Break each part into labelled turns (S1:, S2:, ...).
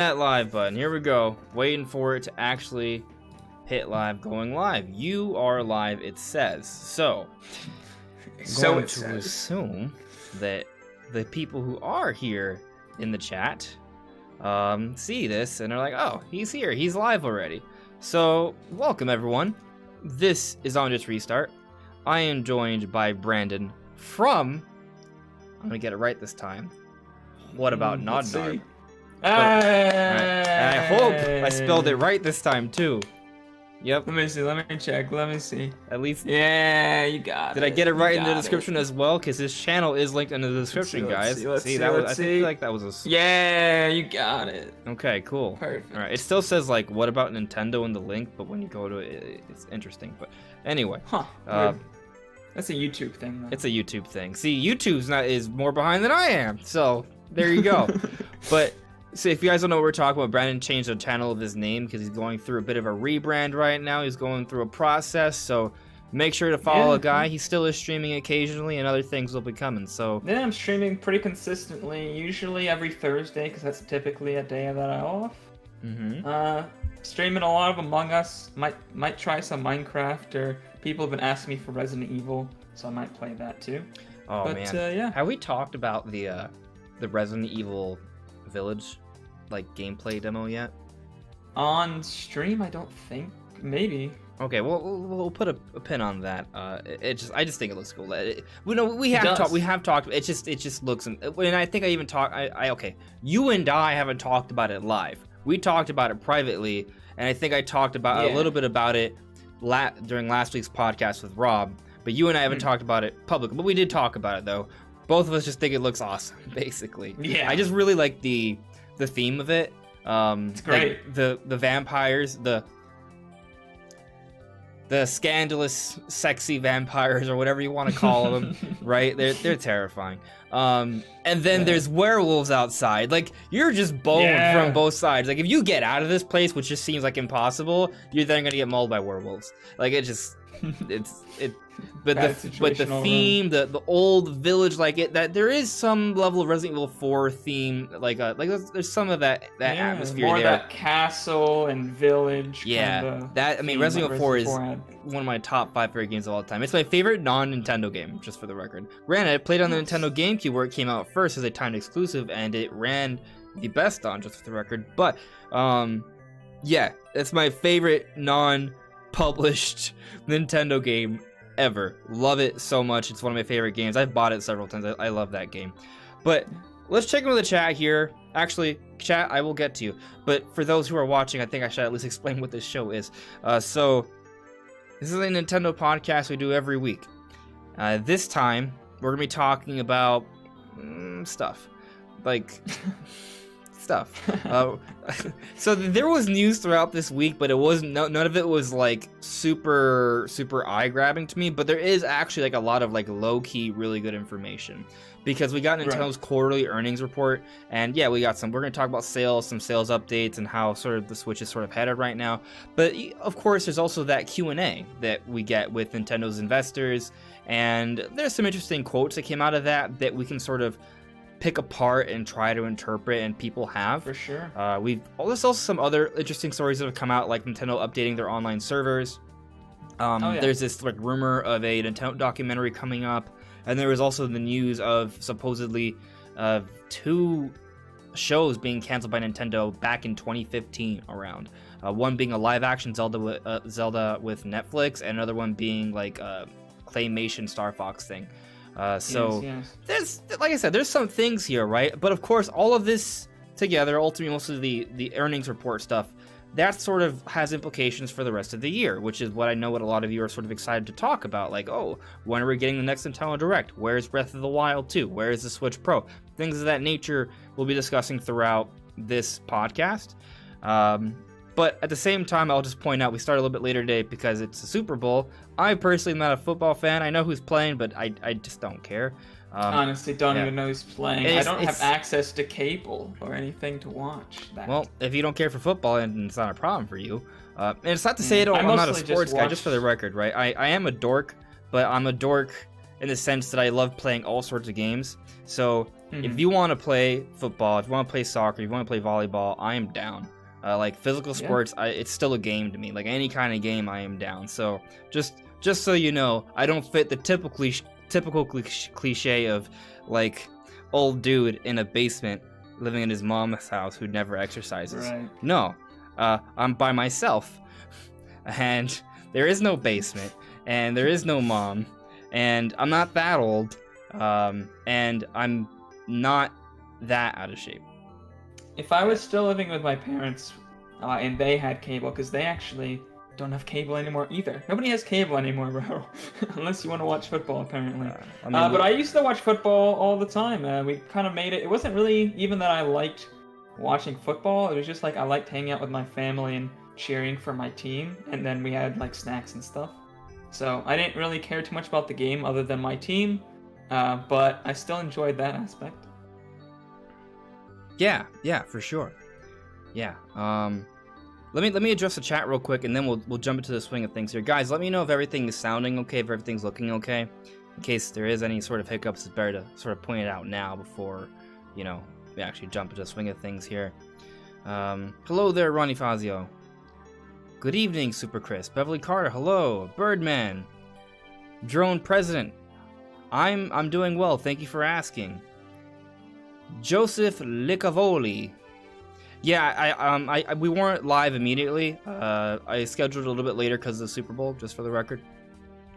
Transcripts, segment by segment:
S1: That live button. Here we go. Waiting for it to actually hit live. Going live. You are live, it says. So, going to assume that the people who are here in the chat see this and are like, oh, he's here. He's live already. So, welcome everyone. This is On Just Restart. I am joined by Brandon from, I'm going to get it right this time, WhataboutNodnarb. And I hope I spelled it right this time too. Yep.
S2: Let me see. Let me check. Let me see.
S1: At least.
S2: Yeah, you got it.
S1: Did I get it right in the description as well? Because his channel is linked in the description, guys.
S2: Let's see.
S1: I feel like that was a.
S2: Yeah, you got it.
S1: Okay, cool.
S2: Perfect.
S1: All right. It still says like "What about Nintendo" in the link, but when you go to it, it's interesting. But anyway.
S2: Huh. That's a YouTube thing, though.
S1: It's a YouTube thing. See, YouTube's is more behind than I am. So there you go. But. So if you guys don't know what we're talking about, Brandon changed the channel of his name because he's going through a bit of a rebrand right now. He's going through a process, so make sure to follow the guy. He still is streaming occasionally, and other things will be coming. So
S2: yeah, I'm streaming pretty consistently, usually every Thursday because that's typically a day that I'm off. Streaming a lot of Among Us. Might try some Minecraft, or people have been asking me for Resident Evil, so I might play that too.
S1: Oh man,
S2: yeah.
S1: Have we talked about the Resident Evil Village gameplay demo yet? On
S2: stream, I don't think. Maybe.
S1: Okay, well we'll put a pin on that. I just think it looks cool. We have talked. It just looks. And I think I even talked. Okay. You and I haven't talked about it live. We talked about it privately, and I think I talked about a little bit about it during last week's podcast with Rob. But you and I haven't talked about it publicly. But we did talk about it though. Both of us just think it looks awesome, basically. Yeah. I just really like the theme of it.
S2: It's great.
S1: Like the vampires, the scandalous, sexy vampires, or whatever you want to call them, right? They're terrifying. And then there's werewolves outside. Like, you're just boned from both sides. Like, if you get out of this place, which just seems like impossible, you're then gonna get mauled by werewolves. Like, it just, But the theme, the old village, that there is some level of Resident Evil 4 theme, there's some of that atmosphere
S2: more
S1: there.
S2: That castle and village.
S1: Resident Evil 4 is one of my top 5 favorite games of all time. It's my favorite non-Nintendo game, just for the record. Granted, I played on the Nintendo GameCube where it came out first as a timed exclusive, and it ran the best on, just for the record. But it's my favorite non-published Nintendo game ever. Love it so much. It's one of my favorite games. I've bought it several times. I love that game. But let's check into the chat here. Actually, chat, I will get to you. But for those who are watching, I think I should at least explain what this show is. So this is a Nintendo podcast we do every week. This time, we're going to be talking about stuff. So there was news throughout this week, but it wasn't. None of it was super eye-grabbing to me. But there is actually a lot of low-key, really good information, because we got Nintendo's quarterly earnings report, and we got some. We're gonna talk about sales, some sales updates, and how sort of the Switch is sort of headed right now. But of course, there's also that Q&A that we get with Nintendo's investors, and there's some interesting quotes that came out of that we can sort of pick apart and try to interpret, and people have.
S2: For sure.
S1: There's also some other interesting stories that have come out, like Nintendo updating their online servers. There's this rumor of a Nintendo documentary coming up, and there was also the news of supposedly 2 shows being canceled by Nintendo back in 2015 around. One being a live-action Zelda with Netflix, and another one being a claymation Star Fox thing. There's, like I said, there's some things here, right? But of course, all of this together, ultimately, most of the earnings report stuff, that sort of has implications for the rest of the year, which is what I know what a lot of you are sort of excited to talk about. When are we getting the next Nintendo Direct? Where's Breath of the Wild 2? Where is the Switch Pro? Things of that nature we'll be discussing throughout this podcast. But at the same time, I'll just point out we started a little bit later today because it's the Super Bowl. I personally am not a football fan. I know who's playing, but I just don't care.
S2: Honestly, don't even know who's playing. I don't have access to cable or anything to watch that.
S1: Well, if you don't care for football, then it's not a problem for you. And it's not to say I'm not a sports guy, just for the record, right? I am a dork, but I'm a dork in the sense that I love playing all sorts of games. So If you want to play football, if you want to play soccer, if you want to play volleyball, I am down. Like physical sports, it's still a game to me. Like any kind of game, I am down. So just so you know, I don't fit the typical cliche of like old dude in a basement living in his mom's house who never exercises.
S2: Right.
S1: No, I'm by myself, and there is no basement, and there is no mom, and I'm not that old, and I'm not that out of shape.
S2: If I was still living with my parents, and they had cable, because they actually don't have cable anymore either. Nobody has cable anymore, bro. Unless you want to watch football, apparently. But I used to watch football all the time. We kind of made it. It wasn't really even that I liked watching football. It was just like I liked hanging out with my family and cheering for my team. And then we had like snacks and stuff. So I didn't really care too much about the game other than my team. But I still enjoyed that aspect.
S1: Yeah, for sure. Yeah. Let me address the chat real quick, and then we'll jump into the swing of things here. Guys, let me know if everything is sounding okay, if everything's looking okay. In case there is any sort of hiccups, it's better to sort of point it out now before, we actually jump into the swing of things here. Hello there, Ronnie Fazio. Good evening, Super Chris. Beverly Carter, hello. Birdman. Drone President. I'm doing well, thank you for asking. Joseph Licavoli. Yeah, we weren't live immediately. I scheduled a little bit later because of the Super Bowl, just for the record.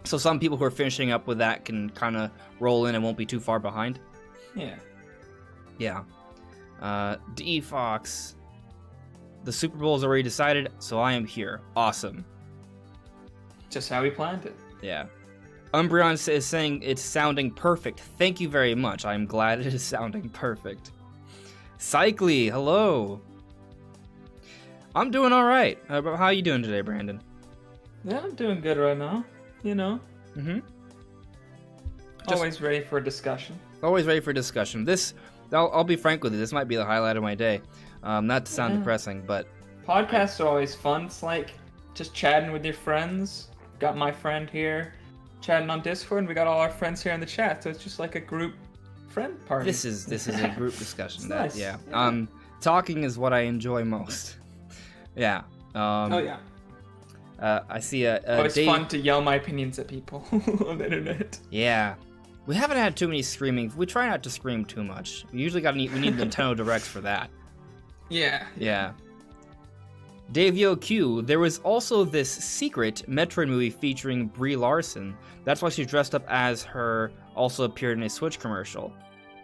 S1: So some people who are finishing up with that can kind of roll in and won't be too far behind. Yeah. D. Fox. The Super Bowl is already decided, so I am here. Awesome.
S2: Just how we planned it.
S1: Yeah. Umbreon is saying it's sounding perfect. Thank you very much. I'm glad it is sounding perfect. Cycly, hello. I'm doing all right. How are you doing today, Brandon?
S2: Yeah, I'm doing good right now.
S1: Mm-hmm.
S2: Always ready for a discussion.
S1: Always ready for a discussion. I'll be frank with you. This might be the highlight of my day. Not to sound depressing, but
S2: podcasts are always fun. It's like just chatting with your friends. Got my friend here chatting on Discord, and we got all our friends here in the chat. So it's just like a group friend party.
S1: This is a group discussion.
S2: Nice.
S1: Yeah. Talking is what I enjoy most. Yeah. I see
S2: it's fun to yell my opinions at people on the internet.
S1: Yeah. We haven't had too many screaming. We try not to scream too much. We usually we need Nintendo Directs for that. Yeah. Dave Yo Q, there was also this secret Metroid movie featuring Brie Larson. That's why she's dressed up as her, also appeared in a Switch commercial.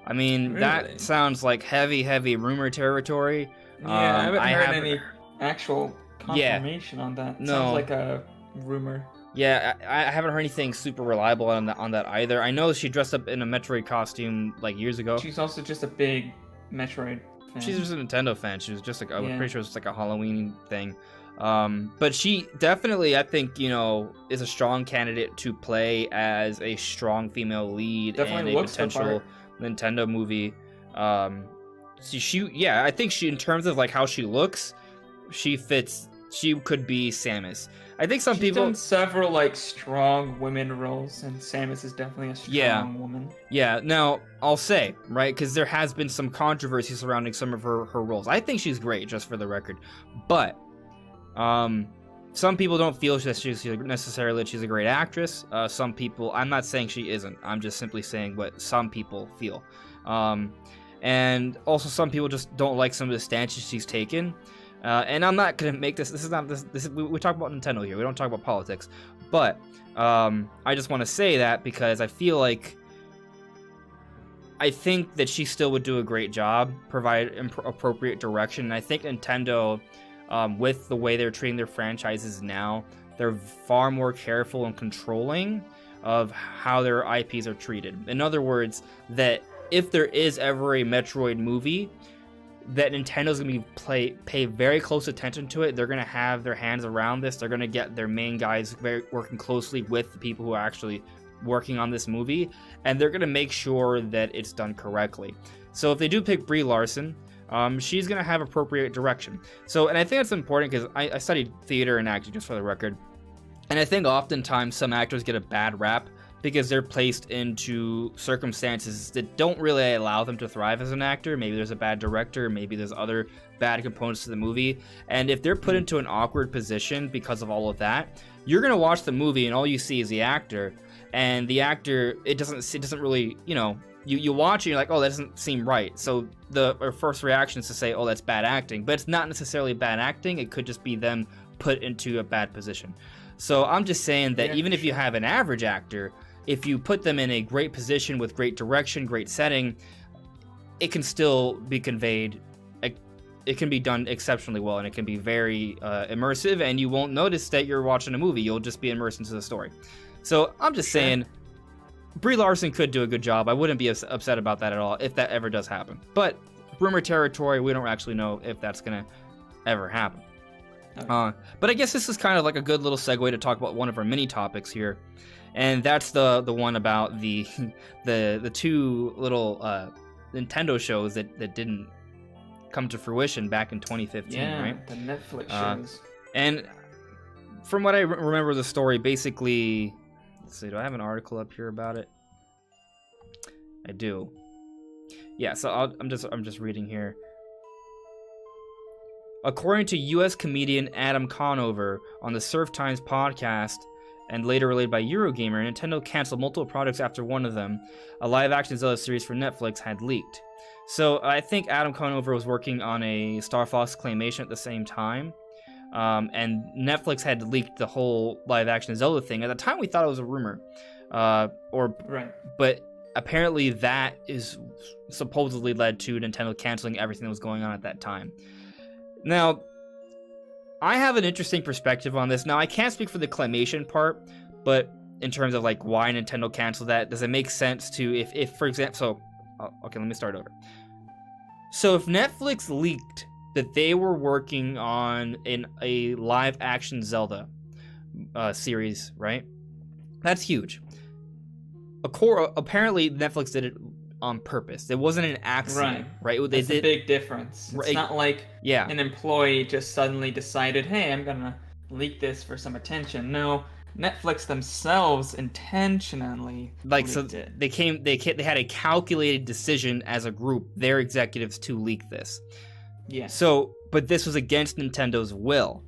S1: I mean,
S2: Really?
S1: That sounds like heavy rumor territory.
S2: Yeah, I haven't heard any actual confirmation on that.
S1: No.
S2: Sounds like a rumor.
S1: Yeah, I haven't heard anything super reliable on that either. I know she dressed up in a Metroid costume like years ago.
S2: She's also just a big Metroid fan.
S1: She's just a Nintendo fan. She was just like, I'm pretty sure it was like a Halloween thing. But she definitely, I think, is a strong candidate to play as a strong female lead in a potential Nintendo movie. I think she, in terms of like how she looks, she fits. She could be Samus. I think she's done
S2: several like strong women roles, and Samus is definitely a strong woman.
S1: Yeah. Now I'll say, right, because there has been some controversy surrounding some of her roles. I think she's great, just for the record, but some people don't feel that she's necessarily she's a great actress. Some people, I'm not saying she isn't. I'm just simply saying what some people feel. And also some people just don't like some of the stances she's taken. And I'm not gonna make this. We talk about Nintendo here. We don't talk about politics. But I just want to say that because I think that she still would do a great job, provide appropriate direction. And I think Nintendo, with the way they're treating their franchises now, they're far more careful and controlling of how their IPs are treated. In other words, that if there is ever a Metroid movie, that Nintendo's gonna pay very close attention to it. They're gonna have their hands around this. They're gonna get their main guys working closely with the people who are actually working on this movie, and they're gonna make sure that it's done correctly. So if they do pick Brie Larson, she's gonna have appropriate direction. And I think that's important because I studied theater and acting, just for the record, and I think oftentimes some actors get a bad rap because they're placed into circumstances that don't really allow them to thrive as an actor. Maybe there's a bad director, maybe there's other bad components to the movie, and if they're put into an awkward position because of all of that, you're gonna watch the movie and all you see is the actor, and the actor, it doesn't really, you know, you watch it, you're like, oh, that doesn't seem right. So our first reaction is to say, oh, that's bad acting, but it's not necessarily bad acting. It could just be them put into a bad position. So I'm just saying that even if you have an average actor, if you put them in a great position with great direction, great setting, it can still be conveyed. It can be done exceptionally well, and it can be very immersive, and you won't notice that you're watching a movie. You'll just be immersed into the story. So I'm just saying, Brie Larson could do a good job. I wouldn't be upset about that at all if that ever does happen. But rumor territory, we don't actually know if that's going to ever happen. Okay. But I guess this is kind of like a good little segue to talk about one of our mini topics here. And that's the one about the two little Nintendo shows that didn't come to fruition back in 2015, right?
S2: The Netflix shows.
S1: And from what I remember the story, basically, let's see, do I have an article up here about it? I do. Yeah, so I'm just reading here. According to U.S. comedian Adam Conover on the Surf Times podcast, and later relayed by Eurogamer, Nintendo canceled multiple projects after one of them, a live-action Zelda series for Netflix, had leaked. So I think Adam Conover was working on a Star Fox claymation at the same time, and Netflix had leaked the whole live-action Zelda thing. At the time, we thought it was a rumor, but apparently that is supposedly led to Nintendo canceling everything that was going on at that time. Now, I have an interesting perspective on this. Now, I can't speak for the claymation part, but in terms of like why Nintendo canceled that, does it make sense to, if for example, okay, let me start over. So if Netflix leaked that they were working on a live action Zelda series, right? That's huge. Apparently, Netflix did it on purpose. It wasn't an accident, right?
S2: That's a big difference. It's not like an employee just suddenly decided, hey, I'm gonna leak this for some attention. No, Netflix themselves intentionally leaked it.
S1: They had a calculated decision as a group, their executives, to leak this.
S2: Yeah.
S1: So, but this was against Nintendo's will.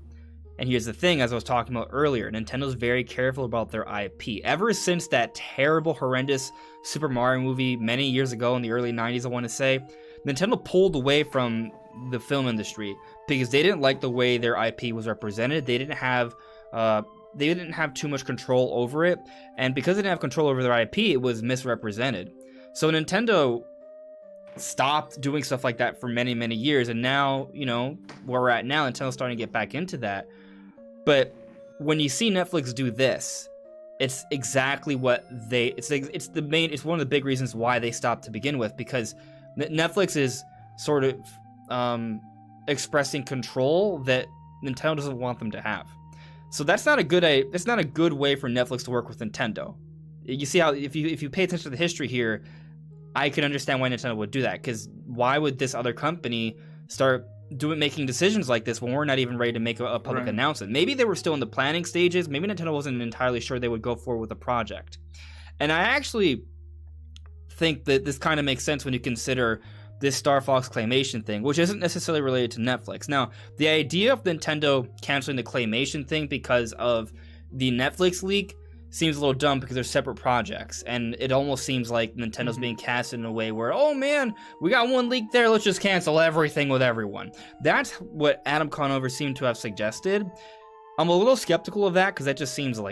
S1: And here's the thing, as I was talking about earlier, Nintendo's very careful about their IP. Ever since that terrible, horrendous Super Mario movie many years ago in the early 90s, I want to say, Nintendo pulled away from the film industry because they didn't like the way their IP was represented. They didn't have too much control over it, and because they didn't have control over their IP, it was misrepresented. So Nintendo stopped doing stuff like that for many, many years, and now, you know, where we're at now, Nintendo's starting to get back into that. But when you see Netflix do this, it's exactly what it's one of the big reasons why they stopped to begin with, because Netflix is sort of expressing control that Nintendo doesn't want them to have. So that's not a good way for Netflix to work with Nintendo. You see how if you pay attention to the history here, I can understand why Nintendo would do that, because why would this other company start making decisions like this when we're not even ready to make a public announcement? Maybe they were still in the planning stages. Maybe Nintendo wasn't entirely sure they would go forward with the project. And I actually think that this kind of makes sense when you consider this Star Fox claymation thing, which isn't necessarily related to Netflix. Now, the idea of Nintendo canceling the claymation thing because of the Netflix leak seems a little dumb because they're separate projects, and it almost seems like Nintendo's being cast in a way where, oh man, we got one leak there, let's just cancel everything with everyone. That's what Adam Conover seemed to have suggested. I'm a little skeptical of that because that just seems a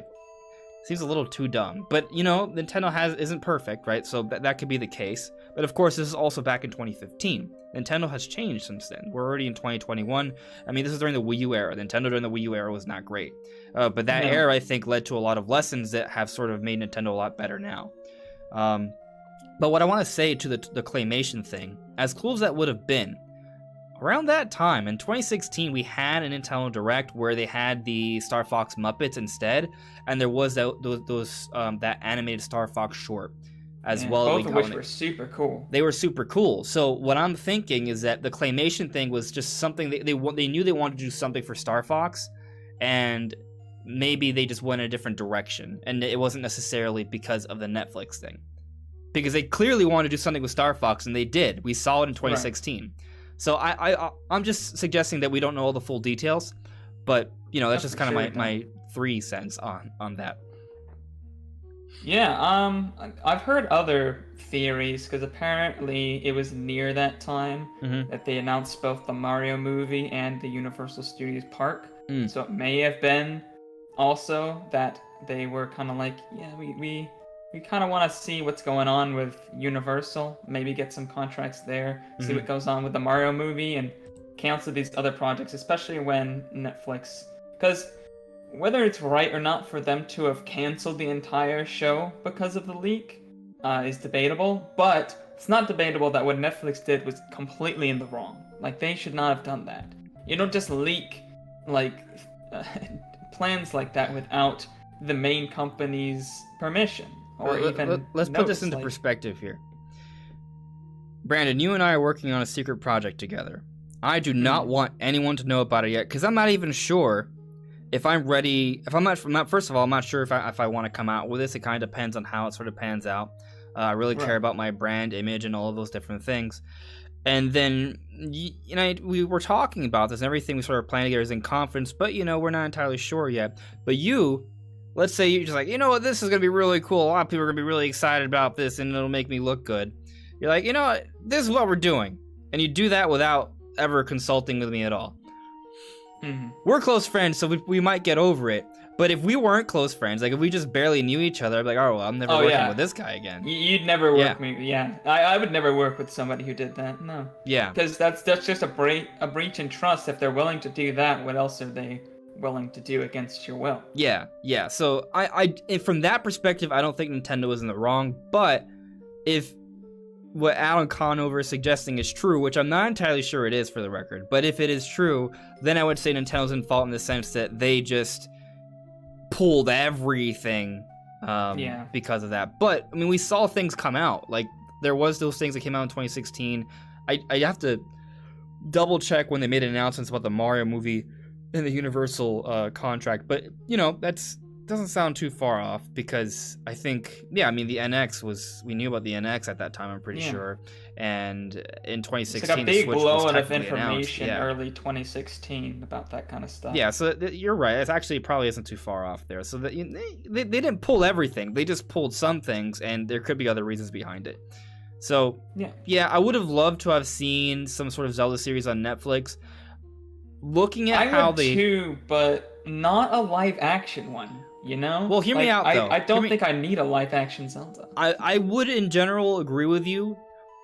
S1: little too dumb. But, you know, Nintendo isn't perfect, right? So that could be the case. But of course, this is also back in 2015. Nintendo has changed since then. We're already in 2021. I mean, this is during the Wii U era. Nintendo during the Wii U era was not great. But that era, I think, led to a lot of lessons that have sort of made Nintendo a lot better now. But what I want to say to the claymation thing, as cool as that would have been, around that time, in 2016, we had a Nintendo Direct where they had the Star Fox Muppets instead, and there was that animated Star Fox short as well.
S2: Both of which were super cool.
S1: They were super cool. So what I'm thinking is that the claymation thing was just something they knew they wanted to do something for Star Fox, and maybe they just went in a different direction, and it wasn't necessarily because of the Netflix thing. Because they clearly wanted to do something with Star Fox, and they did. We saw it in 2016. Right. So I'm just suggesting that we don't know all the full details, but that's just kind of my 3 cents on that.
S2: Yeah, I've heard other theories, because apparently it was near that time that they announced both the Mario movie and the Universal Studios Park. So it may have been also that they were kind of like, yeah, we kind of want to see what's going on with Universal, maybe get some contracts there, see what goes on with the Mario movie, and cancel these other projects, especially when Netflix, because whether it's right or not for them to have canceled the entire show because of the leak is debatable, but it's not debatable that what Netflix did was completely in the wrong. Like, they should not have done that. You don't just leak, plans like that without the main company's permission. Or
S1: let's put this into perspective here. Brandon, you and I are working on a secret project together. I do not want anyone to know about it yet, because I'm not even sure if I'm ready. First of all, I'm not sure if I want to come out with this. It kind of depends on how it sort of pans out. I really care about my brand image and all of those different things. And then, we were talking about this, and everything we sort of planned together is in confidence, but, we're not entirely sure yet. But let's say you're just like, what, this is going to be really cool. A lot of people are going to be really excited about this, and it'll make me look good. You're like, what, this is what we're doing. And you do that without ever consulting with me at all. We're close friends, so we might get over it. But if we weren't close friends, like if we just barely knew each other, I'd be like, oh, well, I'm never working with this guy again.
S2: You'd never work with me. Yeah, I would never work with somebody who did that. No. Yeah. Because that's just a breach in trust. If they're willing to do that, what else are they willing to do against your will?
S1: Yeah. So I from that perspective, I don't think Nintendo is in the wrong. But if what Alan Conover is suggesting is true, which I'm not entirely sure it is for the record, but if it is true, then I would say Nintendo's in fault in the sense that they just pulled everything because of that. But I mean, we saw things come out. Like, there was those things that came out in 2016. I have to double check when they made announcements about the Mario movie and the Universal contract, but that's doesn't sound too far off, because I think, the NX we knew about the NX at that time, I'm pretty sure, and in 2016
S2: it's like a big blowout of information early 2016 about that kind of stuff.
S1: Yeah, so you're right, it actually probably isn't too far off there. So that they didn't pull everything, they just pulled some things, and there could be other reasons behind it. So I would have loved to have seen some sort of Zelda series on Netflix. Looking at how they
S2: too, but not a live action one.
S1: Well, hear me out, though.
S2: I don't think I need a live-action Zelda.
S1: I would, in general, agree with you,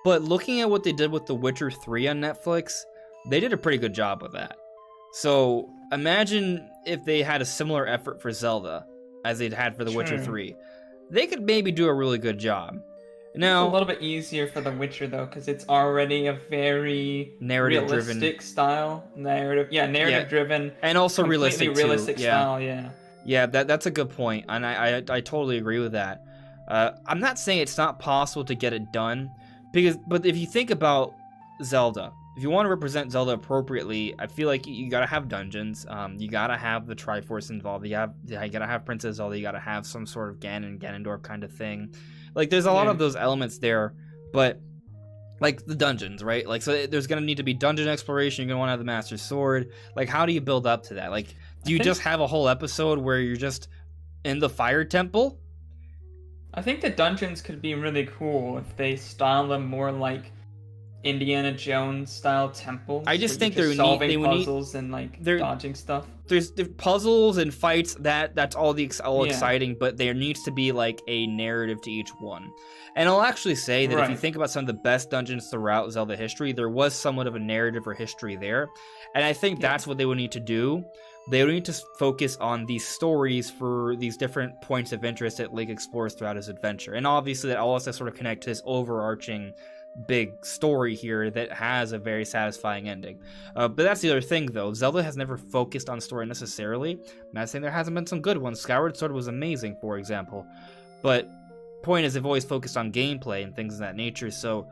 S1: but looking at what they did with The Witcher 3 on Netflix, they did a pretty good job with that. So, imagine if they had a similar effort for Zelda as they'd had for The Witcher 3. They could maybe do a really good job. Now,
S2: it's a little bit easier for The Witcher, though, because it's already a very realistic style. Narrative-driven.
S1: And also realistic
S2: style,
S1: Yeah, that's a good point, and I totally agree with that. I'm not saying it's not possible to get it done, but if you think about Zelda, if you want to represent Zelda appropriately, I feel like you gotta have dungeons, you gotta have the Triforce involved, you gotta have Princess Zelda, you gotta have some sort of Ganondorf kind of thing. Like, there's a lot of those elements there, but like the dungeons, right? Like, so there's gonna need to be dungeon exploration, you're gonna want to have the Master Sword. Like, how do you build up to that? Like, do you just have a whole episode where you're just in the fire temple?
S2: I think the dungeons could be really cool if they style them more like Indiana Jones style temples.
S1: I just think
S2: they're solving puzzles and dodging stuff.
S1: There's puzzles and fights, that's all exciting, but there needs to be like a narrative to each one. And I'll actually say that if you think about some of the best dungeons throughout Zelda history, there was somewhat of a narrative or history there. And I think that's what they would need to do. They would need to focus on these stories for these different points of interest that Link explores throughout his adventure. And obviously that all has to sort of connect to this overarching big story here that has a very satisfying ending. But that's the other thing, though. Zelda has never focused on story necessarily. I'm not saying there hasn't been some good ones. Skyward Sword was amazing, for example. But point is, they've always focused on gameplay and things of that nature, so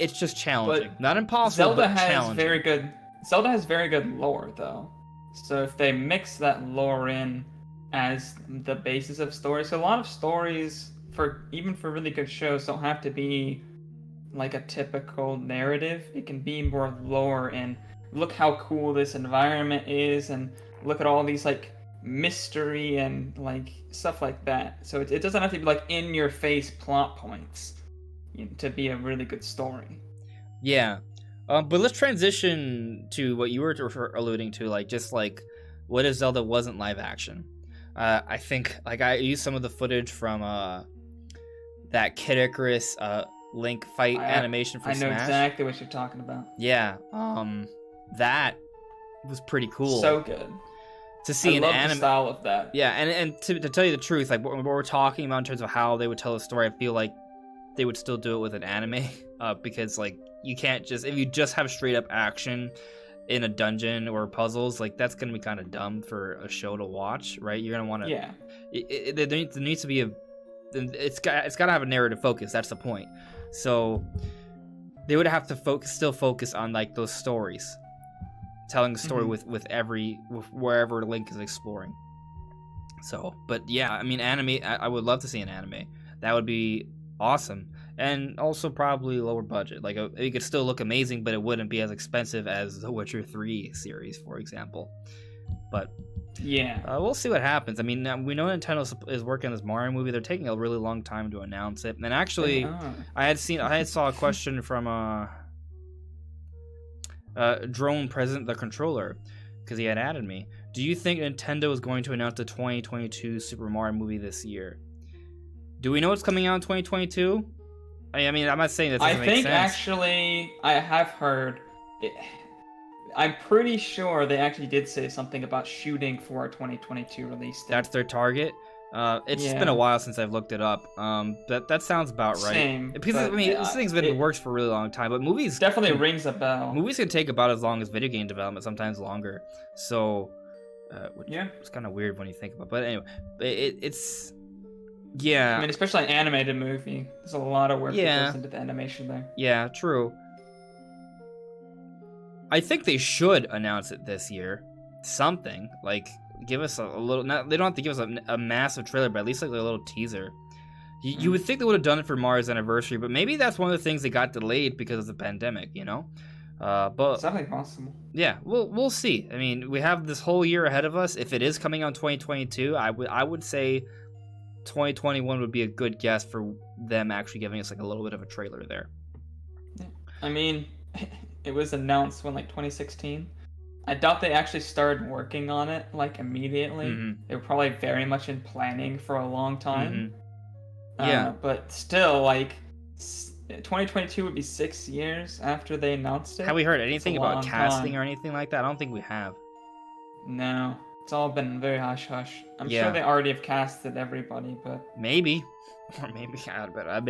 S1: it's just challenging. But not impossible, but challenging.
S2: Zelda has very good lore, though. So if they mix that lore in as the basis of stories, so a lot of stories even for really good shows don't have to be like a typical narrative. It can be more lore and look how cool this environment is, and look at all these like mystery and like stuff like that. So it doesn't have to be like in your face plot points to be a really good story.
S1: Yeah. But let's transition to what you were alluding to, like just like what if Zelda wasn't live action? I think like I used some of the footage from that Kid Icarus Link fight animation for Smash.
S2: I know exactly what you're talking about.
S1: Yeah. That was pretty cool.
S2: So good.
S1: To see an anime
S2: style of that.
S1: Yeah, and to tell you the truth, like what we're talking about in terms of how they would tell a story, I feel like they would still do it with an anime, because like you can't just, if you just have straight up action in a dungeon or puzzles, like that's gonna be kind of dumb for a show to watch, right? You're gonna want to.
S2: Yeah.
S1: There needs to be it's got to have a narrative focus. That's the point. So they would have to still focus on like those stories, telling a story with wherever Link is exploring. So, but yeah, I mean, anime. I would love to see an anime. That would be awesome, and also probably lower budget. Like it could still look amazing, but it wouldn't be as expensive as the Witcher 3 series, for example. But
S2: yeah,
S1: we'll see what happens. I mean, we know Nintendo is working on this Mario movie. They're taking a really long time to announce it. And actually, I saw a question from Drone President the Controller, because he had added me. Do you think Nintendo is going to announce the 2022 Super Mario movie this year? Do we know what's coming out in 2022? I mean, I'm not saying that doesn't make sense.
S2: Actually, I have heard. I'm pretty sure they actually did say something about shooting for a 2022 release date.
S1: That's their target. It's been a while since I've looked it up. That sounds about right.
S2: Same.
S1: Because I mean, this thing's been in the works for a really long time. But movies
S2: definitely rings a bell.
S1: Movies can take about as long as video game development, sometimes longer. So, it's kind of weird when you think about it. But anyway, it's. Yeah.
S2: I mean, especially an animated movie. There's a lot of work that goes into the animation there.
S1: Yeah, true. I think they should announce it this year. Something. Like, give us a little... they don't have to give us a massive trailer, but at least like a little teaser. You would think they would have done it for Mario's anniversary, but maybe that's one of the things that got delayed because of the pandemic, you know? But
S2: it's definitely possible.
S1: Yeah, we'll see. I mean, we have this whole year ahead of us. If it is coming out 2022, I would say 2021 would be a good guess for them actually giving us like a little bit of a trailer there.
S2: I mean, it was announced when like 2016. I doubt they actually started working on it like immediately. Mm-hmm. They were probably very much in planning for a long time. Mm-hmm. But still, like 2022 would be 6 years after they announced it.
S1: Have we heard anything about casting or anything like that? I don't think we have.
S2: No. It's all been very hush-hush. I'm sure they already have casted everybody, but...
S1: Maybe. Or maybe,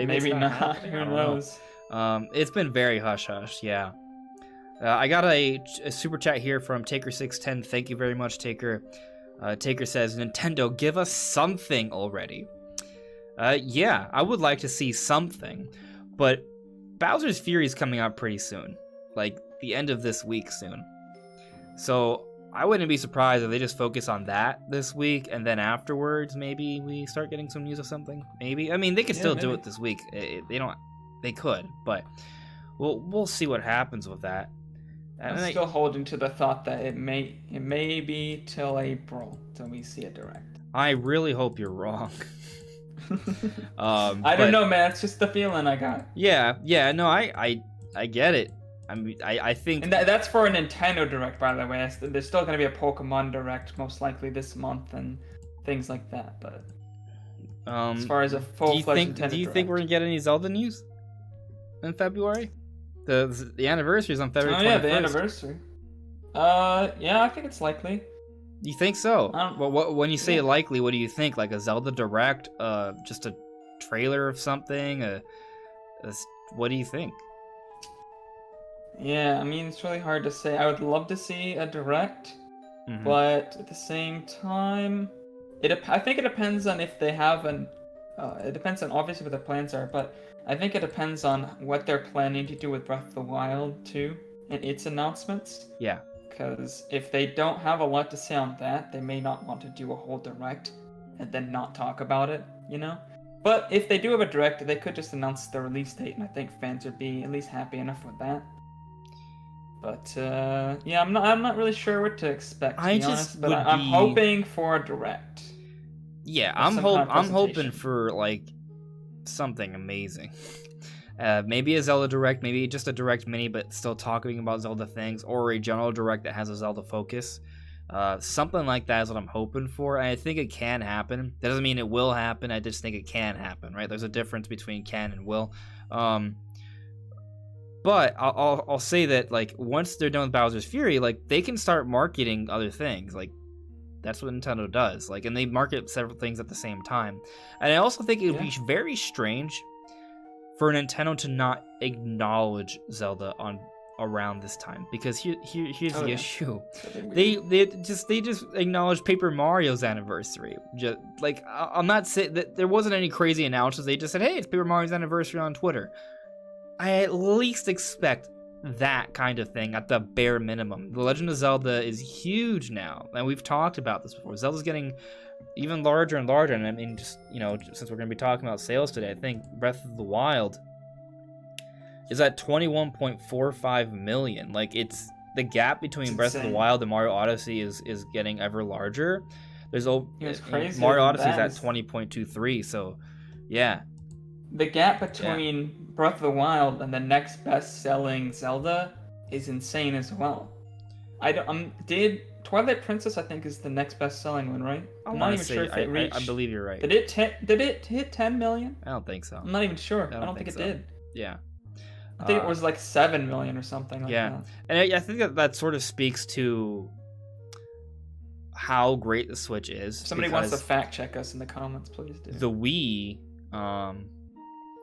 S2: maybe not. Who knows?
S1: It's been very hush-hush, yeah. I got a super chat here from Taker610. Thank you very much, Taker. Taker says, Nintendo, give us something already. Yeah, I would like to see something. But Bowser's Fury is coming out pretty soon. Like, the end of this week soon. So... I wouldn't be surprised if they just focus on that this week, and then afterwards, maybe we start getting some news of something. Maybe. I mean, they could still do it this week. They could, but we'll see what happens with that.
S2: I'm still holding to the thought that it may be till April till we see a Direct.
S1: I really hope you're wrong.
S2: I don't know, man. It's just the feeling I got.
S1: Yeah. No, I get it. I mean, I think...
S2: And that's for a Nintendo Direct, by the way. There's still going to be a Pokemon Direct, most likely this month, and things like that, but... as far as a full-fledged Nintendo Direct...
S1: Do you think we're going to get any Zelda news in February? The anniversary is on February 21st. Oh, yeah,
S2: the anniversary. Yeah, I think it's likely.
S1: You think so? Well, when you say likely, what do you think? Like a Zelda Direct? Just a trailer of something? What do you think?
S2: Yeah, I mean, it's really hard to say. I would love to see a Direct, but at the same time, I think it depends on if they have it depends on obviously what their plans are, but I think it depends on what they're planning to do with Breath of the Wild too, and its announcements.
S1: Yeah.
S2: because if they don't have a lot to say on that, they may not want to do a whole direct and then not talk about it, you know? But if they do have a direct, they could just announce the release date, and I think fans would be at least happy enough with that. But yeah, I'm not really sure what to expect, to be honest, but I'm hoping for a direct.
S1: Yeah, I'm hoping for like something amazing. Maybe a Zelda Direct, maybe just a Direct Mini, but still talking about Zelda things, or a general Direct that has a Zelda focus. Something like that is what I'm hoping for, and I think it can happen. That doesn't mean it will happen. I just think it can happen, right? There's a difference between can and will. But I'll say that like once they're done with Bowser's Fury, like they can start marketing other things. Like that's what Nintendo does. Like, and they market several things at the same time. And I also think it would be very strange for Nintendo to not acknowledge Zelda around this time, because here's the issue. They just acknowledged Paper Mario's anniversary. Just like I'm not saying that there wasn't any crazy announcements. They just said, "Hey, it's Paper Mario's anniversary" on Twitter. I at least expect that kind of thing at the bare minimum. The Legend of Zelda is huge now, and we've talked about this before. Zelda's getting even larger and larger, and I mean, just since we're going to be talking about sales today, I think Breath of the Wild is at 21.45 million. Like, it's the gap between Breath of the Wild and Mario Odyssey is getting ever larger. Mario Odyssey is at 20.23, so yeah.
S2: The gap between Breath of the Wild and the next best-selling Zelda is insane as well. Did Twilight Princess, I think, is the next best-selling one, right? I'm not even sure if it reached.
S1: I believe you're right.
S2: Did it hit 10 million?
S1: I don't think so.
S2: I'm not even sure. I don't think it did.
S1: Yeah.
S2: I think it was like 7 million or something like that.
S1: And I think that sort of speaks to how great the Switch is.
S2: If somebody wants to fact check us in the comments, please do.
S1: The Wii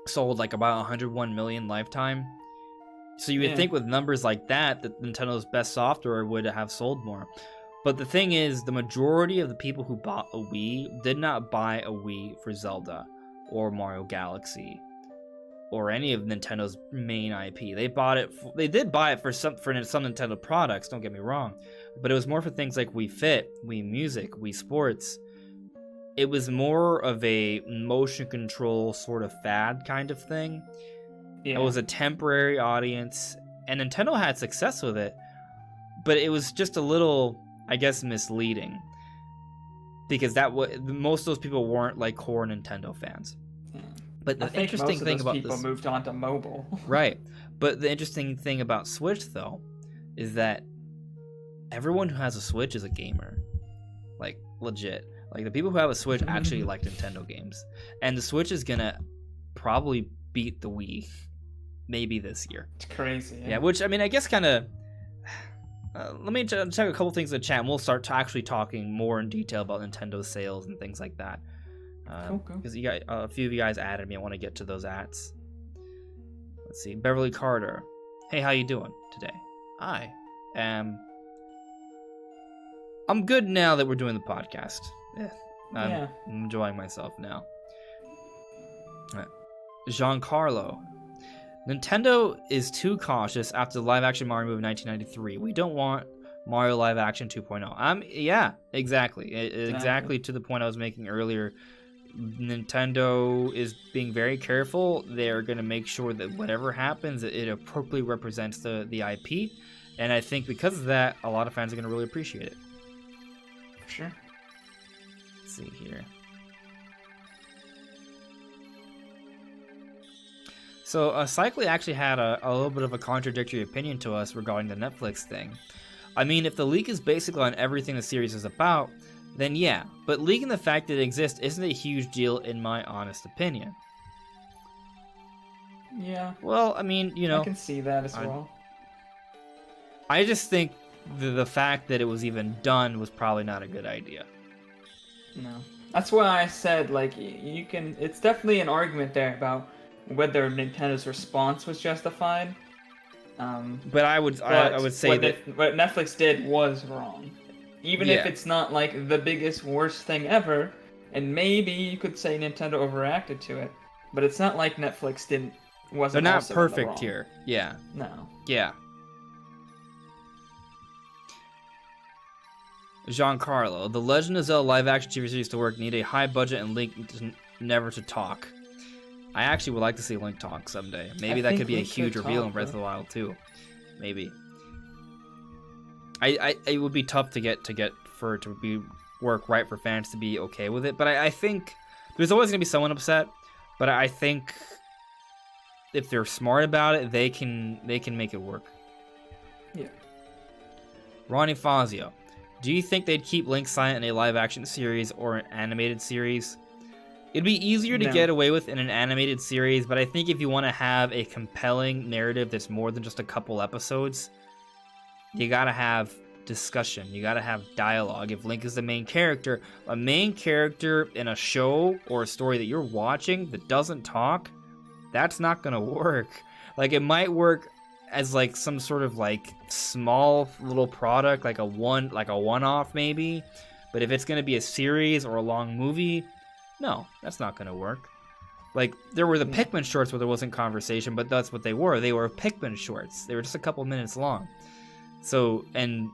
S1: sold like about 101 million lifetime. So you would think with numbers like that Nintendo's best software would have sold more. But the thing is, the majority of the people who bought a Wii did not buy a Wii for Zelda or Mario Galaxy or any of Nintendo's main IP. They did buy it for some Nintendo products, don't get me wrong, but it was more for things like Wii Fit, Wii Music, Wii Sports. It was more of a motion control sort of fad kind of thing. It was a temporary audience, and Nintendo had success with it, but it was just a little, I guess, misleading, because most of those people weren't like core Nintendo fans. But the interesting thing about
S2: people moved on to mobile.
S1: Right. But the interesting thing about Switch, though, is that everyone who has a Switch is a gamer. Like, legit. Like, the people who have a Switch actually like Nintendo games. And the Switch is gonna probably beat the Wii maybe this year.
S2: It's crazy.
S1: Yeah, which, I mean, I guess kind of... let me check a couple things in the chat, and we'll start actually talking more in detail about Nintendo sales and things like that. Because you got a few of you guys added me. I want to get to those ads. Let's see. Beverly Carter. Hey, how you doing today? I am... I'm good now that we're doing the podcast. I'm enjoying myself now. Giancarlo. Nintendo is too cautious after the live-action Mario movie in 1993. We don't want Mario Live Action 2.0. Yeah, exactly. Exactly to the point I was making earlier. Nintendo is being very careful. They're going to make sure that whatever happens, it appropriately represents the IP. And I think because of that, a lot of fans are going to really appreciate it.
S2: For sure.
S1: Let's see here. So, Cycly actually had a little bit of a contradictory opinion to us regarding the Netflix thing. I mean, if the leak is basically on everything the series is about, then yeah, but leaking the fact that it exists isn't a huge deal in my honest opinion.
S2: Yeah.
S1: Well, I mean,
S2: I can see that as well.
S1: I just think the fact that it was even done was probably not a good idea.
S2: No. That's why I said, like, it's definitely an argument there about whether Nintendo's response was justified.
S1: But I would say that
S2: what Netflix did was wrong. Even if it's not like the biggest worst thing ever, and maybe you could say Nintendo overreacted to it, but it's not like Netflix wasn't.
S1: They're not perfect here. Yeah.
S2: No.
S1: Yeah. Giancarlo, the Legend of Zelda live-action TV series to work need a high budget and Link never to talk. I actually would like to see Link talk someday. Maybe that could be a huge reveal in Breath of the Wild too. Maybe. It would be tough to get for it to work right for fans to be okay with it. But I think there's always gonna be someone upset. But I think if they're smart about it, they can make it work.
S2: Yeah.
S1: Ronnie Fazio, do you think they'd keep Link silent in a live-action series or an animated series? It'd be easier to get away with in an animated series, but I think if you want to have a compelling narrative that's more than just a couple episodes, you gotta have discussion. You gotta have dialogue. If Link is the main character, a main character in a show or a story that you're watching that doesn't talk, that's not gonna work. Like, it might work as like some sort of like small little product, like a one-off maybe, but if it's gonna be a series or a long movie, no, that's not gonna work. Like, there were the Pikmin shorts where there wasn't conversation, but that's what they were. They were Pikmin shorts. They were just a couple minutes long. So, and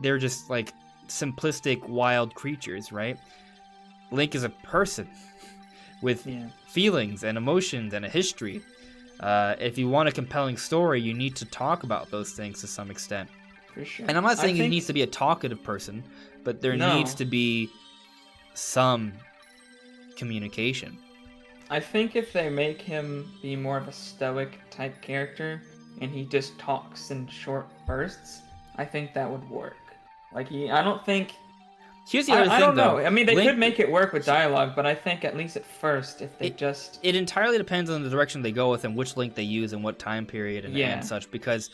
S1: they're just like simplistic wild creatures, right? Link is a person with feelings and emotions and a history. If you want a compelling story, you need to talk about those things to some extent.
S2: For sure.
S1: And I'm not saying he needs to be a talkative person, but there needs to be some communication.
S2: I think if they make him be more of a stoic type character and he just talks in short bursts, I think that would work. Like, I don't think...
S1: Here's the other thing,
S2: I don't know.
S1: though.
S2: I mean, they could make it work with dialogue, but I think at least at first, if they just...
S1: It entirely depends on the direction they go with and which Link they use and what time period and such, because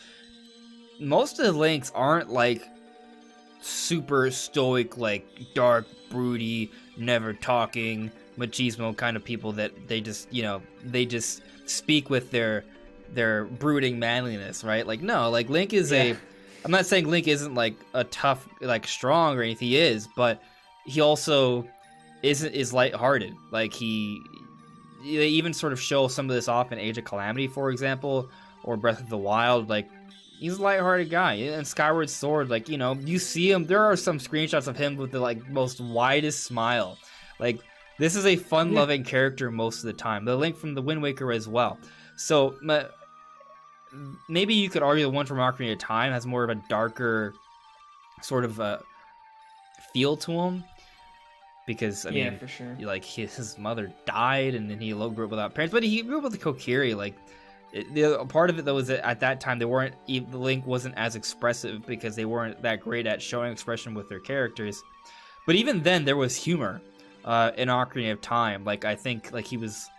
S1: most of the Links aren't, like, super stoic, like, dark, broody, never talking, machismo kind of people that they just, they just speak with their brooding manliness, right? Like, no, like, Link is I'm not saying Link isn't, like, a tough, like, strong or anything. He is, but he also is lighthearted. Like, they even sort of show some of this off in Age of Calamity, for example, or Breath of the Wild. Like, he's a lighthearted guy. And Skyward Sword, like, you see him. There are some screenshots of him with the, like, most widest smile. Like, this is a fun-loving character most of the time. The Link from the Wind Waker as well. So, maybe you could argue the one from Ocarina of Time has more of a darker sort of feel to him, because I mean,
S2: for sure.
S1: Like, his mother died, and then he grew up without parents, but he grew up with the Kokiri. Like, the part of it though is that at that time the Link wasn't as expressive because they weren't that great at showing expression with their characters. But even then, there was humor in Ocarina of Time. Like, I think, like, he was.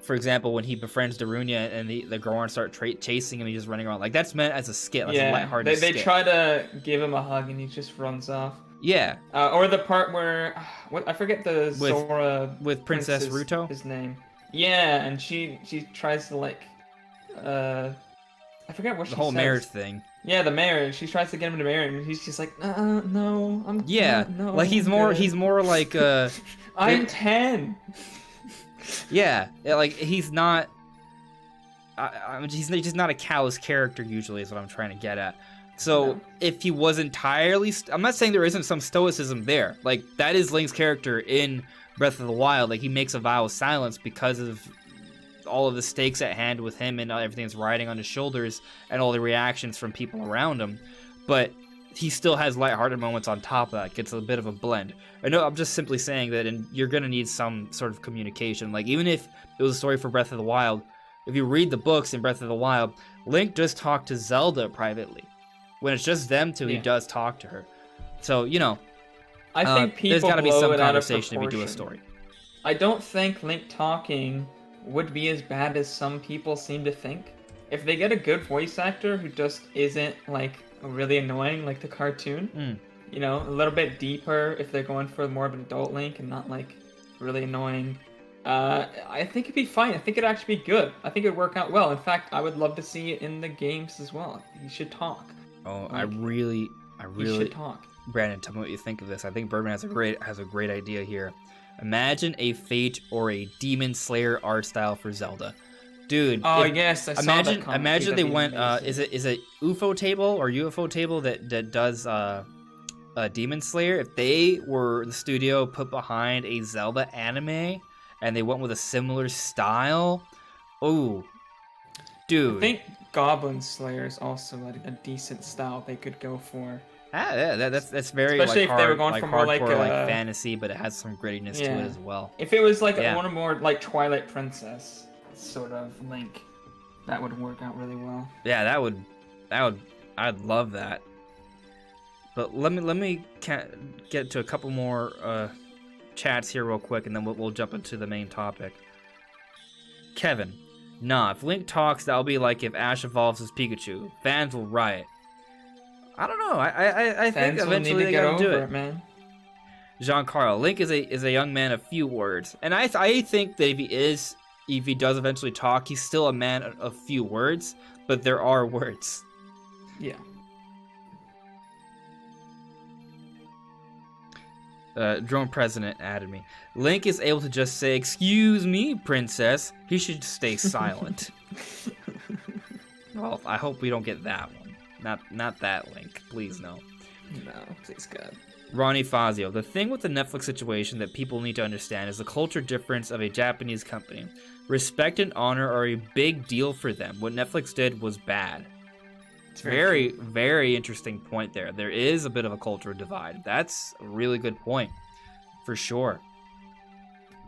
S1: For example, when he befriends Darunia and the Goron start chasing him, he's just running around. Like, that's meant as a skit. That's a lighthearted skit.
S2: They try to give him a hug and he just runs off.
S1: Yeah.
S2: Or the part where I forget the Zora
S1: with Princess Ruto.
S2: His name. Yeah, and she tries to, like, I forget what she says.
S1: The whole marriage thing.
S2: Yeah, the marriage. She tries to get him to marry him, and he's just like, no, I'm.
S1: Yeah,
S2: no,
S1: like he's more like
S2: I'm 10.
S1: Yeah, like, he's not. He's just not a callous character usually, is what I'm trying to get at. So if he was entirely, I'm not saying there isn't some stoicism there. Like, that is Link's character in Breath of the Wild. Like, he makes a vow of silence because of all of the stakes at hand with him and everything that's riding on his shoulders and all the reactions from people around him. But he still has lighthearted moments on top of that. It's a bit of a blend. I know, I'm just simply saying that you're going to need some sort of communication. Like, even if it was a story for Breath of the Wild, if you read the books in Breath of the Wild, Link just talked to Zelda privately. When it's just them two, he does talk to her. So,
S2: I think people
S1: there's got to be
S2: blow
S1: some
S2: it out of
S1: conversation if you do a
S2: proportion.
S1: story.
S2: I don't think Link talking would be as bad as some people seem to think. If they get a good voice actor who just isn't, like, really annoying like the cartoon, a little bit deeper if they're going for more of an adult Link and not, like, really annoying, I think it'd be fine. I think it'd actually be good. I think it'd work out well. In fact, I would love to see it in the games as well. He should talk.
S1: Oh, like, I really
S2: should talk.
S1: Brandon, tell me what you think of this. I think Birdman has a great idea here. Imagine a Fate or a Demon Slayer art style for Zelda. Dude.
S2: Oh, yes, I saw that comment.
S1: Imagine they went, is it UFO Table or UFO Table that does Demon Slayer, if they were the studio put behind a Zelda anime and they went with a similar style, oh, dude.
S2: I think Goblin Slayer is also a decent style they could go for.
S1: Yeah, that's very
S2: especially
S1: like,
S2: if they were going
S1: like
S2: for more
S1: hardcore
S2: like
S1: fantasy, but it has some grittiness to it as well.
S2: If it was like one more like Twilight Princess sort of Link, that would work out really well.
S1: Yeah, that would I'd love that. But let me get to a couple more chats here real quick, and then we'll jump into the main topic. Kevin, nah, if Link talks, that'll be like if Ash evolves as Pikachu. Fans will riot. I don't know. I think eventually they gotta do it, man. Jean-Carl, Link is a young man of few words, and I think that if he does eventually talk, he's still a man of few words, but there are words.
S2: Yeah.
S1: Drone President added me. Link is able to just say, "Excuse me, princess." He should stay silent. Well, I hope we don't get that one. Not that Link. Please, no.
S2: No, please, God.
S1: Ronnie Fazio. The thing with the Netflix situation that people need to understand is the culture difference of a Japanese company. Respect and honor are a big deal for them. What Netflix did was bad. It's very, very interesting point there. There is a bit of a cultural divide. That's a really good point, for sure.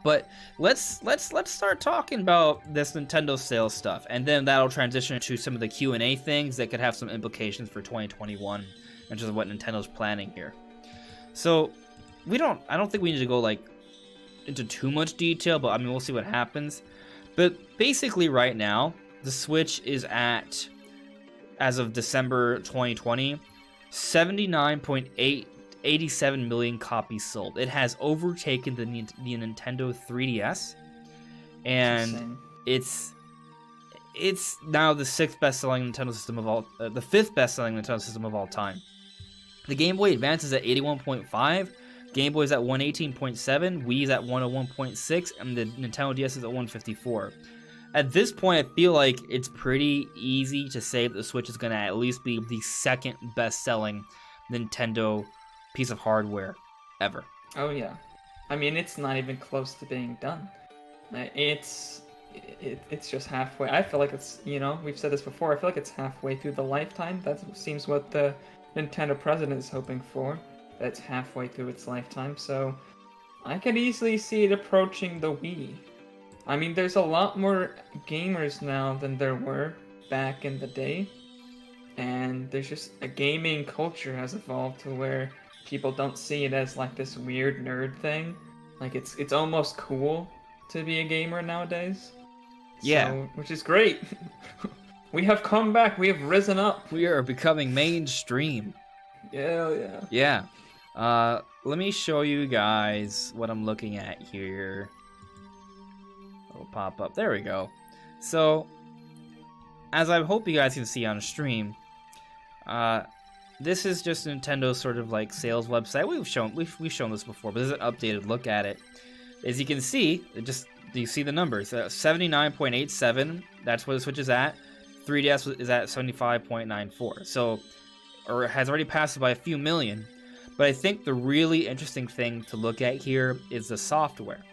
S1: But let's start talking about this Nintendo sales stuff, and then that'll transition to some of the Q&A things that could have some implications for 2021, and just what Nintendo's planning here. So I don't think we need to go like into too much detail, but I mean we'll see what happens. But basically right now, the Switch is at, as of December 2020, 79.87 million copies sold. It has overtaken the Nintendo 3DS, and it's now the fifth best-selling Nintendo system of all time. The Game Boy Advance is at 81.5, Game Boy is at 118.7, Wii is at 101.6, and the Nintendo DS is at 154. At this point, I feel like it's pretty easy to say that the Switch is going to at least be the second best-selling Nintendo piece of hardware ever.
S2: Oh yeah, I mean it's not even close to being done. It's just halfway. I feel like it's, we've said this before, I feel like it's halfway through the lifetime. That seems what the Nintendo president is hoping for. That's halfway through its lifetime, so I could easily see it approaching the Wii. I mean, there's a lot more gamers now than there were back in the day, and there's just a gaming culture has evolved to where people don't see it as like this weird nerd thing. Like it's almost cool to be a gamer nowadays.
S1: Yeah,
S2: which is great. We have come back. We have risen up.
S1: We are becoming mainstream.
S2: Yeah.
S1: Yeah. Let me show you guys what I'm looking at here. It'll pop up. There we go. So, as I hope you guys can see on stream, this is just Nintendo's sort of like sales website. We've shown this before, but this is an updated look at it. As you can see, you see the numbers. 79.87. That's where the Switch is at. 3DS is at 75.94. So, or it has already passed it by a few million. But I think the really interesting thing to look at here is the software.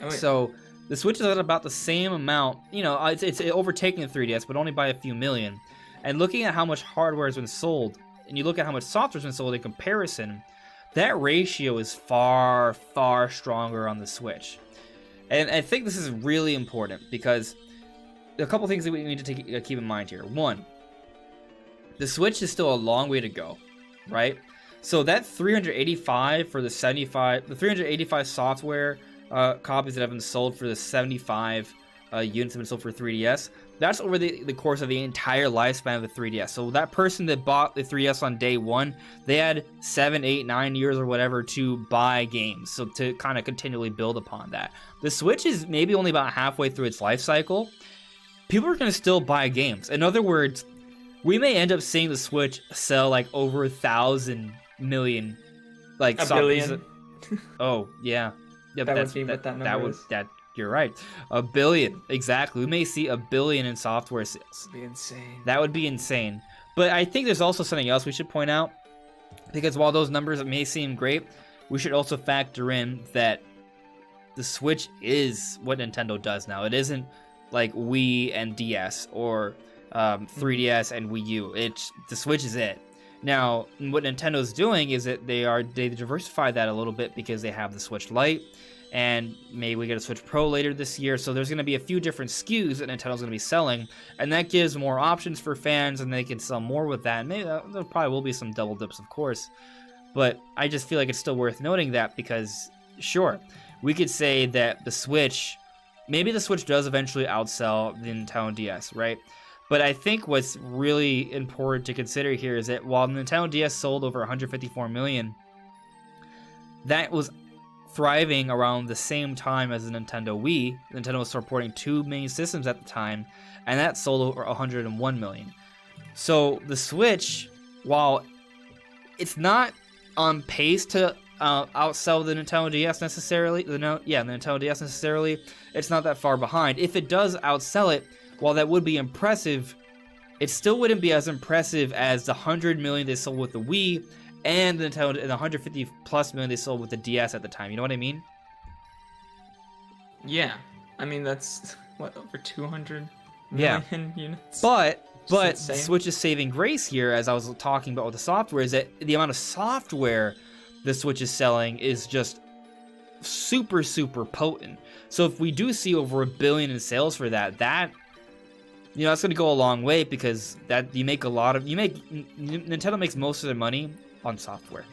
S1: Oh, yeah. So the Switch is at about the same amount. It's overtaking the 3DS, but only by a few million. And looking at how much hardware has been sold, and you look at how much software has been sold in comparison, that ratio is far, far stronger on the Switch. And I think this is really important because a couple things that we need to keep in mind here. One, the Switch is still a long way to go, right? So that 385 for the 385 software copies that have been sold for the 75 units have been sold for 3DS. That's over the course of the entire lifespan of the 3DS. So that person that bought the 3DS on day one, they had 7, 8, 9 years or whatever to buy games. So to kind of continually build upon that. The Switch is maybe only about halfway through its life cycle. People are going to still buy games. In other words, we may end up seeing the Switch sell like over 1,000 million, like
S2: a billion.
S1: Oh yeah,
S2: that would be what that number is.
S1: You're right. 1 billion, exactly. We may see 1 billion in software sales.
S2: That'd be insane.
S1: That would be insane. But I think there's also something else we should point out. Because while those numbers may seem great, we should also factor in that the Switch is what Nintendo does now. It isn't like Wii and DS or 3DS and Wii U. The Switch is it. Now, what Nintendo's doing is that they diversify that a little bit because they have the Switch Lite, and maybe we get a Switch Pro later this year. So there's going to be a few different SKUs that Nintendo's going to be selling, and that gives more options for fans, and they can sell more with that. And maybe there probably will be some double dips, of course. But I just feel like it's still worth noting that because, sure, we could say that maybe the Switch does eventually outsell the Nintendo DS, right? But I think what's really important to consider here is that while the Nintendo DS sold over 154 million, that was thriving around the same time as the Nintendo Wii. Nintendo was supporting 2 main systems at the time, and that sold over 101 million. So the Switch, while it's not on pace to outsell the Nintendo DS necessarily, the Nintendo DS necessarily, it's not that far behind. If it does outsell it, while that would be impressive, it still wouldn't be as impressive as the 100 million they sold with the Wii and the Nintendo, and the 150 plus million they sold with the DS at the time. You know what I mean?
S2: Yeah, I mean that's what, over 200 million units.
S1: But the Switch's saving grace here, as I was talking about with the software, is that the amount of software the Switch is selling is just super, super potent. So if we do see over $1 billion in sales for that that's going to go a long way, because Nintendo makes most of their money on software.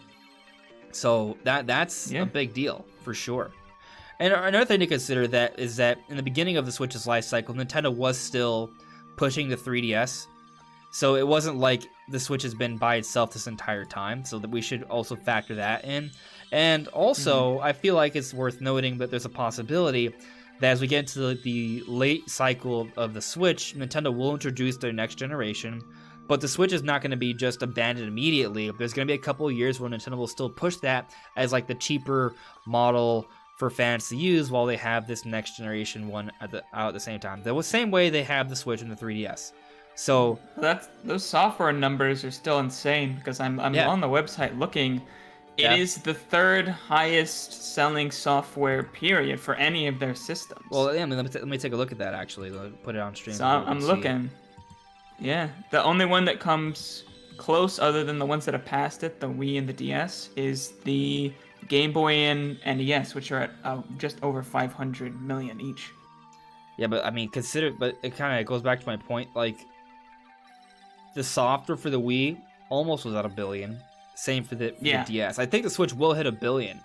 S1: So that's a big deal for sure. And another thing to consider is that in the beginning of the Switch's life cycle, Nintendo was still pushing the 3DS. So it wasn't like the Switch has been by itself this entire time, so that we should also factor that in. And also, I feel like it's worth noting that there's a possibility that as we get into the late cycle of the Switch, Nintendo will introduce their next generation, but the Switch is not going to be just abandoned immediately. There's going to be a couple of years where Nintendo will still push that as like the cheaper model for fans to use, while they have this next generation one out at the same time. The same way they have the Switch and the 3DS. So
S2: those software numbers are still insane, because I'm on the website looking. It is the 3rd highest selling software period for any of their systems.
S1: Well, yeah, let me take a look at that, actually. Put it on stream.
S2: So I'm looking. Yeah, the only one that comes close, other than the ones that have passed it, the Wii and the DS, is the Game Boy and NES, which are at just over 500 million each.
S1: Yeah, but I mean, but it kind of goes back to my point, like, the software for the Wii almost was at $1 billion. Same for the DS. I think the Switch will hit $1 billion.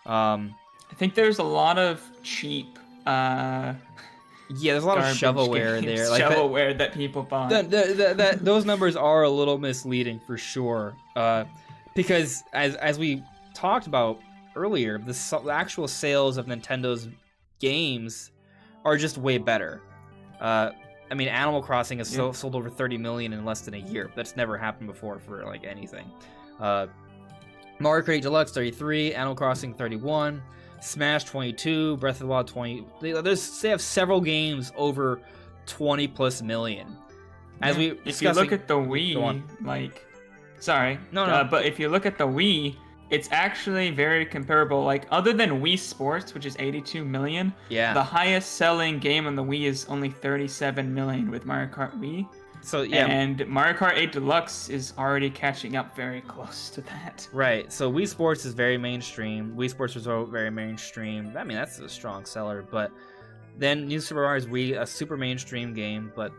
S2: I think there's a lot of cheap
S1: there's a lot of shovelware there. Like
S2: shovelware that people buy.
S1: Those numbers are a little misleading for sure. Because as we talked about earlier, the actual sales of Nintendo's games are just way better. I mean, Animal Crossing has sold over 30 million in less than a year. That's never happened before for like anything. Mario Kart 8 Deluxe 33, Animal Crossing 31, Smash 22, Breath of the Wild 20. They have several games over 20 plus million.
S2: If you look at the Wii, but if you look at the Wii, it's actually very comparable. Like, other than Wii Sports, which is 82 million, the highest selling game on the Wii is only 37 million with Mario Kart Wii.
S1: So
S2: and Mario Kart 8 Deluxe is already catching up very close to that.
S1: Right. So Wii Sports is very mainstream. Wii Sports was very mainstream. I mean, that's a strong seller. But then New Super Mario Wii, a super mainstream game, but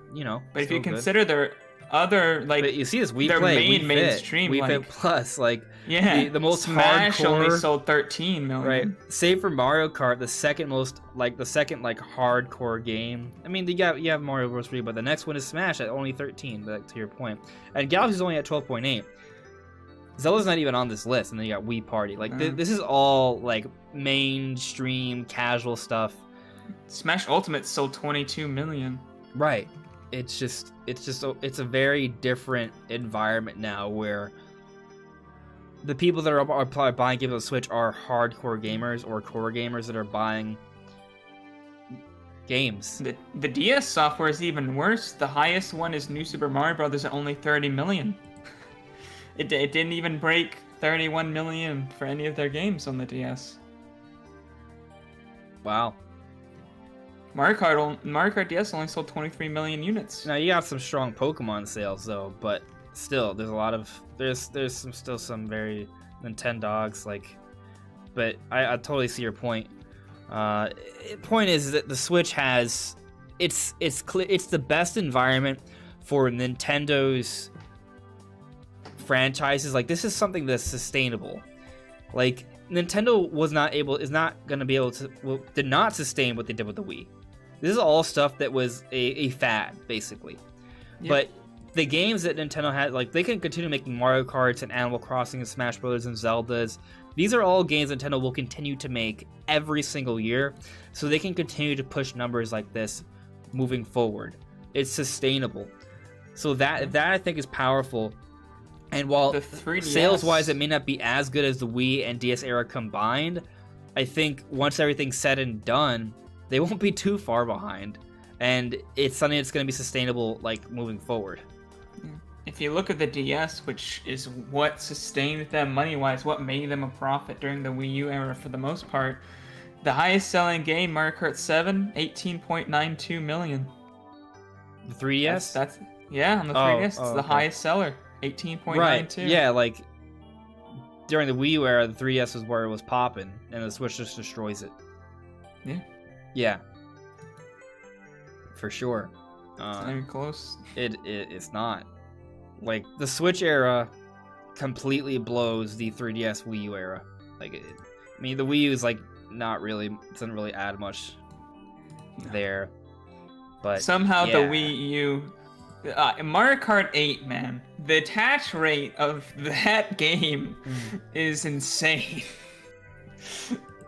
S2: But if you consider their other, like,
S1: but you see this Wii
S2: their
S1: Play,
S2: main mainstream,
S1: Wii Fit Plus, like the most
S2: Smash
S1: hardcore,
S2: only sold 13 million.
S1: Right. Save for Mario Kart, the second hardcore game. I mean, you have Mario Bros. 3, but the next one is Smash at only 13. But to your point, and Galaxy's only at 12.8. Zelda's not even on this list, and then you got Wii Party. Like this is all like mainstream casual stuff.
S2: Smash Ultimate sold 22 million.
S1: Right. It's a very different environment now, where the people that are buying games on Switch are hardcore gamers or core gamers that are buying games.
S2: The DS software is even worse. The highest one is New Super Mario Bros. At only 30 million. It didn't even break 31 million for any of their games on the DS.
S1: Wow.
S2: Mario Kart DS only sold 23 million units.
S1: Now you got some strong Pokemon sales though, but still, there's a lot of still some very Nintendogs like. But I totally see your point. Point is that the Switch has it's the best environment for Nintendo's franchises. Like, this is something that's sustainable. Like, Nintendo did not sustain what they did with the Wii. This is all stuff that was a fad, basically. Yep. But the games that Nintendo had, like, they can continue making Mario Karts and Animal Crossing and Smash Brothers and Zeldas. These are all games Nintendo will continue to make every single year, so they can continue to push numbers like this moving forward. It's sustainable. So that I think is powerful. And while sales-wise it may not be as good as the Wii and DS era combined, I think once everything's said and done, they won't be too far behind. And it's something that's going to be sustainable, like, moving forward.
S2: If you look at the DS, which is what sustained them money-wise, what made them a profit during the Wii U era for the most part, the highest-selling game, Mario Kart 7, 18.92 million.
S1: The 3DS?
S2: That's on the 3DS. It's the highest seller, 18.92.
S1: Right, yeah, like, during the Wii U era, the 3DS was where it was popping, and the Switch just destroys it.
S2: Yeah.
S1: Yeah. For sure.
S2: It's not even close.
S1: It's not. Like, the Switch era completely blows the 3DS Wii U era. Like, I mean, the Wii U is, like, not really, doesn't really add much there. But
S2: somehow the Wii U, Mario Kart 8, man, the attach rate of that game is insane.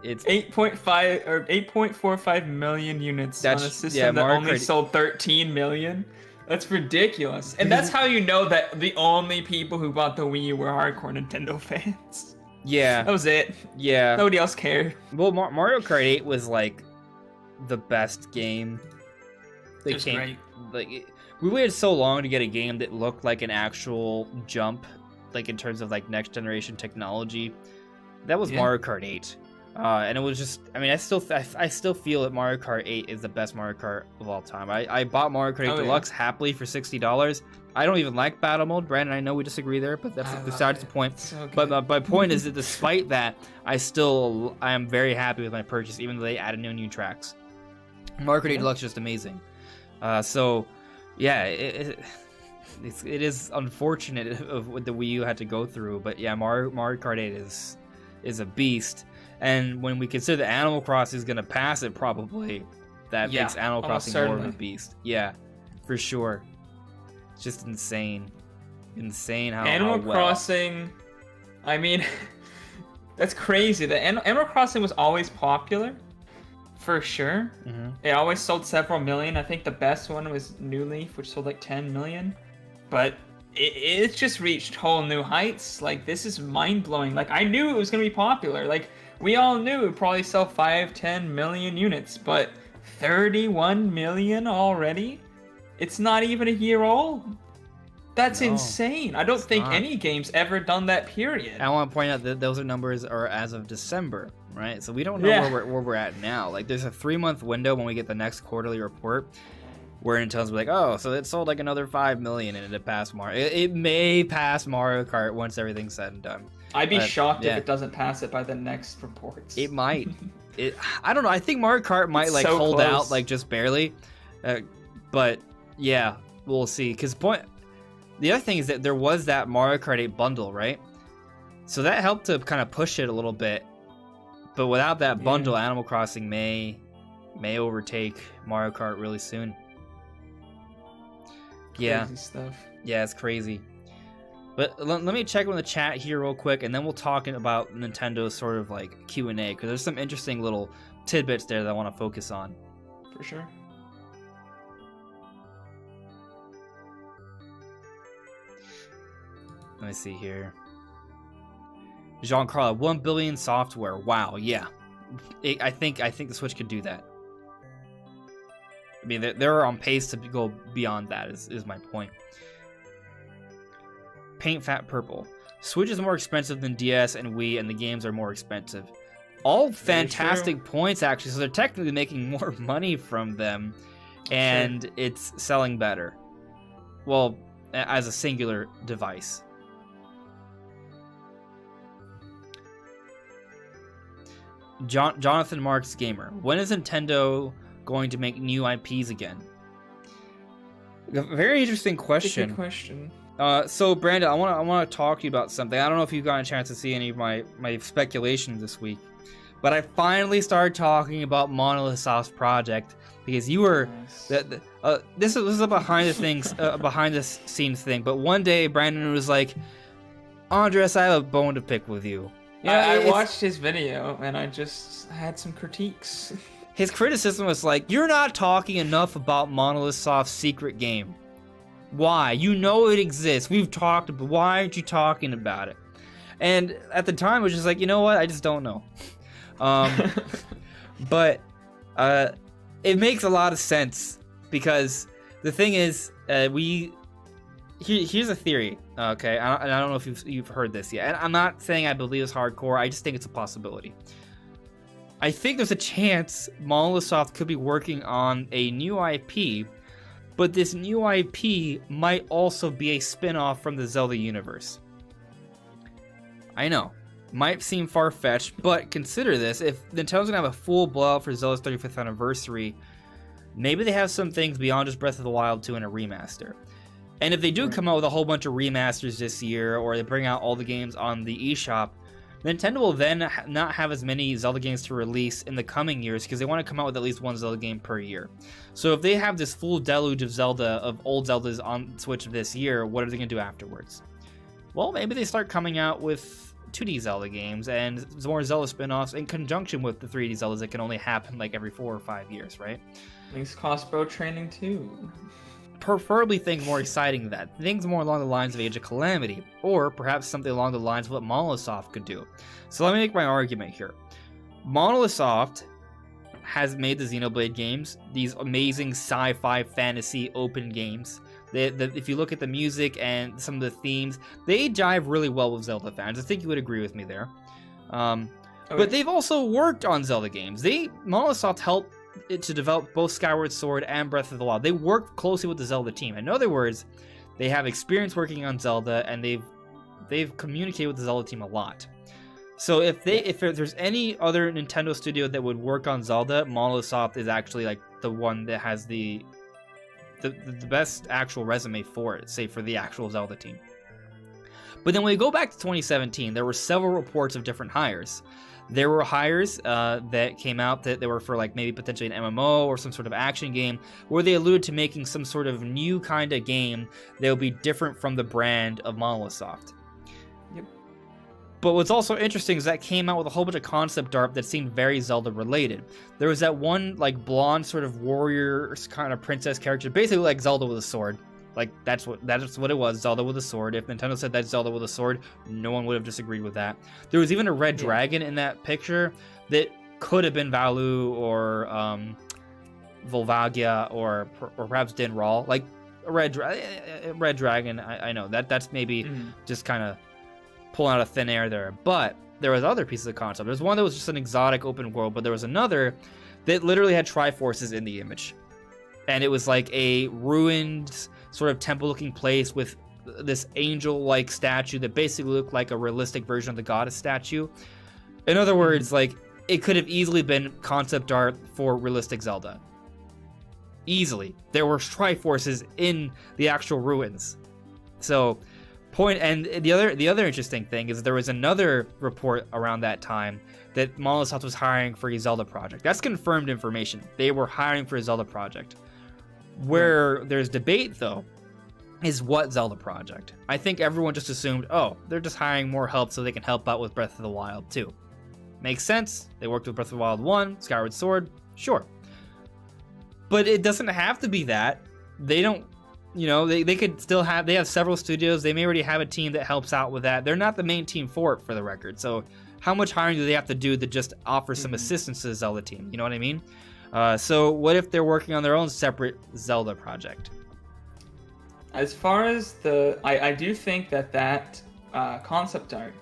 S2: It's 8.5 or 8.45 million units on a system that only sold 13 million. That's ridiculous. And that's how you know that the only people who bought the Wii U were hardcore Nintendo fans.
S1: Yeah.
S2: That was it.
S1: Yeah.
S2: Nobody else cared.
S1: Well, Mario Kart 8 was, like, the best game.
S2: It was great.
S1: Like, we waited so long to get a game that looked like an actual jump, like, in terms of, like, next generation technology. That was Mario Kart 8. And it was just, I mean, I still feel that Mario Kart 8 is the best Mario Kart of all time. I bought Mario Kart 8 Deluxe happily for $60. I don't even like battle mode. Brandon, I know we disagree there, but that's besides the point. So but my point is that despite that, I am very happy with my purchase, even though they added new tracks. Mario Kart 8 Deluxe is just amazing. So, yeah, it is unfortunate of what the Wii U had to go through, but yeah, Mario Kart 8 is a beast. And when we consider that Animal Crossing is going to pass it, probably, that makes Animal Crossing more of a beast. Yeah, for sure. It's just insane. Insane how
S2: Animal Crossing, I mean, that's crazy. The Animal Crossing was always popular, for sure. Mm-hmm. It always sold several million. I think the best one was New Leaf, which sold like 10 million. But it's just reached whole new heights. Like, this is mind-blowing. Like, I knew it was going to be popular. Like, we all knew it would probably sell 5-10 million units, but 31 million already? It's not even a year old. That's insane. I don't think any game's ever done that, period.
S1: I want to point out that those numbers are as of December, right? So we don't know where we're at now. Like, there's a 3-month window when we get the next quarterly report where Nintendo's be like, oh, so it sold like another 5 million and it passed Mario. It may pass Mario Kart once everything's said and done.
S2: I'd be shocked if it doesn't pass it by the next reports.
S1: It might. I don't know. I think Mario Kart might hold out like just barely. But yeah, we'll see. Because the other thing is that there was that Mario Kart 8 bundle, right? So that helped to kind of push it a little bit. But without that bundle, Animal Crossing may overtake Mario Kart really soon.
S2: Crazy stuff.
S1: Yeah, it's crazy. But let me check on the chat here real quick, and then we'll talk about Nintendo's sort of like Q&A, because there's some interesting little tidbits there that I want to focus on.
S2: For sure.
S1: Let me see here. Jean-Carl, 1 billion software. Wow, yeah. I think the Switch could do that. I mean, they're on pace to go beyond that, is my point. Paint Fat Purple. Switch is more expensive than DS and Wii, and the games are more expensive. All fantastic points, actually. So they're technically making more money from them, and it's selling better. Well, as a singular device. Jonathan Marks Gamer. When is Nintendo going to make new IPs again? A very interesting question.
S2: Good question.
S1: So Brandon, I want to talk to you about something. I don't know if you've gotten a chance to see any of my speculation this week, but I finally started talking about Monolith Soft's project because you were this is a behind the scenes thing. But one day Brandon was like, Andres, I have a bone to pick with you.
S2: Yeah, I watched his video and I just had some critiques.
S1: His criticism was like, you're not talking enough about Monolith Soft's secret game. Why? You know it exists. We've talked about. Why aren't you talking about it? And at the time, it was just like, you know what? I just don't know. But it makes a lot of sense because the thing is, here's a theory. Okay, I don't know if you've heard this yet. And I'm not saying I believe it's hardcore. I just think it's a possibility. I think there's a chance Monolith Soft could be working on a new IP. But this new IP might also be a spin-off from the Zelda universe. I know, might seem far-fetched, but consider this. If Nintendo's gonna have a full blowout for Zelda's 35th anniversary, maybe they have some things beyond just Breath of the Wild 2 in a remaster. And if they do come out with a whole bunch of remasters this year, or they bring out all the games on the eShop, Nintendo will then not have as many Zelda games to release in the coming years because they want to come out with at least one Zelda game per year. So if they have this full deluge of old Zeldas on Switch this year, what are they going to do afterwards? Well, maybe they start coming out with 2D Zelda games and more Zelda spin-offs in conjunction with the 3D Zeldas that can only happen like every 4 or 5 years, right?
S2: Link's crossbow training too.
S1: Preferably things more exciting than that. Things more along the lines of Age of Calamity, or perhaps something along the lines of what Monolith Soft could do. So let me make my argument here. Monolith Soft has made the Xenoblade games, these amazing sci-fi fantasy open games. If you look at the music and some of the themes, they jive really well with Zelda fans. I think you would agree with me there. But they've also worked on Zelda games. Monolith Soft helped to develop both Skyward Sword and Breath of the Wild. They work closely with the Zelda team. In other words, they have experience working on Zelda, and they've communicated with the Zelda team a lot. So if there's any other Nintendo studio that would work on Zelda, Monolith Soft is actually like the one that has the best actual resume for it, say for the actual Zelda team. But then when we go back to 2017, there were several reports of different hires. There were hires that came out that they were for like maybe potentially an MMO or some sort of action game where they alluded to making some sort of new kind of game that would be different from the brand of Monolith Soft.
S2: Yep.
S1: But what's also interesting is that came out with a whole bunch of concept art that seemed very Zelda related. There was that one like blonde sort of warrior kind of princess character, basically like Zelda with a sword. Like that's what it was, Zelda with a sword. If Nintendo said that's Zelda with a sword, no one would have disagreed with that. There was even a red dragon in that picture that could have been Valu or Volvagia or perhaps Dinral. Like a red dragon. I know that's maybe just kind of pulling out of thin air there. But there was other pieces of concept. There's one that was just an exotic open world, but there was another that literally had Triforces in the image, and it was like a ruined sort of temple-looking place with this angel-like statue that basically looked like a realistic version of the goddess statue. In other words, like, it could have easily been concept art for realistic Zelda. Easily. There were Triforces in the actual ruins. So, and the other interesting thing is there was another report around that time that Monolith Soft was hiring for a Zelda project. That's confirmed information. They were hiring for a Zelda project. Where there's debate, though, is what Zelda project. I think everyone just assumed, oh, they're just hiring more help so they can help out with Breath of the Wild 2. Makes sense. They worked with Breath of the Wild 1, Skyward Sword, sure. But it doesn't have to be that. They don't, they could still have, they have several studios. They may already have a team that helps out with that. They're not the main team for it, for the record. So how much hiring do they have to do to just offer some assistance to the Zelda team? You know what I mean? So what if they're working on their own separate Zelda project?
S2: As far as I do think that concept art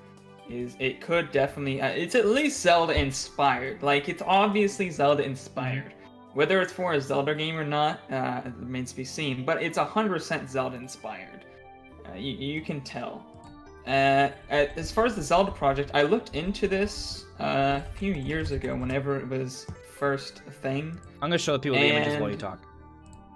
S2: is it could definitely it's at least Zelda inspired. Like, it's obviously Zelda inspired. Whether it's for a Zelda game or not remains to be seen, but it's 100% Zelda inspired. You can tell. As far as the Zelda project, I looked into this a few years ago whenever it was first a thing.
S1: I'm gonna show people the images while you talk.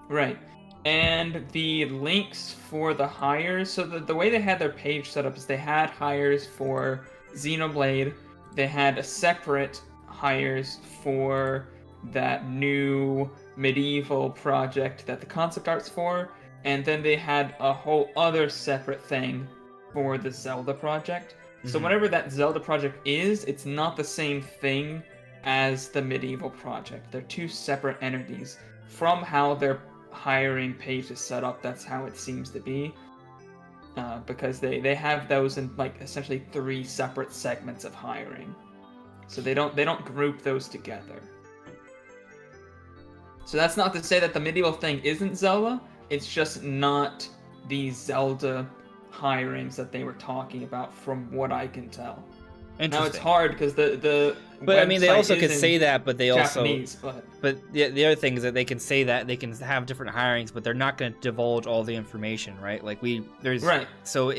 S2: Right. And the links for the hires, so the way they had their page set up is they had hires for Xenoblade, they had a separate hires for that new medieval project that the concept art's for, and then they had a whole other separate thing for the Zelda project. So whatever that Zelda project is, it's not the same thing as the medieval project. They're two separate entities. From how their hiring page is set up, that's how it seems to be, because they have those in like essentially 3 separate segments of hiring, so they don't group those together. So that's not to say that the medieval thing isn't Zelda, it's just not the Zelda hirings that they were talking about from what I can tell. Now it's hard because the
S1: but I mean, they also could say that, but they
S2: Japanese,
S1: but the other thing is that they can say that they can have different hirings, but they're not going to divulge all the information, right? Like so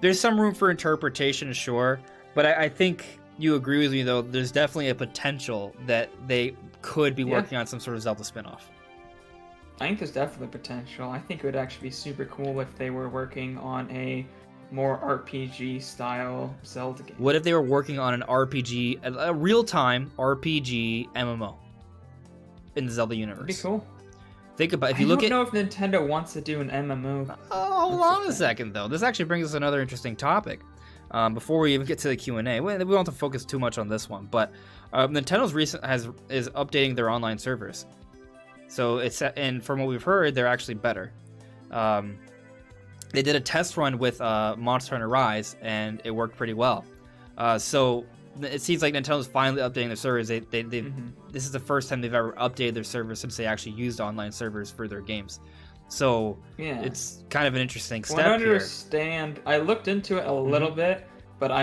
S1: there's some room for interpretation, sure, but I think you agree with me though. There's definitely a potential that they could be working on some sort of Zelda spin-off.
S2: I think there's definitely potential. I think it would actually be super cool if they were working on a more RPG style Zelda game.
S1: What if they were working on an RPG, a real-time RPG MMO in the Zelda universe?
S2: That'd be cool.
S1: Think about if you look at.
S2: I don't know if Nintendo wants to do an MMO.
S1: Oh, hold on a second though. This actually brings us another interesting topic. Before we even get to the Q&A, we don't have to focus too much on this one, but Nintendo's is updating their online servers. So and from what we've heard, they're actually better. They did a test run with Monster Hunter Rise, and it worked pretty well. So it seems like Nintendo's finally updating their servers. This is the first time they've ever updated their servers since they actually used online servers for their games. So it's kind of an interesting step
S2: I understand. I looked into it a little bit, but I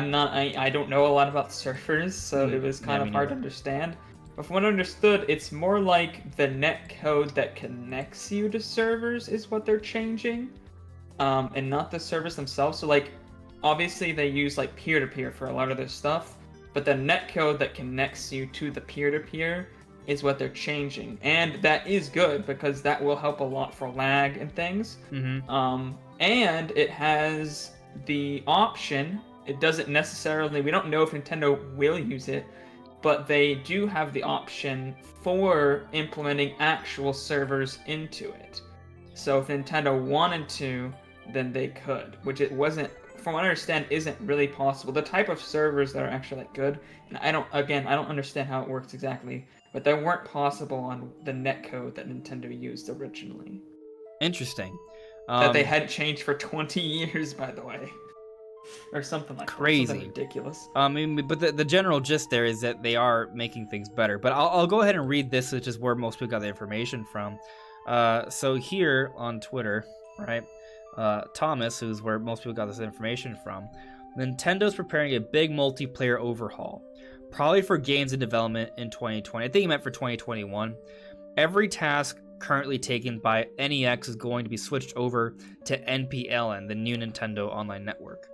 S2: don't know a lot about servers, so it was kind of hard to understand. But from what I understood, it's more like the netcode that connects you to servers is what they're changing. And not the servers themselves. So like, obviously they use like peer-to-peer for a lot of their stuff, but the netcode that connects you to the peer-to-peer is what they're changing, and that is good because that will help a lot for lag and things. And it has the option. It doesn't necessarily. We don't know if Nintendo will use it, but they do have the option for implementing actual servers into it. So if Nintendo wanted to, then they could, which it wasn't, from what I understand, isn't really possible. The type of servers that are actually like good, and I don't understand how it works exactly, but they weren't possible on the netcode that Nintendo used originally.
S1: Interesting.
S2: That they had changed for 20 years, by the way. Or something like
S1: crazy.
S2: That. Something ridiculous.
S1: I mean, but the general gist there is that they are making things better. But I'll go ahead and read this, which is where most people got the information from. So here on Twitter, right, Thomas, who's where most people got this information from, Nintendo's preparing a big multiplayer overhaul, probably for games in development in 2020. I think he meant for 2021. Every task currently taken by NEX is going to be switched over to NPLN, the new Nintendo Online Network.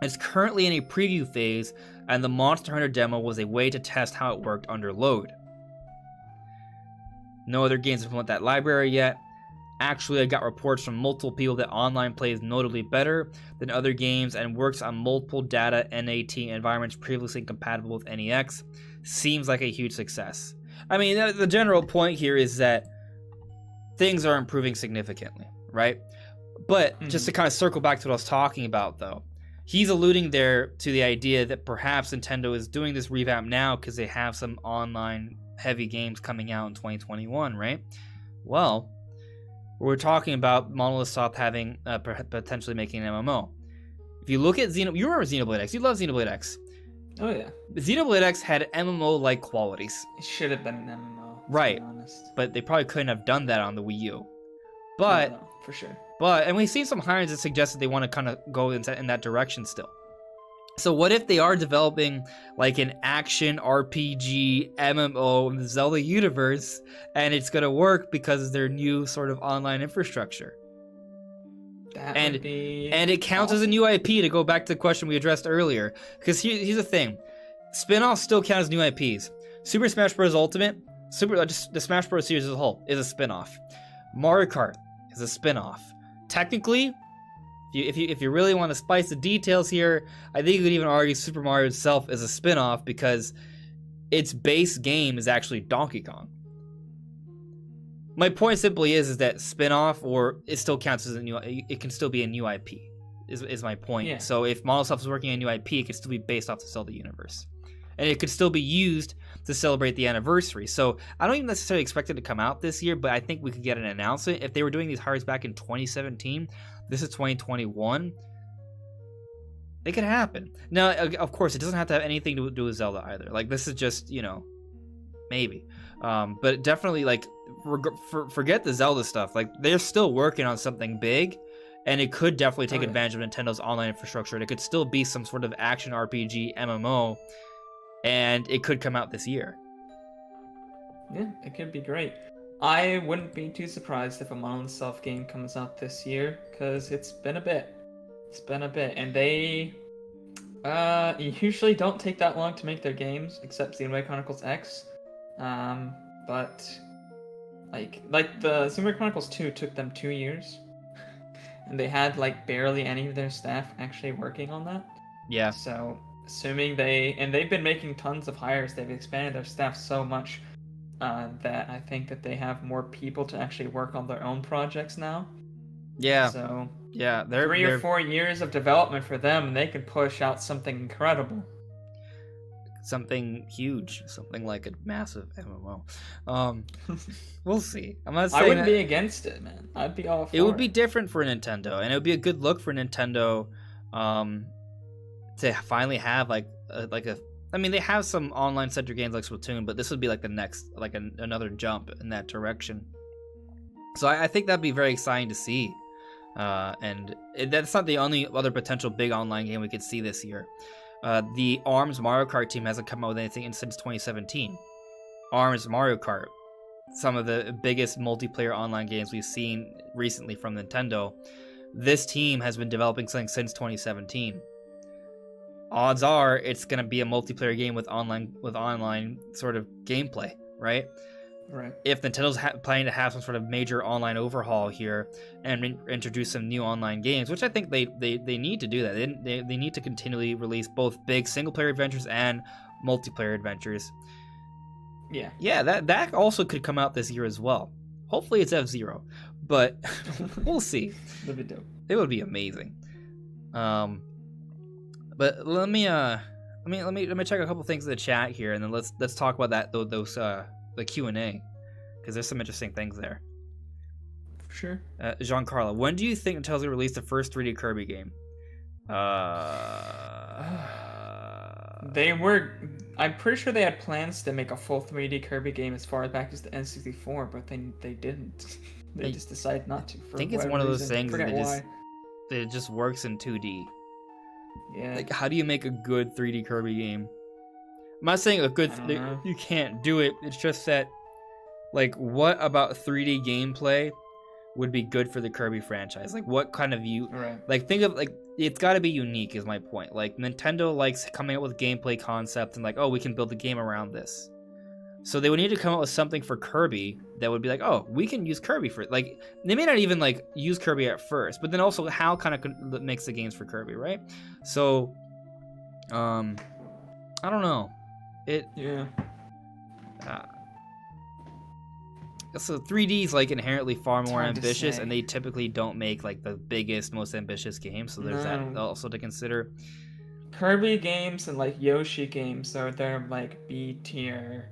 S1: It's currently in a preview phase, and the Monster Hunter demo was a way to test how it worked under load. No other games implement that library yet. Actually, I got reports from multiple people that online play is notably better than other games and works on multiple data NAT environments previously compatible with NEX. Seems like a huge success. I mean, the general point here is that things are improving significantly, right? But just to kind of circle back to what I was talking about, though, he's alluding there to the idea that perhaps Nintendo is doing this revamp now because they have some online heavy games coming out in 2021, right? Well, we're talking about Monolith Soft having potentially making an MMO. If you look at you remember Xenoblade X? You love Xenoblade X.
S2: Oh yeah.
S1: Xenoblade X had MMO-like qualities.
S2: It should have been an MMO,
S1: right?
S2: To be honest.
S1: But they probably couldn't have done that on the Wii U. But
S2: no, for sure.
S1: And we've seen some hirings that suggest that they want to kind of go in that direction still. So what if they are developing like an action RPG MMO in the Zelda universe, and it's going to work because of their new sort of online infrastructure?
S2: Would be
S1: and it counts as a new IP, to go back to the question we addressed earlier. Because here's the thing. Spin-offs still count as new IPs. Super Smash Bros. Ultimate, just the Smash Bros. Series as a whole, is a spin-off. Mario Kart is a spin-off. Technically, if you really want to spice the details here, I think you could even argue Super Mario itself is a spin-off because its base game is actually Donkey Kong. My point simply is that spin-off, or it still counts as a new, it can still be a new IP, is my point. Yeah. So if Monosoft is working on a new IP, it could still be based off the Zelda universe. And it could still be used to celebrate the anniversary. So I don't even necessarily expect it to come out this year, but I think we could get an announcement. If they were doing these hires back in 2017, this is 2021, it could happen. Now, of course, it doesn't have to have anything to do with Zelda either. Like, this is just, maybe. But definitely, like, forget the Zelda stuff. Like, they're still working on something big, and it could definitely take advantage of Nintendo's online infrastructure. And it could still be some sort of action RPG MMO, and it could come out this year.
S2: Yeah, it could be great. I wouldn't be too surprised if a Monosoft game comes out this year, because it's been a bit. And they usually don't take that long to make their games, except Xenoblade Chronicles X. But like the Xenoblade Chronicles 2 took them 2 years, and they had like barely any of their staff actually working on that.
S1: Yeah.
S2: So assuming they've been making tons of hires, they've expanded their staff so much that I think that they have more people to actually work on their own projects now.
S1: Yeah.
S2: So
S1: yeah,
S2: they're 3 or 4 years of development for them, and they could push out something incredible.
S1: Something huge, something like a massive MMO. We'll see. I'm not saying
S2: I wouldn't be against it, man. I'd be all for it.
S1: It would be different for Nintendo, and it would be a good look for Nintendo to finally have I mean, they have some online-centric games like Splatoon, but this would be like the next, like another jump in that direction. So I think that'd be very exciting to see. And that's not the only other potential big online game we could see this year. The ARMS Mario Kart team hasn't come out with anything since 2017. ARMS Mario Kart, some of the biggest multiplayer online games we've seen recently from Nintendo. This team has been developing something since 2017. Odds are it's going to be a multiplayer game with online sort of gameplay, right?
S2: Right.
S1: If Nintendo's planning to have some sort of major online overhaul here and introduce some new online games, which I think they need to do that. They need to continually release both big single-player adventures and multiplayer adventures.
S2: Yeah.
S1: Yeah, that also could come out this year as well. Hopefully it's F-Zero, but we'll see.
S2: That'd be dope.
S1: It would be amazing. But let me check a couple things in the chat here, and then let's talk about those the Q&A, because there's some interesting things there.
S2: For sure.
S1: Giancarlo, when do you think Nintendo's going to release the first 3D Kirby game?
S2: I'm pretty sure they had plans to make a full 3D Kirby game as far back as the N64, but they didn't. They just decided not to.
S1: I think it's one of those things that it just works in 2D.
S2: Yeah.
S1: Like, how do you make a good 3D Kirby game? I'm not saying you can't do it. It's just that, like, what about 3D gameplay would be good for the Kirby franchise? Like, what kind of like, think of, like, it's got to be unique is my point. Like, Nintendo likes coming up with gameplay concepts and like, oh, we can build a game around this. So they would need to come up with something for Kirby that would be like, oh, we can use Kirby for it. Like, they may not even like use Kirby at first, but then also how kind of makes the games for Kirby, right? So, I don't know. So 3D is like inherently far more ambitious, and they typically don't make like the biggest, most ambitious games. So there's that also to consider.
S2: Kirby games and like Yoshi games they're like B tier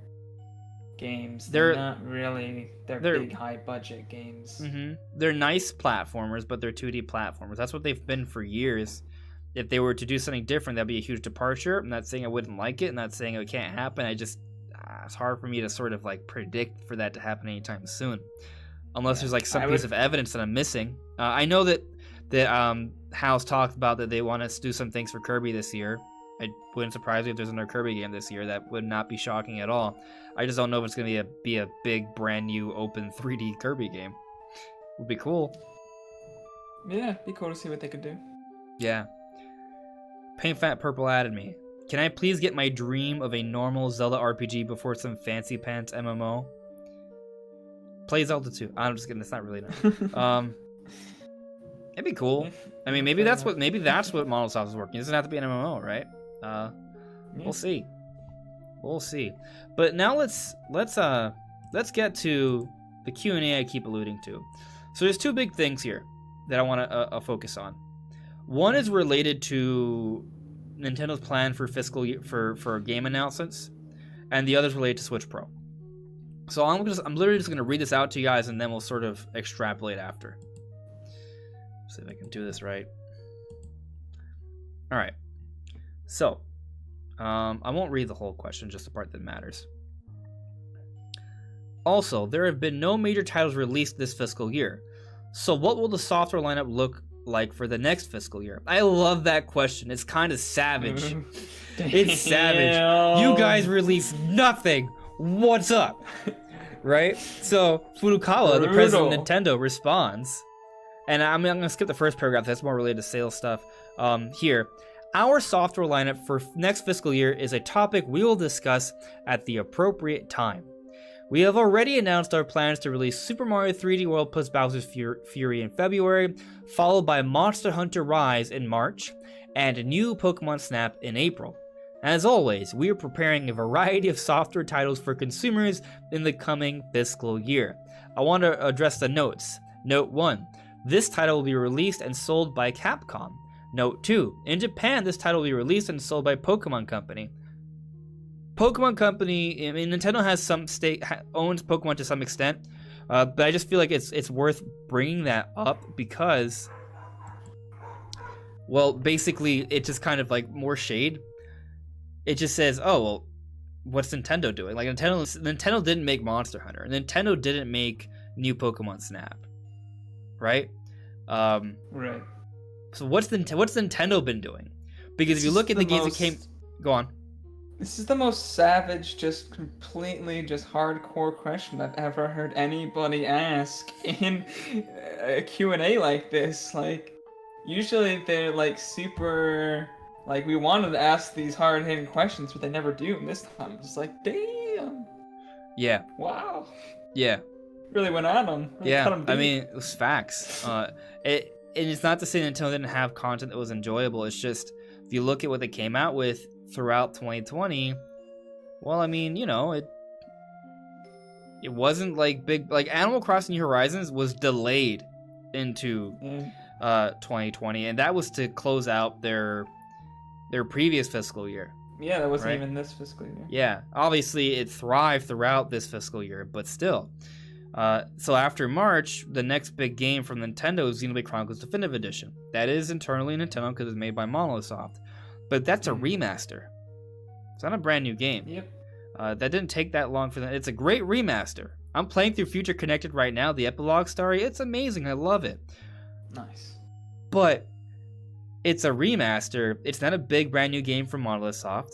S2: games. They're not really. They're big, high budget games.
S1: Mm-hmm. They're nice platformers, but they're 2D platformers. That's what they've been for years. If they were to do something different, that'd be a huge departure. I'm not saying I wouldn't like it. I'm not saying it can't happen. It's hard for me to sort of like predict for that to happen anytime soon. unless there's like some piece of evidence that I'm missing. I know that House talked about that they want us to do some things for Kirby this year. It wouldn't surprise me if there's another Kirby game this year. That would not be shocking at all. I just don't know if it's going to be a big, brand new, open 3D Kirby game. Would be cool.
S2: Yeah, be cool to see what they could do.
S1: Yeah. Paint Fat Purple added me. Can I please get my dream of a normal Zelda RPG before some fancy pants MMO? Play Zelda 2. I'm just kidding. It's not really nice. It'd be cool. I mean, maybe that's what Monosoft is working. It doesn't have to be an MMO, right? We'll see. We'll see. But now let's get to the Q&A I keep alluding to. So there's two big things here that I want to focus on. One is related to Nintendo's plan for fiscal year for game announcements, and the other is related to Switch Pro. So I'm literally just going to read this out to you guys, and then we'll sort of extrapolate after. See if I can do this right. All right. So, I won't read the whole question, just the part that matters. Also, there have been no major titles released this fiscal year. So what will the software lineup look like for the next fiscal year? I love that question. It's kind of savage. It's savage. You guys release nothing. What's up? Right? So, Furukawa, the president of Nintendo, responds. And I'm going to skip the first paragraph. That's more related to sales stuff. Here, our software lineup for next fiscal year is a topic we will discuss at the appropriate time. We have already announced our plans to release Super Mario 3D World plus Bowser's Fury in February, followed by Monster Hunter Rise in March, and new Pokemon Snap in April. As always, we are preparing a variety of software titles for consumers in the coming fiscal year. I want to address the notes. Note 1. This title will be released and sold by Capcom. Note 2. In Japan, this title will be released and sold by Pokemon Company. Pokemon Company, I mean, Nintendo has some stake, owns Pokemon to some extent, but I just feel like it's worth bringing that up because, well, basically, it's just kind of like more shade. It just says, oh, well, what's Nintendo doing? Like, Nintendo didn't make Monster Hunter. Nintendo didn't make new Pokemon Snap. Right?
S2: Right.
S1: So what's Nintendo been doing? Because if you look at the games that came... Go on.
S2: This is the most savage, just completely, just hardcore question I've ever heard anybody ask in a Q&A like this. Like, usually they're like super... Like, we wanted to ask these hard-hitting questions, but they never do. And this time, it's like, damn.
S1: Yeah.
S2: Wow.
S1: Yeah.
S2: Really went at them. Really
S1: yeah, I mean, it was facts. It's not to say Nintendo didn't have content that was enjoyable. It's just, if you look at what they came out with throughout 2020, well, I mean, you know, it wasn't like big... Like, Animal Crossing New Horizons was delayed into 2020, and that was to close out their previous fiscal year.
S2: Yeah, that wasn't even this fiscal year.
S1: Yeah, obviously it thrived throughout this fiscal year, but still. So after March, the next big game from Nintendo is Xenoblade Chronicles Definitive Edition. That is internally Nintendo because it's made by Monosoft. But that's a remaster. It's not a brand new game.
S2: Yep.
S1: That didn't take that long for that. It's a great remaster. I'm playing through Future Connected right now, the epilogue story. It's amazing. I love it.
S2: Nice.
S1: But it's a remaster. It's not a big brand new game from Monosoft.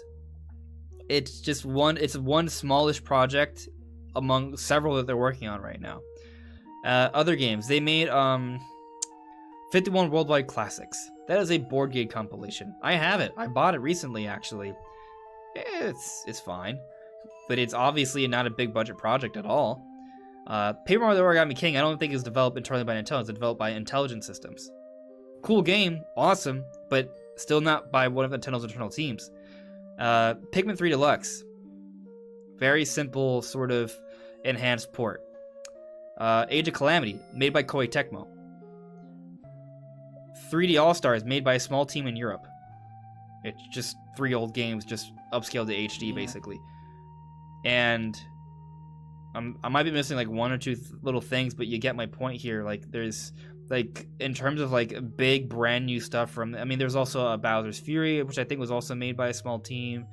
S1: It's just one smallish project among several that they're working on right now. Other games. They made 51 Worldwide Classics. That is a board game compilation. I have it. I bought it recently, actually. It's fine. But it's obviously not a big budget project at all. Paper Mario: The Origami King I don't think is developed internally by Nintendo. It's developed by Intelligent Systems. Cool game. Awesome. But still not by one of Nintendo's internal teams. Pikmin 3 Deluxe. Very simple, sort of enhanced port. Age of Calamity, made by Koei Tecmo. 3D All-Stars, made by a small team in Europe. It's just 3 old games, just upscaled to HD, basically. And I might be missing like 1 or 2 little things, but you get my point here. Like, there's, like, in terms of like big brand new stuff from, I mean, there's also a Bowser's Fury, which I think was also made by a small team.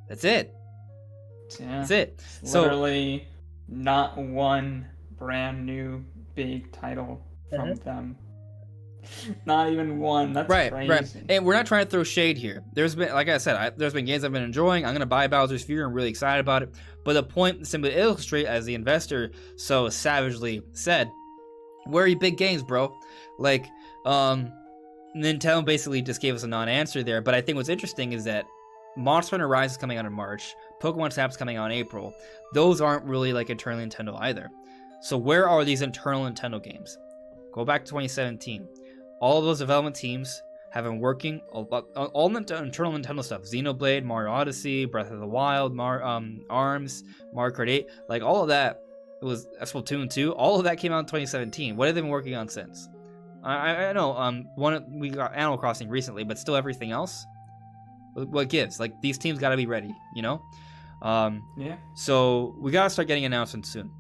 S1: That's it.
S2: Yeah.
S1: That's it.
S2: Literally not one brand new big title from them. Not even one. That's crazy.
S1: Right. And we're not trying to throw shade here. There's been, like I said, there's been games I've been enjoying. I'm going to buy Bowser's Fury. I'm really excited about it. But the point, simply to illustrate, as the investor so savagely said, where are your big games, bro? Like, Nintendo basically just gave us a non-answer there. But I think what's interesting is that Monster Hunter Rise is coming out in March. Pokemon Snap's coming out in April. Those aren't really like internal Nintendo either. So where are these internal Nintendo games? Go back to 2017. All of those development teams have been working all the internal Nintendo stuff. Xenoblade, Mario Odyssey, Breath of the Wild, ARMS, Mario Kart 8. Like, all of that, it was Splatoon 2. All of that came out in 2017. What have they been working on since? I know, we got Animal Crossing recently, but still everything else? What gives? Like, these teams got to be ready, you know?
S2: Yeah.
S1: So we got to start getting announcements soon.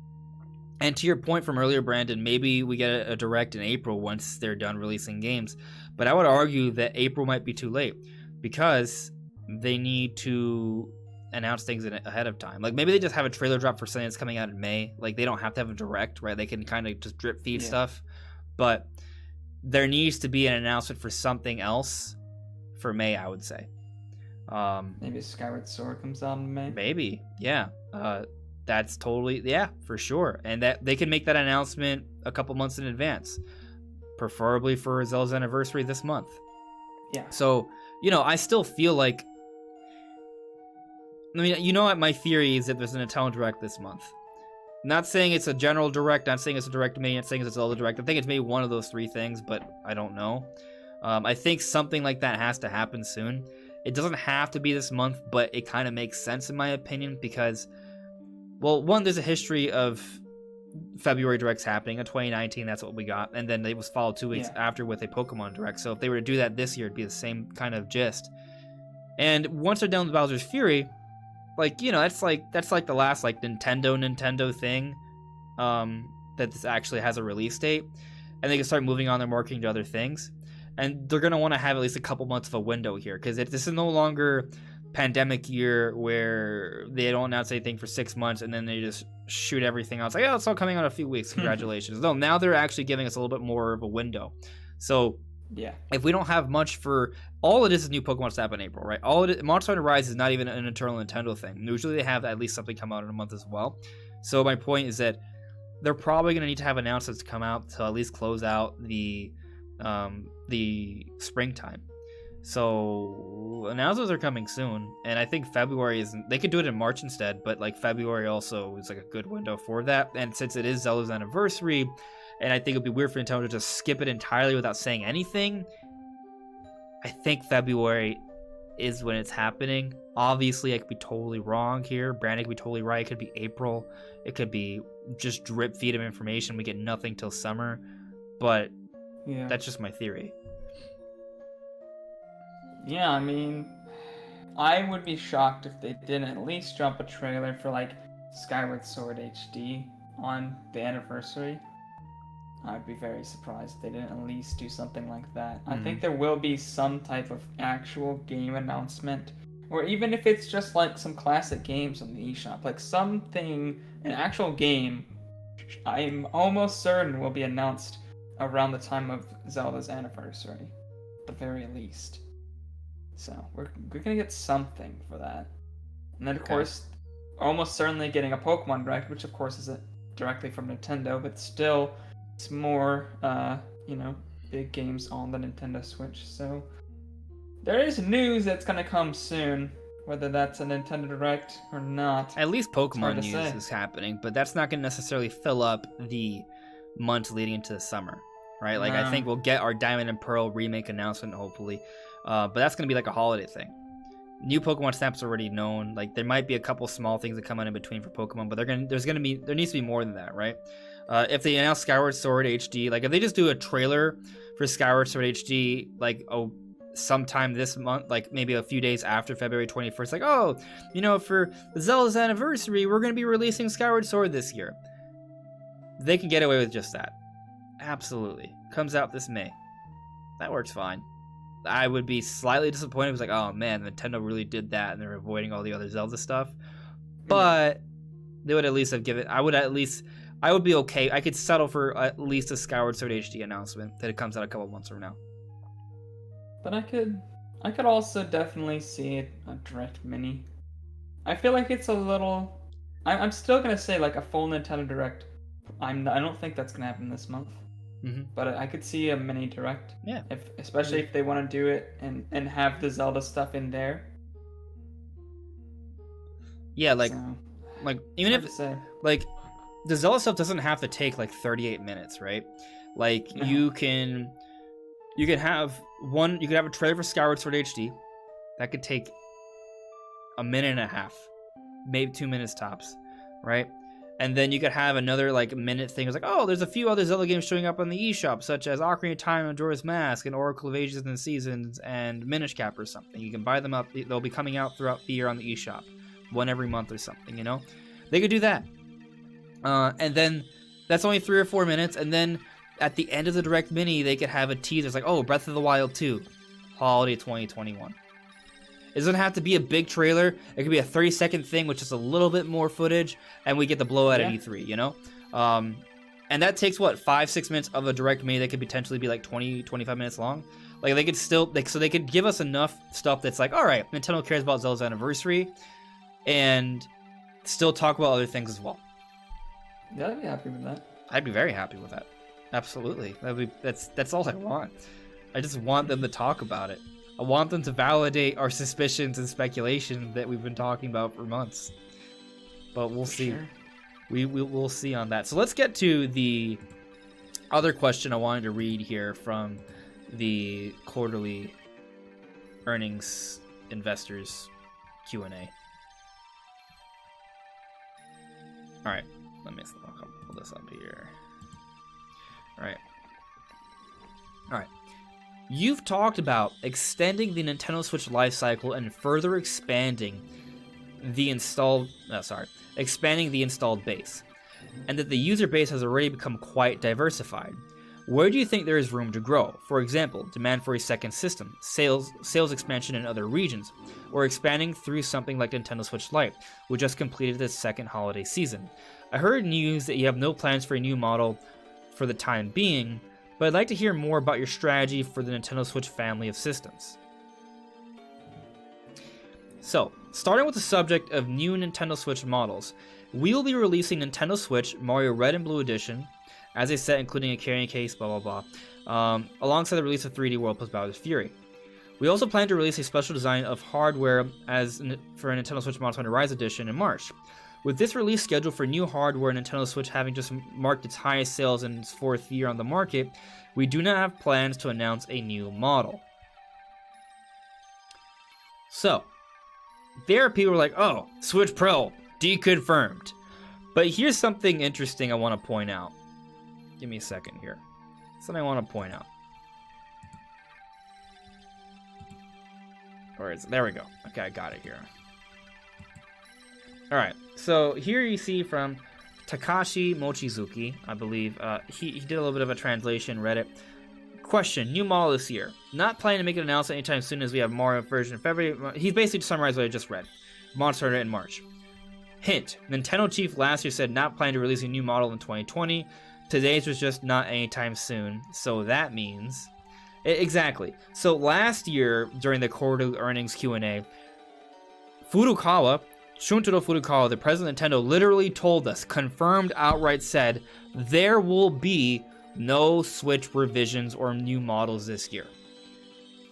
S1: And to your point from earlier, Brandon, maybe we get a Direct in April once they're done releasing games. But I would argue that April might be too late because they need to announce things ahead of time. Like, maybe they just have a trailer drop for something that's coming out in May. Like, they don't have to have a Direct, right? They can kind of just drip feed stuff. But there needs to be an announcement for something else for May, I would say.
S2: Maybe Skyward Sword comes out in May.
S1: Maybe, yeah. That's totally, yeah, for sure. And that they can make that announcement a couple months in advance, preferably for Zelda's anniversary this month.
S2: Yeah.
S1: So, I still feel like, what my theory is that there's an Nintendo Direct this month. Not saying it's a general Direct, not saying it's a Direct Mini, not saying it's a Zelda Direct. I think it's maybe one of those three things, but I don't know. I think something like that has to happen soon. It doesn't have to be this month, but it kind of makes sense in my opinion because, well, one, there's a history of February Directs happening. In 2019, that's what we got. And then it was followed 2 weeks after with a Pokemon Direct. So if they were to do that this year, it'd be the same kind of gist. And once they're done with Bowser's Fury, like, that's like the last, like, Nintendo thing that this actually has a release date. And they can start moving on their marketing to other things. And they're going to want to have at least a couple months of a window here because this is no longer pandemic year where they don't announce anything for 6 months and then they just shoot everything out. It's like, it's all coming out in a few weeks. Congratulations. No, now they're actually giving us a little bit more of a window. So, yeah, if we don't have much for all it is new Pokemon Snap in April, right? Monster Hunter Rise is not even an internal Nintendo thing. Usually they have at least something come out in a month as well. So my point is that they're probably going to need to have announcements come out to at least close out the springtime. So announcements are coming soon, and I think February isn't. They could do it in March instead, but like February also is like a good window for that. And since it is Zelda's anniversary, and I think it'd be weird for Nintendo to just skip it entirely without saying anything, I think February is when it's happening. Obviously, I could be totally wrong here. Brandon could be totally right. It could be April. It could be just drip feed of information. We get nothing till summer, but that's just my theory.
S2: Yeah, I mean, I would be shocked if they didn't at least drop a trailer for, like, Skyward Sword HD on the anniversary. I'd be very surprised if they didn't at least do something like that. I think there will be some type of actual game announcement, or even if it's just, like, some classic games on the eShop, like something, an actual game, I'm almost certain will be announced around the time of Zelda's anniversary, at the very least. So we're gonna get something for that, and then of course, almost certainly getting a Pokemon Direct, which of course isn't directly from Nintendo, but still, it's more big games on the Nintendo Switch. So there is news that's gonna come soon, whether that's a Nintendo Direct or not.
S1: At least Pokemon news is happening, but that's not gonna necessarily fill up the months leading into the summer, right? Like I think we'll get our Diamond and Pearl remake announcement hopefully. But that's going to be like a holiday thing. New Pokemon Snap's already known. Like there might be a couple small things that come out in between for Pokemon, but there needs to be more than that, right? If they announce Skyward Sword HD, like if they just do a trailer for Skyward Sword HD, like sometime this month, like maybe a few days after February 21st, like for Zelda's anniversary, we're going to be releasing Skyward Sword this year. They can get away with just that. Absolutely. Comes out this May. That works fine. I would be slightly disappointed. It was like, oh man, Nintendo really did that, and they're avoiding all the other Zelda stuff. but they would at least have given. I would be okay. I could settle for at least a Skyward Sword HD announcement that it comes out a couple months from now.
S2: But I could also definitely see a Direct Mini. I feel like it's a little. I'm still gonna say like a full Nintendo Direct. I don't think that's gonna happen this month.
S1: Mm-hmm.
S2: But I could see a mini Direct.
S1: Yeah.
S2: Especially if they want to do it and have the Zelda stuff in there.
S1: Yeah, like even if like the Zelda stuff doesn't have to take like 38 minutes, right? Like
S2: No.
S1: you could have a trailer for Skyward Sword HD that could take a minute and a half, maybe 2 minutes tops, right? And then you could have another like minute thing. It's like, oh, there's a few other Zelda games showing up on the eShop, such as Ocarina of Time, Majora's Mask, and Oracle of Ages and Seasons, and Minish Cap or something. You can buy them up. They'll be coming out throughout the year on the eShop, one every month or something. You know, they could do that. And then that's only 3 or 4 minutes. And then at the end of the Direct Mini, they could have a teaser. It's like, oh, Breath of the Wild 2, holiday 2021. It doesn't have to be a big trailer. It could be a 30-second thing with just a little bit more footage, and we get the blowout at E3, you know? And that takes, 5-6 minutes of a Direct Mini that could potentially be like 20-25 minutes long. Like, they could still, so they could give us enough stuff that's like, all right, Nintendo cares about Zelda's anniversary, and still talk about other things as well.
S2: Yeah, I'd be happy with that.
S1: I'd be very happy with that. Absolutely. That's all I want. I just want them to talk about it. I want them to validate our suspicions and speculation that we've been talking about for months. But we'll see.
S2: Sure.
S1: We'll see on that. So let's get to the other question I wanted to read here from the quarterly earnings investors Q&A. All right, let me pull this up here. All right. You've talked about extending the Nintendo Switch lifecycle and further expanding the installed base, and that the user base has already become quite diversified. Where do you think there is room to grow? For example, demand for a second system, sales expansion in other regions, or expanding through something like Nintendo Switch Lite, which just completed its second holiday season. I heard news that you have no plans for a new model for the time being, but I'd like to hear more about your strategy for the Nintendo Switch family of systems. So, starting with the subject of new Nintendo Switch models, we will be releasing Nintendo Switch Mario Red and Blue Edition, as a set including a carrying case, blah blah blah, alongside the release of 3D World plus Bowser's Fury. We also plan to release a special design of hardware for a Nintendo Switch Monster Hunter Rise Edition in March. With this release scheduled for new hardware, Nintendo Switch having just marked its highest sales in its 4th year on the market, we do not have plans to announce a new model. So, there are people who are like, oh, Switch Pro, deconfirmed. But here's something interesting I want to point out. Give me a second here. Something I want to point out. Where is it? There we go. Okay, I got it here. Alright, so here you see from Takashi Mochizuki, I believe. He did a little bit of a translation, read it. Question, new model this year. Not planning to make an announcement anytime soon as we have Mario version in February. He's basically summarized what I just read. Monster Hunter in March. Hint, Nintendo chief last year said not planning to release a new model in 2020. Today's was just not anytime soon. So that means... Exactly. So last year, during the quarterly earnings Q&A, Shuntaro Furukawa, the president of Nintendo, literally told us, confirmed outright said, there will be no Switch revisions or new models this year.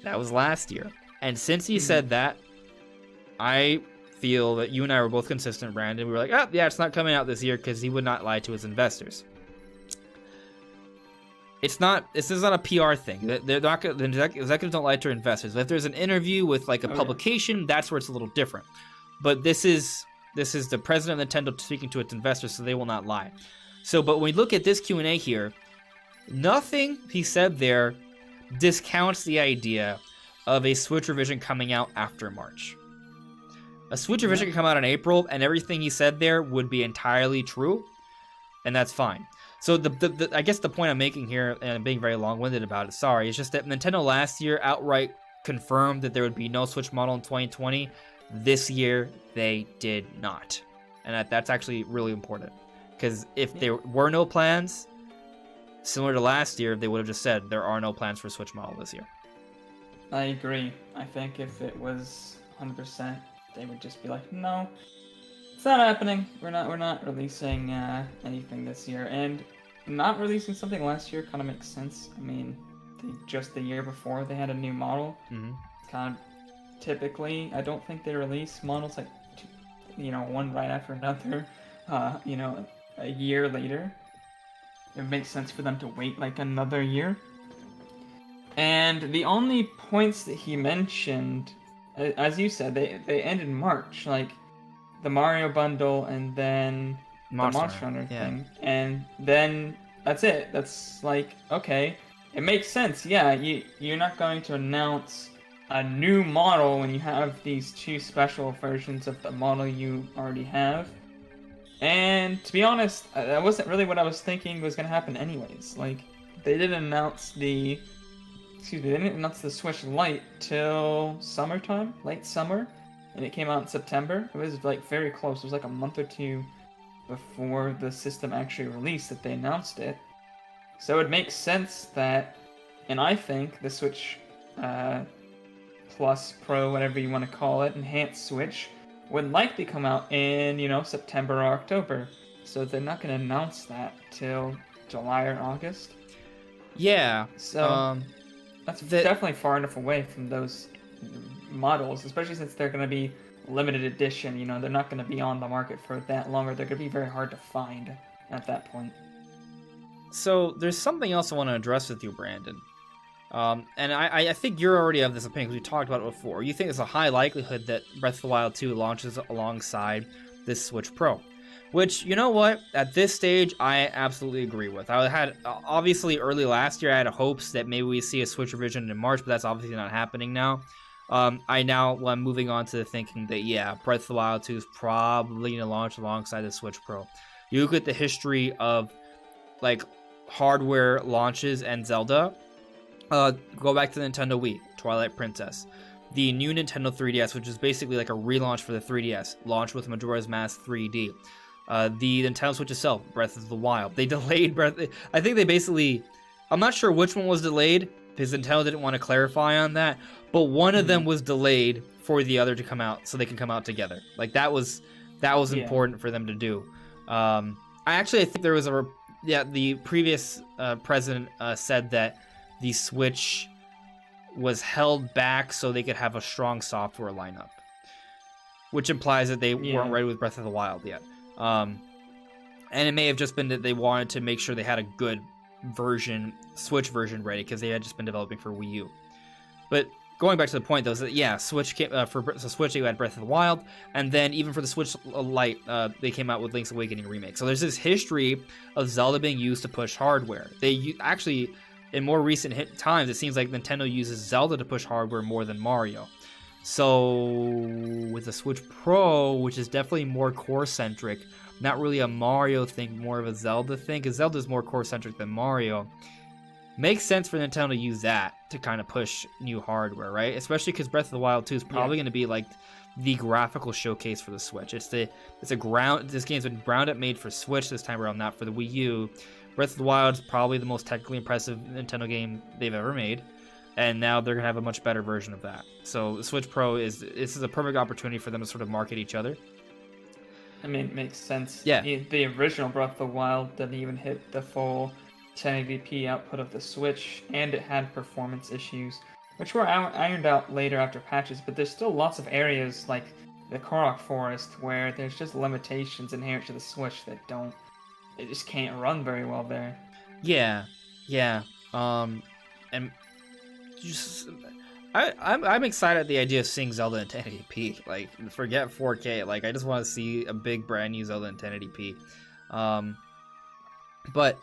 S1: That was last year. And since he said that, I feel that you and I were both consistent, Brandon. We were like, oh, yeah, it's not coming out this year because he would not lie to his investors. This is not a PR thing. They're not the executives don't lie to their investors. If there's an interview with like a publication, that's where it's a little different. But this is the president of Nintendo speaking to its investors, so they will not lie. So, but when we look at this Q&A here, nothing he said there discounts the idea of a Switch revision coming out after March. A Switch revision could come out in April, and everything he said there would be entirely true, and that's fine. So I guess the point I'm making here, and I'm being very long-winded about it, sorry, is just that Nintendo last year outright confirmed that there would be no Switch model in 2020. This year, they did not. and that's actually really important. Because if there were no plans, similar to last year, they would have just said there are no plans for Switch model this year.
S2: I agree. I think if it was 100%, they would just be like, no, it's not happening. We're not releasing anything this year. And not releasing something last year kind of makes sense. I mean, just the year before they had a new model.
S1: Mm-hmm.
S2: Kind of typically, I don't think they release models like, one right after another. A year later. It makes sense for them to wait like another year. And the only points that he mentioned, as you said, they end in March, like the Mario bundle and then the Monster Hunter thing. And then that's it. That's like, okay, it makes sense. Yeah, you're not going to announce a new model when you have these two special versions of the model you already have. And to be honest, that wasn't really what I was thinking was going to happen anyways. Like, they didn't announce the Switch Lite till summertime, late summer, and it came out in September. It was like very close. It was like a month or two before the system actually released that they announced it. So it makes sense that, and I think the Switch Plus, Pro, whatever you want to call it, Enhanced Switch, would likely come out in, September or October. So they're not going to announce that till July or August.
S1: Yeah.
S2: So that's definitely far enough away from those models, especially since they're going to be limited edition. They're not going to be on the market for that long, or they're going to be very hard to find at that point.
S1: So there's something else I want to address with you, Brandon. And I think you're already of this opinion because we talked about it before. You think there's a high likelihood that Breath of the Wild 2 launches alongside this Switch Pro. Which, you know what? At this stage, I absolutely agree with. I had, obviously, early last year, I had hopes that maybe we see a Switch revision in March, but that's obviously not happening now. I'm moving on to thinking that, yeah, Breath of the Wild 2 is probably going to launch alongside the Switch Pro. You look at the history of, like, hardware launches and Zelda. Go back to the Nintendo Wii, Twilight Princess. The new Nintendo 3DS, which is basically like a relaunch for the 3DS, launched with Majora's Mask 3D. The Nintendo Switch itself, Breath of the Wild. They delayed I think they basically... I'm not sure which one was delayed, because Nintendo didn't want to clarify on that, but one of them was delayed for the other to come out, so they can come out together. Like, that was important for them to do. I think there was the previous president said that the Switch was held back so they could have a strong software lineup, which implies that they weren't ready with Breath of the Wild yet. And it may have just been that they wanted to make sure they had a good Switch version ready, because they had just been developing for Wii U. But going back to the point, though, is that, Switch came, for the Switch, you had Breath of the Wild, and then even for the Switch Lite, they came out with Link's Awakening Remake. So there's this history of Zelda being used to push hardware. They actually... In more recent times, it seems like Nintendo uses Zelda to push hardware more than Mario. So, with the Switch Pro, which is definitely more core-centric, not really a Mario thing, more of a Zelda thing, because Zelda's more core-centric than Mario, makes sense for Nintendo to use that to kind of push new hardware, right? Especially because Breath of the Wild 2 is probably going to be like the graphical showcase for the Switch. This game's been ground up made for Switch this time around, not for the Wii U. Breath of the Wild is probably the most technically impressive Nintendo game they've ever made, and now they're going to have a much better version of that. So the Switch Pro is a perfect opportunity for them to sort of market each other.
S2: I mean, it makes sense.
S1: Yeah.
S2: The original Breath of the Wild didn't even hit the full 1080p output of the Switch, and it had performance issues, which were ironed out later after patches, but there's still lots of areas like the Korok Forest where there's just limitations inherent to the Switch that it just can't run very well there.
S1: Yeah. And just I'm excited at the idea of seeing Zelda in 1080p. Like, forget 4K. Like, I just want to see a big brand new Zelda in 1080p. But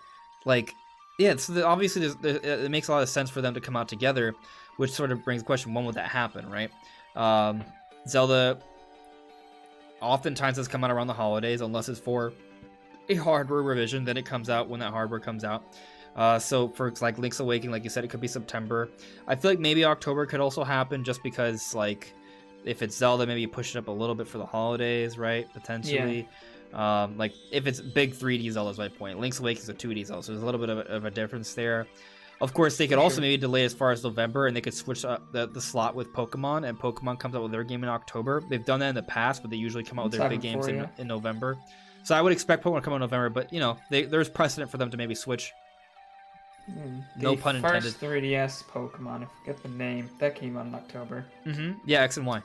S1: like, yeah, so obviously it makes a lot of sense for them to come out together, which sort of brings the question: when would that happen, right? Zelda oftentimes has come out around the holidays, unless it's for a hardware revision, then it comes out when that hardware comes out. So for like Link's Awakening, like you said, it could be September. I feel like maybe October could also happen, just because like If it's Zelda, maybe push it up a little bit for the holidays, right? Potentially. Yeah. Like if it's big 3D Zelda is my point. Link's Awakening is a 2D Zelda, so there's a little bit of a difference there. Of course, they could also maybe delay as far as November, and they could switch up the slot with Pokemon, and Pokemon comes out with their game in October. They've done that in the past, but they usually come out with their big games in November. So I would expect Pokemon to come out in November, but, you know, there's precedent for them to maybe switch. No pun intended.
S2: The first 3DS Pokemon, I forget the name, that came out in October.
S1: Yeah, X and Y.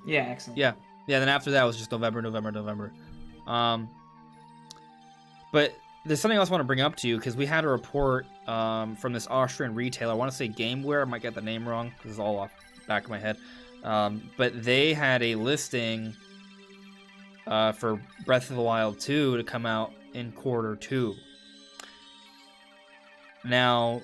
S2: Yeah, X and Y.
S1: Yeah, then after that it was just November. But there's something else I want to bring up to you, because we had a report from this Austrian retailer. I want to say GameWare. I might get the name wrong, because it's all off the back of my head. But they had a listing for Breath of the Wild 2 to come out in Q2. Now,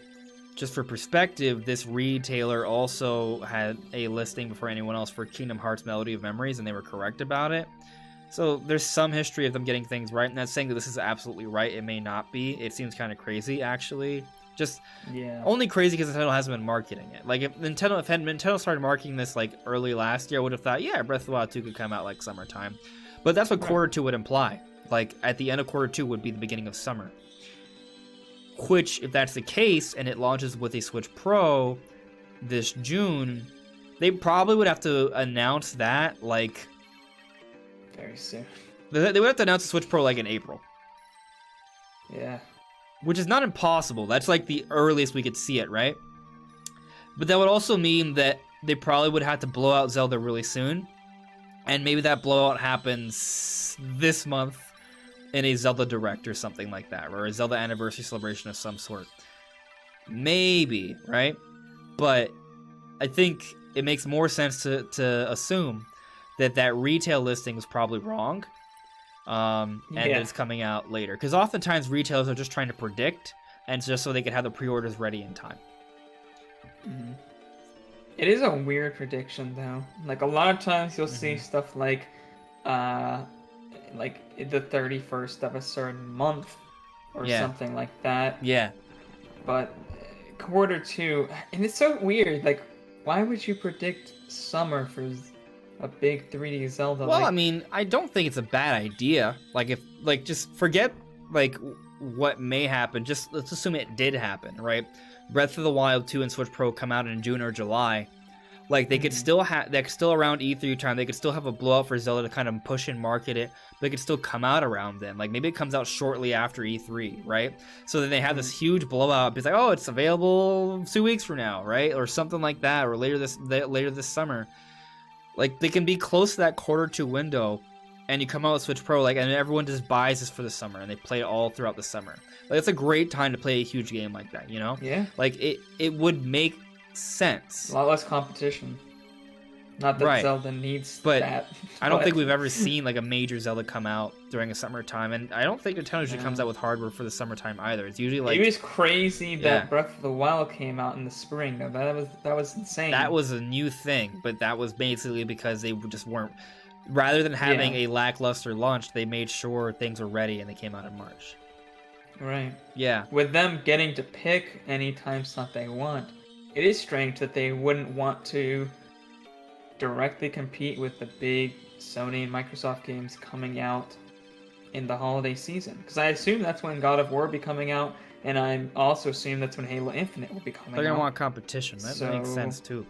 S1: just for perspective, this retailer also had a listing before anyone else for Kingdom Hearts Melody of Memories, and they were correct about it. So there's some history of them getting things right. I'm not saying that this is absolutely right. It may not be. It seems kind of crazy, actually. Just only crazy because Nintendo hasn't been marketing it. Like if Nintendo started marketing this like early last year, I would have thought, yeah, Breath of the Wild 2 could come out like summertime. But that's what Q2 would imply. Like at the end of Q2 would be the beginning of summer. Which, if that's the case, and it launches with a Switch Pro this June, they probably would have to announce that like
S2: very soon.
S1: They would have to announce the Switch Pro like in April.
S2: Yeah.
S1: Which is not impossible. That's like the earliest we could see it, right? But that would also mean that they probably would have to blow out Zelda really soon. And maybe that blowout happens this month in a Zelda Direct or something like that, or a Zelda Anniversary Celebration of some sort. Maybe, right? But I think it makes more sense to assume that retail listing was probably wrong, and that it's coming out later. Because oftentimes retailers are just trying to predict, and just so they can have the pre-orders ready in time.
S2: It is a weird prediction, though. Like, a lot of times you'll see stuff like the 31st of a certain month, or something like that. Yeah. But Q2, and it's so weird. Like, why would you predict summer for a big 3D Zelda?
S1: Well, I mean, I don't think it's a bad idea. Like, just forget, like, what may happen. Just, let's assume it did happen, right? Breath of the Wild 2 and Switch Pro come out in June or July. Like, they could still still around E3 time, they could still have a blowout for Zelda to kind of push and market it. They could still come out around then. Like, maybe it comes out shortly after E3, right? So then they have this huge blowout. It's like, oh, it's available 2 weeks from now, right? Or something like that, or later this summer. Like, they can be close to that Q2 window, and you come out with Switch Pro, like, and everyone just buys this for the summer, and they play it all throughout the summer. Like, it's a great time to play a huge game like that, you know?
S2: Yeah.
S1: Like, it would make sense.
S2: A lot less competition. Not that Zelda needs that.
S1: I don't think we've ever seen like a major Zelda come out during a summertime, and I don't think Nintendo usually comes out with hardware for the summertime either. It's usually like
S2: it was crazy that Breath of the Wild came out in the spring. Though that was insane.
S1: That was a new thing, but that was basically because they just weren't. Rather than having a lackluster launch, they made sure things were ready, and they came out in March.
S2: Right.
S1: Yeah.
S2: With them getting to pick any time slot they want, it is strange that they wouldn't want to directly compete with the big Sony and Microsoft games coming out in the holiday season. Because I assume that's when God of War will be coming out, and I also assume that's when Halo Infinite will be coming out.
S1: They're going to want competition. That makes sense, too.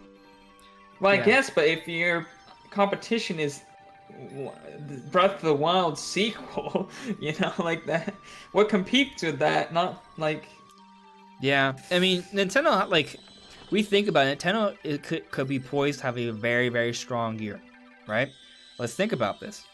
S2: Well, I guess, but if your competition is Breath of the Wild sequel, you know, like that, what competes with that? Not like...
S1: Yeah, I mean, Nintendo, like... We think about it, Nintendo could be poised to have a very, very strong year, right? Let's think about this.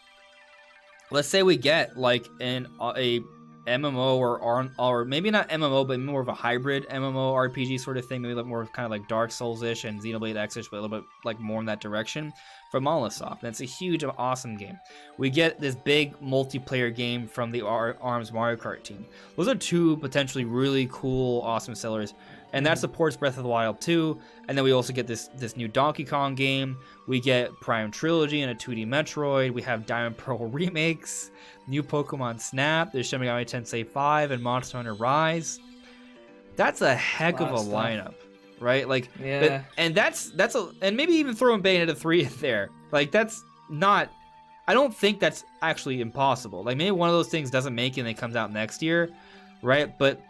S1: Let's say we get like a MMO or maybe not MMO, but more of a hybrid MMO RPG sort of thing, maybe like more kind of like Dark Souls-ish and Xenoblade X-ish, but a little bit like more in that direction from Molotov. That's a huge, awesome game. We get this big multiplayer game from the ARMS Mario Kart team. Those are two potentially really cool, awesome sellers. And that supports Breath of the Wild 2. And then we also get this new Donkey Kong game. We get Prime Trilogy and a 2D Metroid. We have Diamond Pearl remakes, new Pokemon Snap. There's Shin Megami Tensei 5 and Monster Hunter Rise. That's a heck of a lineup. right? Like,
S2: yeah.
S1: And maybe even throwing Bayonetta 3 in there. Like, that's not. I don't think that's actually impossible. Like, maybe one of those things doesn't make it and it comes out next year, right? But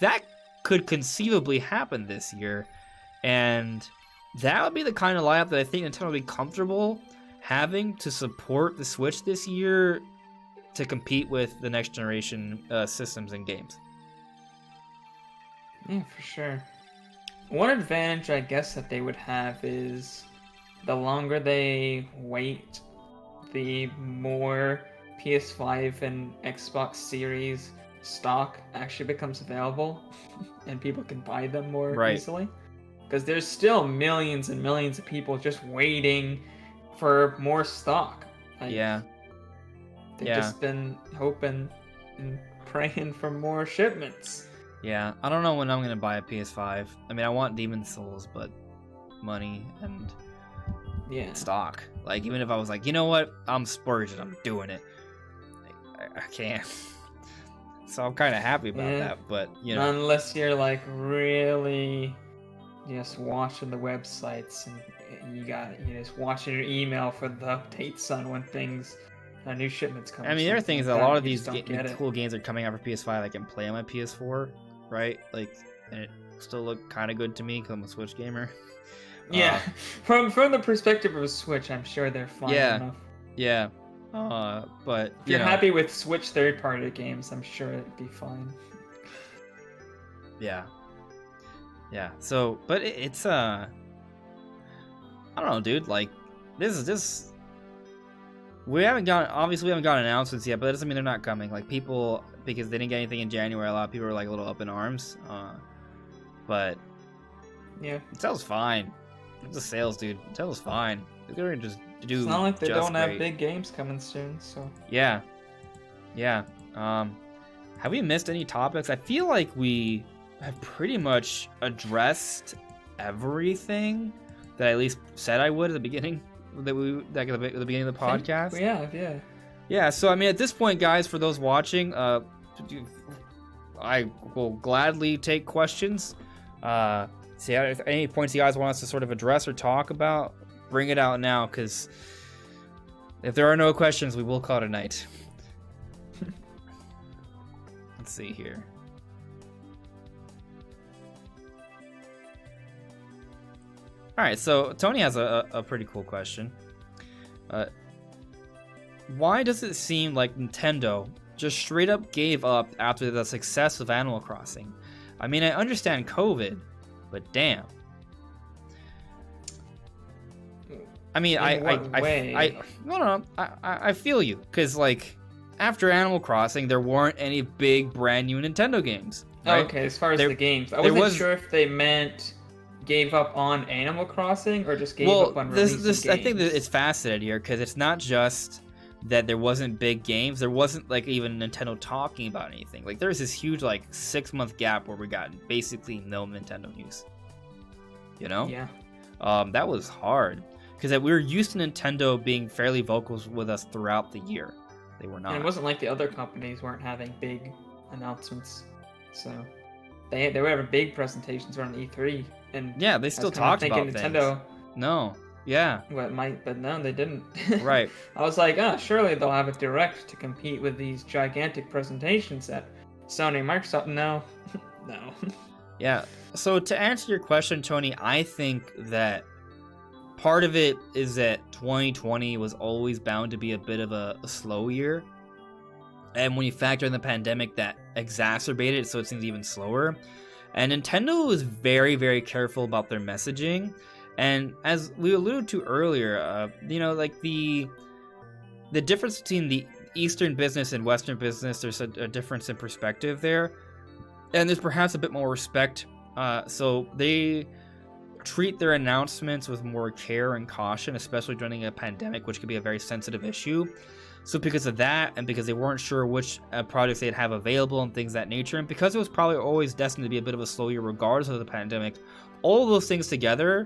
S1: that could conceivably happen this year, and that would be the kind of lineup that I think Nintendo would be comfortable having to support the Switch this year to compete with the next generation systems and games.
S2: Yeah, for sure. One advantage I guess that they would have is the longer they wait, the more PS5 and Xbox Series stock actually becomes available and people can buy them more easily. Because there's still millions and millions of people just waiting for more stock. Like, they've just been hoping and praying for more shipments.
S1: Yeah, I don't know when I'm going to buy a PS5. I mean, I want Demon's Souls, but money and stock. Like, even if I was like, you know what? I'm splurging. I'm doing it. I can't. So I'm kind of happy about that, but, you know.
S2: Unless you're, like, really just watching the websites and you're just watching your email for the updates on when new shipments come.
S1: I mean, there are things that a lot of these cool games are coming out for PS5 I can play on my PS4, right? Like, and it still look kind of good to me because I'm a Switch gamer.
S2: Yeah, from the perspective of a Switch, I'm sure they're fine enough.
S1: Yeah. But
S2: if you're happy with Switch third-party games, I'm sure it'd be fine.
S1: Yeah. So, but it's I don't know, dude. Like, this. We haven't gotten announcements yet, but that doesn't mean they're not coming. Like, people, because they didn't get anything in January, a lot of people are like a little up in arms. But
S2: yeah,
S1: Zelda's fine. It's a sales, dude. Zelda's fine. They're gonna just do.
S2: It's not like they don't
S1: great.
S2: have big games coming soon, so.
S1: Yeah. Have we missed any topics? I feel like we have pretty much addressed everything that I at least said I would at the beginning. At the beginning of the podcast.
S2: We have, yeah.
S1: Yeah, so I mean, at this point, guys, for those watching, I will gladly take questions. See, if any points you guys want us to sort of address or talk about, bring it out now, because if there are no questions, we will call it a night. Let's see here. All right, so Tony has a pretty cool question. Why does it seem like Nintendo just straight up gave up after the success of Animal Crossing? I mean, I understand COVID, but damn. I mean, I feel you, because like after Animal Crossing, there weren't any big brand new Nintendo games. Right?
S2: Okay, as far as the games, I wasn't sure if they meant gave up on Animal Crossing or just gave up on releasing games.
S1: I think that it's faceted here, because it's not just that there wasn't big games. There wasn't like even Nintendo talking about anything. Like there's this huge like 6-month gap where we got basically no Nintendo news. You know?
S2: Yeah.
S1: That was hard, because we were used to Nintendo being fairly vocal with us throughout the year. They were not.
S2: And it wasn't like the other companies weren't having big announcements. So they were having big presentations around E3. And
S1: yeah, they still talked about
S2: Nintendo.
S1: Things. No, yeah.
S2: But no, they didn't.
S1: Right.
S2: I was like, surely they'll have a Direct to compete with these gigantic presentations that Sony and Microsoft. No, no.
S1: Yeah. So to answer your question, Tony, I think that part of it is that 2020 was always bound to be a bit of a slow year. And when you factor in the pandemic, that exacerbated it, so it seems even slower. And Nintendo was very, very careful about their messaging. And as we alluded to earlier, like the difference between the Eastern business and Western business, there's a difference in perspective there. And there's perhaps a bit more respect. So they treat their announcements with more care and caution, especially during a pandemic, which could be a very sensitive issue. So because of that, and because they weren't sure which projects they'd have available and things of that nature, and because it was probably always destined to be a bit of a slow year regardless of the pandemic, all of those things together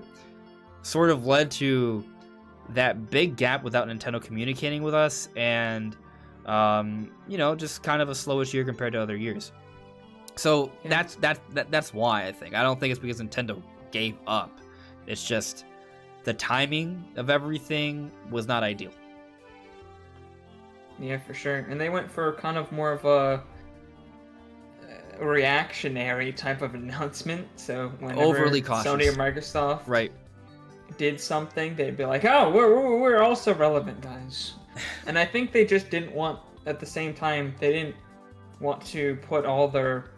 S1: sort of led to that big gap without Nintendo communicating with us, and just kind of a slowish year compared to other years. So that's why I think. I don't think it's because Nintendo gave up. It's just the timing of everything was not ideal.
S2: Yeah, for sure. And they went for kind of more of a reactionary type of announcement. So whenever
S1: overly cautious.
S2: Sony or Microsoft
S1: right.
S2: did something, they'd be like, "Oh, we're also relevant, guys." And I think they just didn't want, at the same time, they didn't want to put all their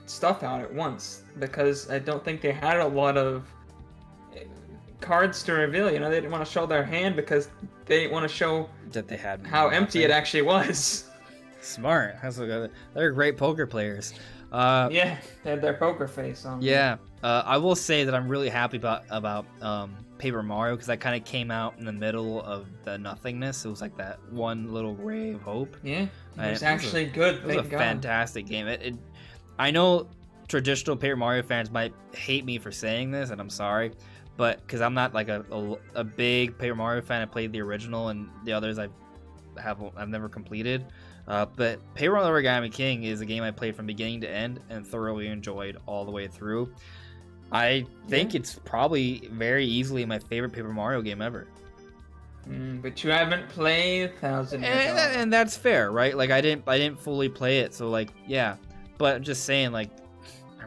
S2: stuff out at once, because I don't think they had a lot of cards to reveal. You know, they didn't want to show their hand because they didn't want to show
S1: that they had
S2: how empty it actually was.
S1: Smart. They're great poker players.
S2: Yeah, they had their poker face on.
S1: Yeah. I will say that I'm really happy about Paper Mario, because that kind of came out in the middle of the nothingness. It was like that one little ray of hope.
S2: Yeah, it was actually good.
S1: It was a fantastic game. I know traditional Paper Mario fans might hate me for saying this, and I'm sorry, but because I'm not like a big Paper Mario fan. I played the original, and the others I've never completed. But Paper Mario Origami King is a game I played from beginning to end and thoroughly enjoyed all the way through. I think it's probably very easily my favorite Paper Mario game ever.
S2: But you haven't played 1,000 Years Old.
S1: And that's fair, right? Like I didn't fully play it, so like yeah. But I'm just saying, like.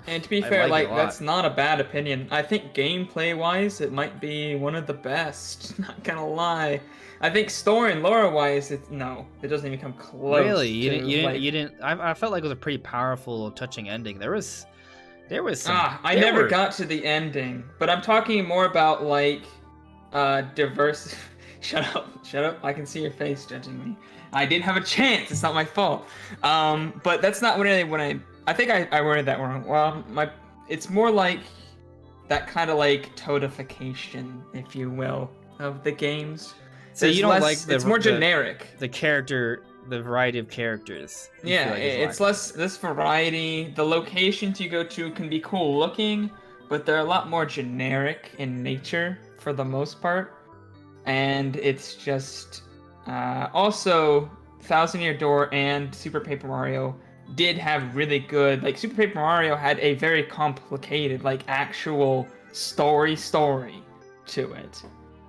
S2: And to be fair, like that's not a bad opinion. I think gameplay-wise, it might be one of the best. Not gonna lie. I think story and lore-wise, it doesn't even come close.
S1: Really, you didn't. I felt like it was a pretty powerful, touching ending. There was some.
S2: I never got to the ending, but I'm talking more about like diverse. Shut up! I can see your face judging me. I didn't have a chance. It's not my fault. But that's not really when I think I worded that wrong. Well, it's more like that kind of like toadification, if you will, of the games.
S1: So you don't like
S2: it's more generic.
S1: The variety of characters.
S2: Yeah, like it's less variety. The locations you go to can be cool looking, but they're a lot more generic in nature for the most part. And it's just also 1,000 Year Door and Super Paper Mario did have really good, like Super Paper Mario had a very complicated, like actual story to it.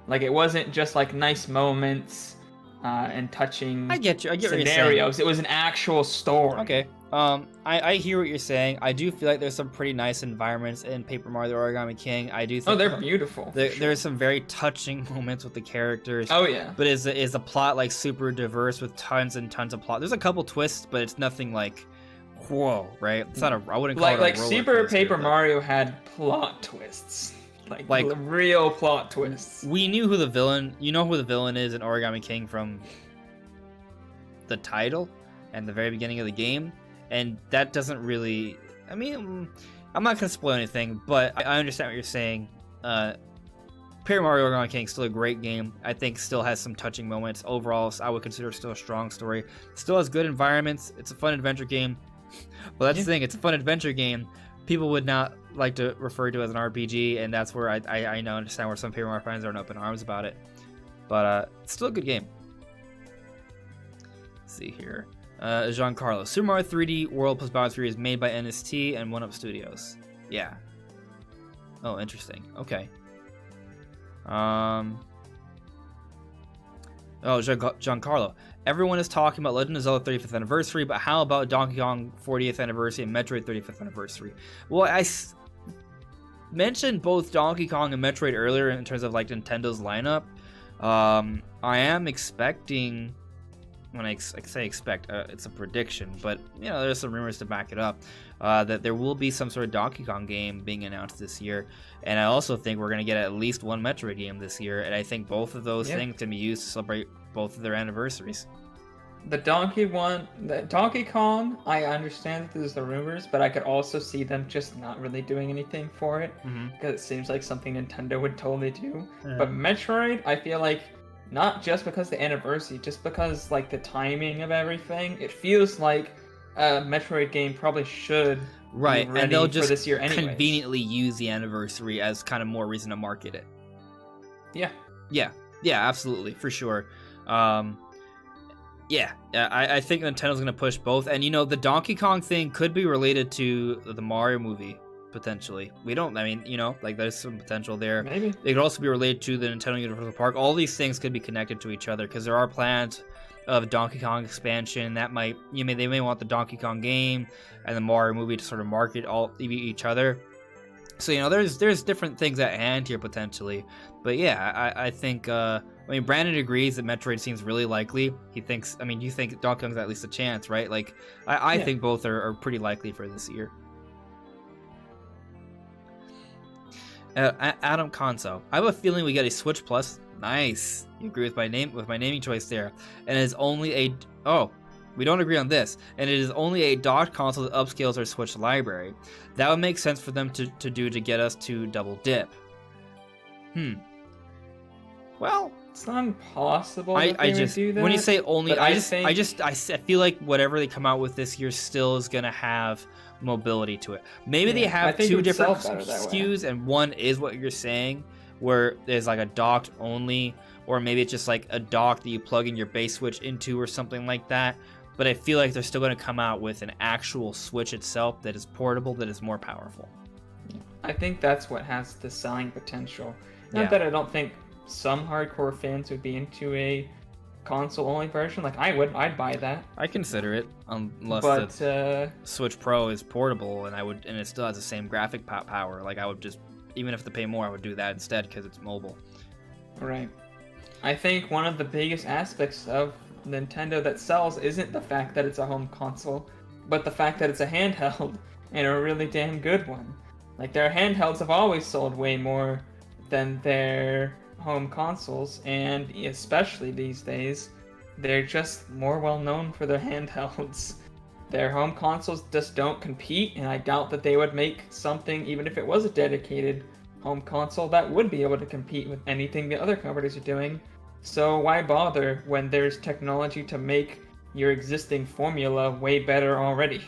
S2: Like it wasn't just like nice moments and touching
S1: I get
S2: scenarios. It was an actual story.
S1: Okay. I hear what you're saying. I do feel like there's some pretty nice environments in Paper Mario: The Origami King. I do think
S2: they're beautiful.
S1: There's some very touching moments with the characters.
S2: Oh yeah.
S1: But is the plot like super diverse with tons and tons of plot? There's a couple twists, but it's nothing like whoa, right? It's not I wouldn't call it a roller
S2: Super Paper Mario had plot twists. Like real plot twists.
S1: We knew who the villain. You know who the villain is in Origami King from the title and the very beginning of the game, and that doesn't really. I mean, I'm not gonna spoil anything, but I understand what you're saying. Paper Mario Origami King is still a great game. I think still has some touching moments. Overall, I would consider still a strong story. Still has good environments. It's a fun adventure game. Well, that's the thing. It's a fun adventure game. People would not like to refer to it as an RPG, and that's where I now understand where some Paper Mario fans are in open arms about it. But it's still a good game. Let's see here. Giancarlo. Super Mario 3D World plus Bowser 3 is made by NST and 1UP Studios. Yeah. Oh, interesting. Okay. Giancarlo. Everyone is talking about Legend of Zelda 35th anniversary, but how about Donkey Kong 40th anniversary and Metroid 35th anniversary? Well, I mentioned both Donkey Kong and Metroid earlier in terms of like Nintendo's lineup. I am expecting, when I say expect, it's a prediction, but you know there's some rumors to back it up, that there will be some sort of Donkey Kong game being announced this year, and I also think we're gonna get at least one Metroid game this year, and I think both of those things can be used to celebrate both of their anniversaries.
S2: The Donkey Kong, I understand that there's the rumors, but I could also see them just not really doing anything for it, because it seems like something Nintendo would totally do. But Metroid, I feel like, not just because the anniversary, just because like the timing of everything, it feels like a Metroid game probably should be ready
S1: and they'll just
S2: for this year anyways.
S1: Conveniently use the anniversary as kind of more reason to market it. Yeah, absolutely, for sure. I think Nintendo's going to push both. And, you know, the Donkey Kong thing could be related to the Mario movie, potentially. We don't. I mean, like there's some potential there.
S2: Maybe
S1: they could also be related to the Nintendo Universal Park. All these things could be connected to each other because there are plans of Donkey Kong expansion that might. They may want the Donkey Kong game and the Mario movie to sort of market each other. So there's different things at hand here potentially. But yeah, I think. Brandon agrees that Metroid seems really likely. He thinks. You think Donkey Kong's at least a chance, right? Like, I think both are pretty likely for this year. Adam Conso, I have a feeling we get a Switch Plus. Nice. You agree with my naming choice there. And it is only a. Oh, we don't agree on this. And it is only a docked console that upscales our Switch library. That would make sense for them to do to get us to double dip. Well.
S2: It's not impossible that they would do that.
S1: When you say only, I feel like whatever they come out with this year still is gonna have mobility to it. Maybe they have two different SKUs, and one is what you're saying, where there's like a docked only, or maybe it's just like a dock that you plug in your base Switch into, or something like that. But I feel like they're still gonna come out with an actual Switch itself that is portable, that is more powerful.
S2: I think that's what has the selling potential. Not that I don't think some hardcore fans would be into a console-only version. Like I'd buy that.
S1: I consider it, unless the Switch Pro is portable, and it still has the same graphic power. Like I would just, even if to pay more, I would do that instead because it's mobile.
S2: Right. I think one of the biggest aspects of Nintendo that sells isn't the fact that it's a home console, but the fact that it's a handheld, and a really damn good one. Like their handhelds have always sold way more than their home consoles, and especially these days, they're just more well known for their handhelds. Their home consoles just don't compete, and I doubt that they would make something, even if it was a dedicated home console, that would be able to compete with anything the other companies are doing. So why bother when there's technology to make your existing formula way better already?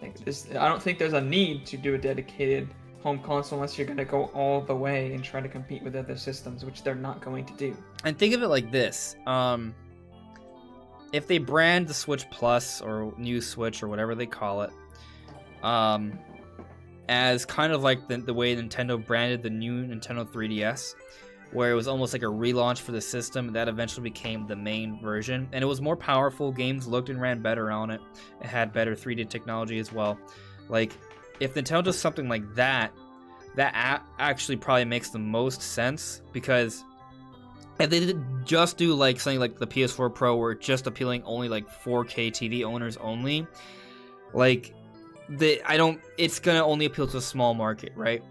S2: I don't think there's a need to do a dedicated home console unless you're going to go all the way and try to compete with other systems, which they're not going to do.
S1: And think of it like this. If they brand the Switch Plus or new Switch or whatever they call it, as kind of like the way Nintendo branded the new Nintendo 3DS, where it was almost like a relaunch for the system that eventually became the main version, and it was more powerful, games looked and ran better on it, it had better 3D technology as well. Like, if Nintendo does something like that, that actually probably makes the most sense, because if they did just do like something like the PS4 Pro, where it's just appealing only like 4K TV owners only, like it's gonna only appeal to a small market, right?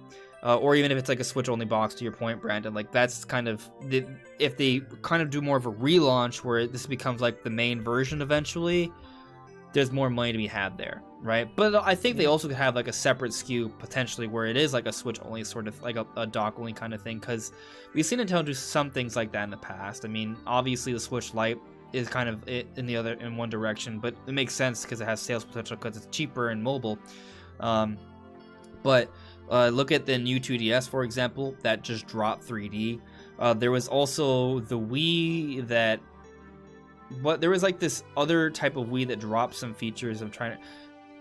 S1: Or even if it's like a Switch only box, to your point, Brandon, like that's kind of if they kind of do more of a relaunch where this becomes like the main version eventually, there's more money to be had there, right? But I think they also could have like a separate SKU potentially where it is like a Switch only sort of like a dock only kind of thing, because we've seen Nintendo do some things like that in the past. I mean, obviously the Switch Lite is kind of in one direction, but it makes sense because it has sales potential because it's cheaper and mobile. But look at the new 2DS, for example, that just dropped 3D. There was also the Wii that. But there was like this other type of Wii that dropped some features. It was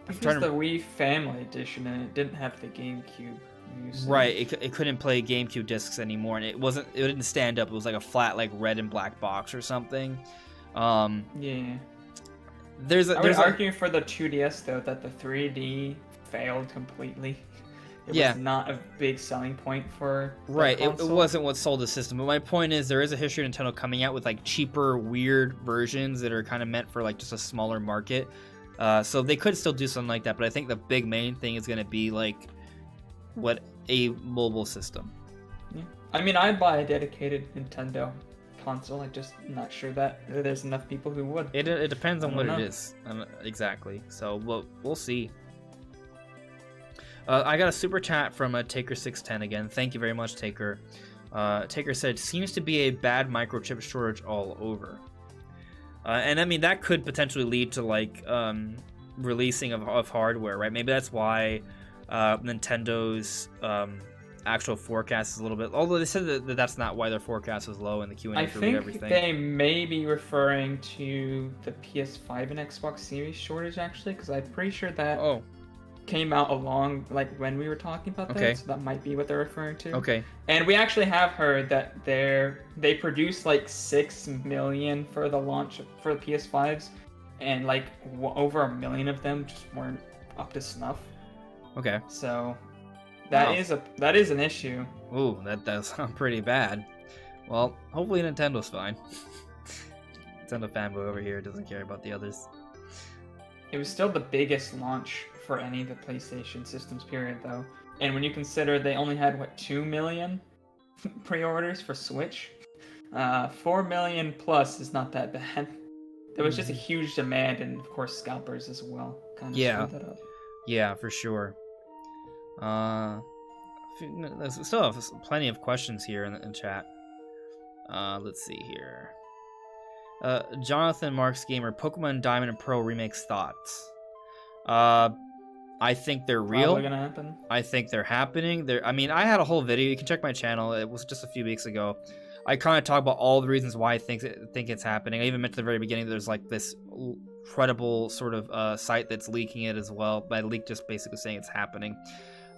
S2: the Wii Family Edition, and it didn't have the GameCube usage.
S1: Right, it couldn't play GameCube discs anymore, and it didn't stand up. It was like a flat, like red and black box or something.
S2: Yeah.
S1: I
S2: would argue for the 2DS though that the 3D failed completely. It was not a big selling point for the console.
S1: It wasn't what sold the system. But my point is, there is a history of Nintendo coming out with like cheaper, weird versions that are kind of meant for like just a smaller market. So they could still do something like that. But I think the big main thing is going to be like a mobile system.
S2: Yeah. I mean, I'd buy a dedicated Nintendo console. I'm just not sure that there's enough people who would.
S1: It depends on what it is. Exactly. So we'll see. I got a super chat from Taker610 again. Thank you very much, Taker. Taker said, seems to be a bad microchip shortage all over. And I mean, that could potentially lead to like releasing of hardware, right? Maybe that's why Nintendo's actual forecast is a little bit, although they said that that's not why their forecast was low in the Q&A for everything.
S2: I think they may be referring to the PS5 and Xbox Series shortage, actually, because I'm pretty sure that came out along like when we were talking about that, so that might be what they're referring to.
S1: Okay.
S2: And we actually have heard that they produced like 6 million for the launch for the PS5s, and like over 1 million of them just weren't up to snuff.
S1: Okay.
S2: So that is an issue.
S1: Ooh, that does sound pretty bad. Well, hopefully Nintendo's fine. Nintendo fanboy over here doesn't care about the others.
S2: It was still the biggest launch for any of the PlayStation systems, period, though. And when you consider they only had, 2 million pre-orders for Switch? 4 million plus is not that bad. There was just a huge demand, and of course scalpers as well. Kind of screwed that up.
S1: Yeah, for sure. There's still have plenty of questions here in chat. Let's see here. Jonathan Marks Gamer, Pokemon Diamond and Pearl remakes thoughts. I think they're real.
S2: Probably gonna happen.
S1: I think they're happening. I mean, I had a whole video. You can check my channel. It was just a few weeks ago. I kind of talk about all the reasons why I think it's happening. I even mentioned at the very beginning that there's like this credible sort of site that's leaking it as well. By leak, just basically saying it's happening.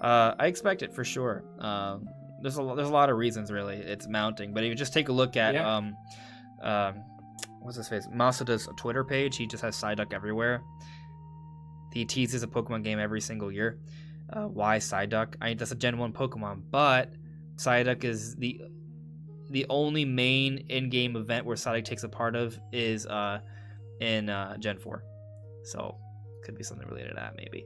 S1: I expect it for sure. There's a lot of reasons really it's mounting. But if you just take a look at what's his face? Masuda's Twitter page. He just has Psyduck everywhere. He teases a Pokemon game every single year. Why Psyduck? I mean, that's a Gen 1 Pokemon, but Psyduck is the only main in-game event where Psyduck takes a part of is in Gen 4. So, could be something related to that, maybe.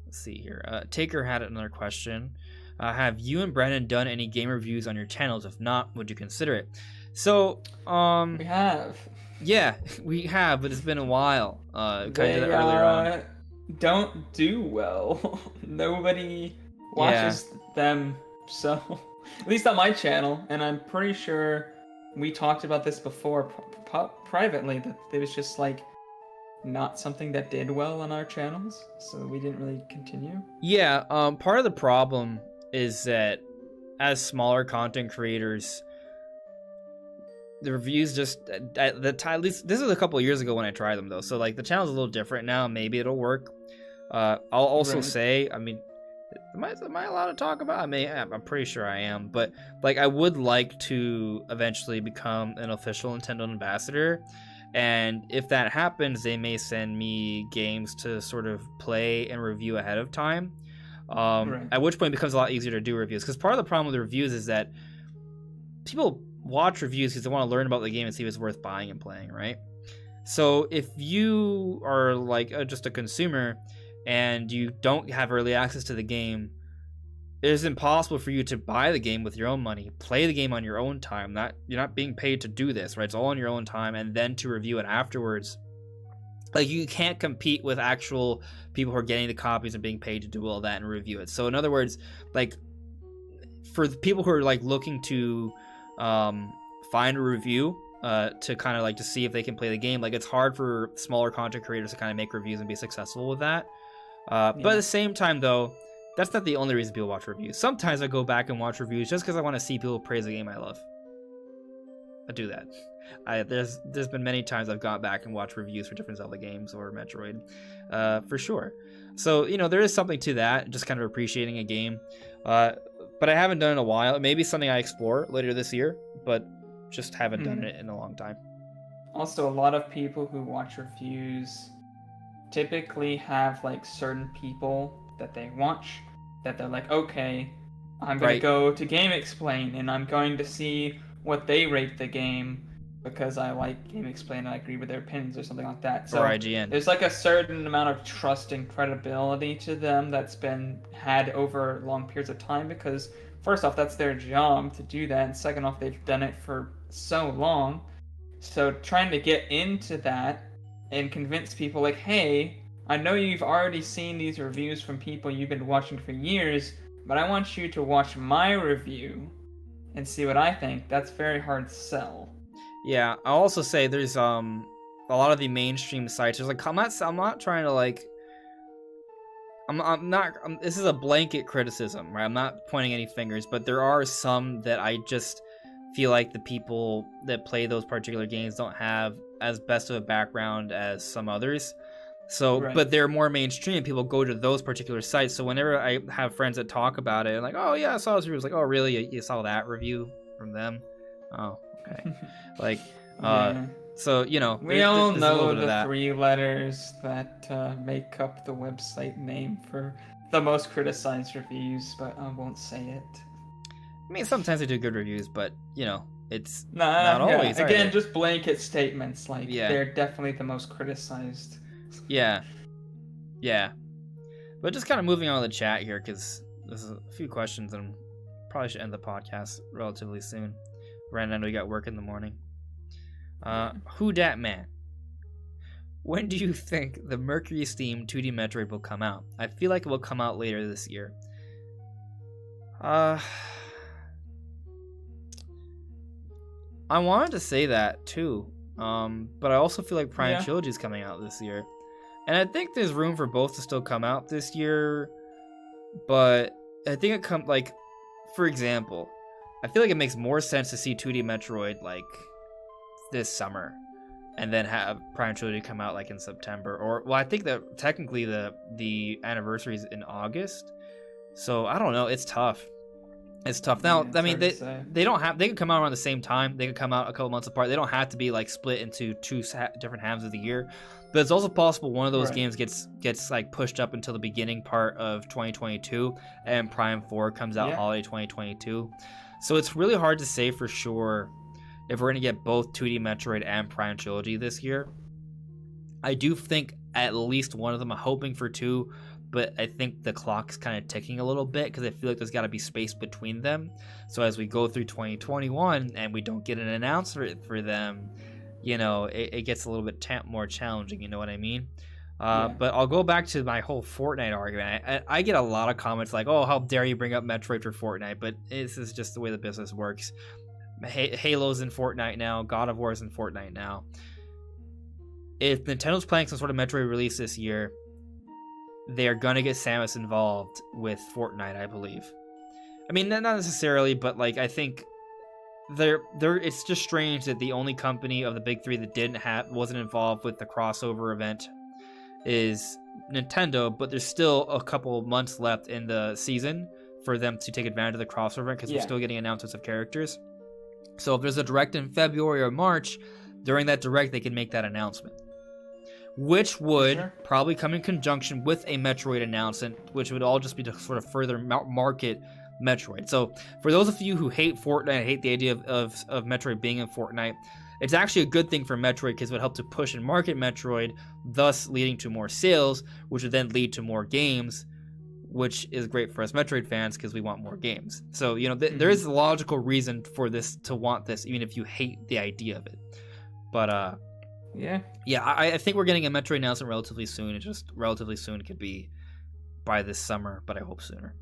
S1: Let's see here. Taker had another question. Have you and Brandon done any game reviews on your channels? If not, would you consider it? So,
S2: we have.
S1: Yeah, we have, but it's been a while. They earlier on.
S2: Don't do well. Nobody watches them, so at least on my channel, and I'm pretty sure we talked about this before privately, that it was just like not something that did well on our channels, so we didn't really continue. Yeah,
S1: part of the problem is that as smaller content creators, the reviews just at least this is a couple of years ago when I tried them though, so like the channel's a little different now. Maybe it'll work. I'll also say, I mean, am I allowed to talk about? I'm pretty sure I am, but like I would like to eventually become an official Nintendo ambassador, and if that happens, they may send me games to sort of play and review ahead of time. At which point it becomes a lot easier to do reviews, because part of the problem with the reviews is that people watch reviews because they want to learn about the game and see if it's worth buying and playing, right? So if you are like just a consumer and you don't have early access to the game, it is impossible for you to buy the game with your own money, play the game on your own time. You're not being paid to do this, right? It's all on your own time, and then to review it afterwards. Like, you can't compete with actual people who are getting the copies and being paid to do all that and review it. So in other words, like, for the people who are like looking to find a review to kind of like to see if they can play the game, like, it's hard for smaller content creators to kind of make reviews and be successful with that. But at the same time, though, that's not the only reason people watch reviews. Sometimes I go back and watch reviews just because I want to see people praise a game I love. I do that. There's been many times I've gone back and watched reviews for different Zelda games or Metroid, for sure. So, you know, there is something to that, just kind of appreciating a game. But I haven't done it in a while. It may be something I explore later this year, but just haven't done it in a long time.
S2: Also, a lot of people who watch reviews typically have like certain people that they watch, that they're like, okay, I'm going to go to Game Explain and I'm going to see what they rate the game because I like Game Explain and I agree with their opinions or something like that. So
S1: or IGN.
S2: There's like a certain amount of trust and credibility to them that's been had over long periods of time, because first off, that's their job to do that, and second off, they've done it for so long. So trying to get into that and convince people like, hey, I know you've already seen these reviews from people you've been watching for years, but I want you to watch my review and see what I think. That's very hard to sell.
S1: Yeah, I'll also say there's a lot of the mainstream sites. There's like I'm not trying to like this is a blanket criticism, right? I'm not pointing any fingers, but there are some that I just feel like the people that play those particular games don't have as best of a background as some others. So, but they're more mainstream. People go to those particular sites. So whenever I have friends that talk about it, like, oh yeah, I saw this review. It's like, oh really? You saw that review from them? Oh, okay. Like, so
S2: we all know the 3 letters that make up the website name for the most criticized reviews, but I won't say it.
S1: I mean, sometimes they do good reviews, but it's not always.
S2: Again, just blanket statements like they're definitely the most criticized.
S1: Yeah. But just kind of moving on to the chat here, because there's a few questions and probably should end the podcast relatively soon. Brandon, we got work in the morning. Who dat man? When do you think the Mercury Steam 2D Metroid will come out? I feel like it will come out later this year. I wanted to say that too, but I also feel like Prime Trilogy is coming out this year. And I think there's room for both to still come out this year, but I think it comes, like, for example, I feel like it makes more sense to see 2D Metroid, like, this summer, and then have Prime Trilogy come out, like, in September. Or, well, I think that technically the anniversary is in August, so I don't know, it's tough. It's tough. Now, I mean, they can come out around the same time. They can come out a couple months apart. They don't have to be, like, split into 2 different halves of the year. But it's also possible one of those games gets like pushed up until the beginning part of 2022, and Prime 4 comes out holiday 2022. So it's really hard to say for sure if we're gonna get both 2D Metroid and Prime Trilogy this year. I do think at least one of them. I'm hoping for 2, but I think the clock's kind of ticking a little bit because I feel like there's got to be space between them. So as we go through 2021 and we don't get an announcement for them, it gets a little bit more challenging, you know what I mean? But I'll go back to my whole Fortnite argument. I get a lot of comments like, oh, how dare you bring up Metroid for Fortnite, but this is just the way the business works. Halo's in Fortnite now, God of War's in Fortnite now. If Nintendo's planning some sort of Metroid release this year, they're gonna get Samus involved with Fortnite, I believe. I mean, not necessarily, but like, I think it's just strange that the only company of the big 3 that wasn't involved with the crossover event is Nintendo, but there's still a couple months left in the season for them to take advantage of the crossover event, because we're still getting announcements of characters. So if there's a Direct in February or March, during that Direct they can make that announcement, which would probably come in conjunction with a Metroid announcement, which would all just be to sort of further market Metroid. So for those of you who hate Fortnite, hate the idea of Metroid being in Fortnite, it's actually a good thing for Metroid because it would help to push and market Metroid, thus leading to more sales, which would then lead to more games, which is great for us Metroid fans because we want more games. So, there is a logical reason for this to want this, even if you hate the idea of it. But, I think we're getting a Metroid announcement relatively soon. It's just relatively soon. It could be by this summer, but I hope sooner.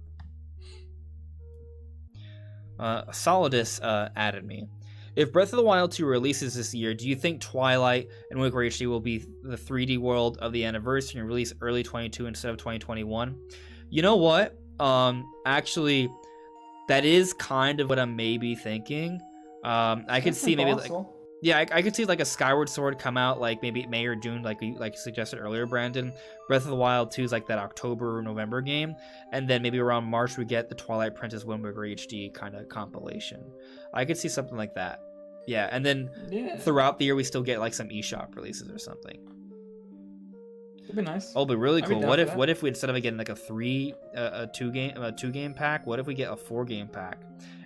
S1: Solidus added me. If Breath of the Wild 2 releases this year, do you think Twilight and Wind Waker HD will be the 3D world of the anniversary and release early 2022 instead of 2021? You know what? Actually, that is kind of what I'm maybe thinking. I could see maybe I could see like a Skyward Sword come out like maybe May or June, like you suggested earlier, Brandon. Breath of the Wild 2 is like that October or November game, and then maybe around March we get the Twilight Princess Wind Waker HD kind of compilation. I could see something like that. Yeah, and then throughout the year we still get like some eShop releases or something.
S2: It'd be nice.
S1: Oh, but really cool. What if we, instead of getting like a two game pack, what if we get a 4-game pack?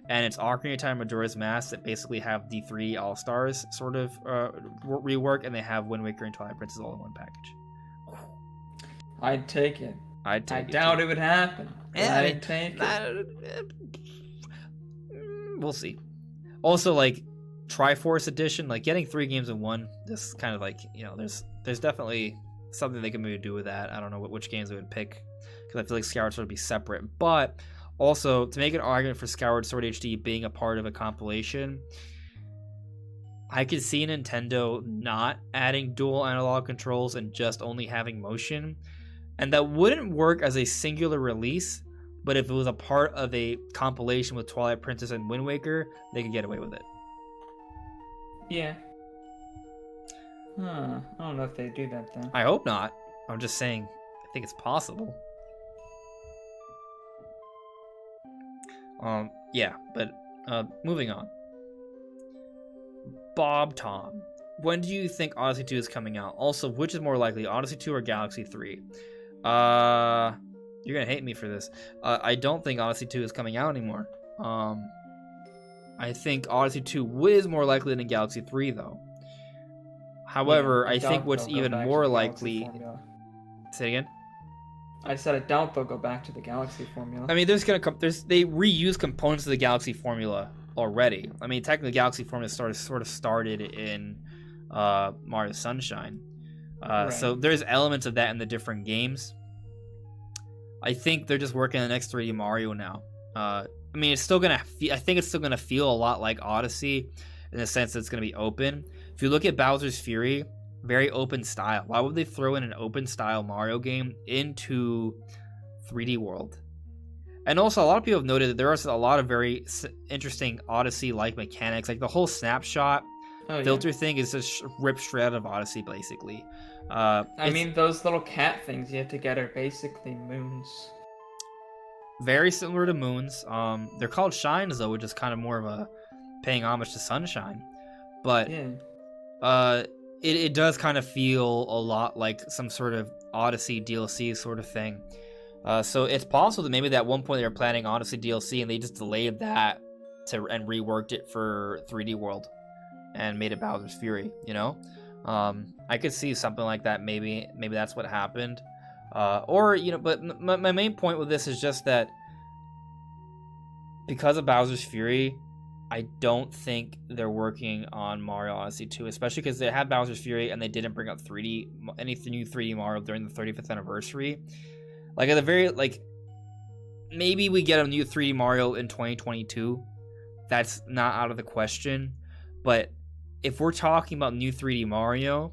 S1: And it's Ocarina of Time, Majora's Mask that basically have the 3 All-Stars sort of rework, and they have Wind Waker and Twilight Princess all in one package.
S2: I'd take it.
S1: I
S2: doubt it would happen.
S1: Yeah,
S2: I'd take
S1: it. We'll see. Also, like, Triforce Edition, like getting 3 games in one, this is kind of like, there's definitely something they can maybe do with that. I don't know which games they would pick, because I feel like Skyward Sword would be separate. But also, to make an argument for Skyward Sword HD being a part of a compilation, I could see Nintendo not adding dual analog controls and just only having motion. And that wouldn't work as a singular release, but if it was a part of a compilation with Twilight Princess and Wind Waker, they could get away with it.
S2: Yeah. I don't know if they do that then.
S1: I hope not. I'm just saying, I think it's possible. Yeah, but moving on. Bob Tom, when do you think Odyssey 2 is coming out? Also, which is more likely, Odyssey 2 or Galaxy 3? You're gonna hate me for this. I don't think Odyssey 2 is coming out anymore. I think Odyssey 2 is more likely than Galaxy 3, though. However, I think what's even more likely... Say it again?
S2: I said I doubt they'll go back to the Galaxy formula.
S1: I mean, they reuse components of the Galaxy formula already. I mean, technically, the Galaxy formula sort of started in Mario Sunshine. Right. So there's elements of that in the different games. I think they're just working on the next 3D Mario now. I mean, it's still gonna. I think it's still gonna feel a lot like Odyssey, in the sense that it's gonna be open. If you look at Bowser's Fury, very open style. Why would they throw in an open style Mario game into 3D World? And also, a lot of people have noted that there are a lot of very interesting Odyssey-like mechanics. Like the whole snapshot filter thing is just ripped straight out of Odyssey, basically.
S2: I mean, those little cat things you have to get are basically moons.
S1: Very similar to moons. They're called shines, though, which is kind of more of a paying homage to Sunshine. But it does kind of feel a lot like some sort of Odyssey DLC sort of thing. So it's possible that maybe at one point they were planning Odyssey DLC and they just delayed that and reworked it for 3D World and made it Bowser's Fury, you know? I could see something like that. Maybe that's what happened. Or, you know, but my main point with this is just that because of Bowser's Fury, I don't think they're working on Mario Odyssey 2, especially because they had Bowser's Fury and they didn't bring up any new 3D Mario during the 35th anniversary. Like at the very, like, maybe we get a new 3D Mario in 2022. That's not out of the question. But if we're talking about new 3D Mario,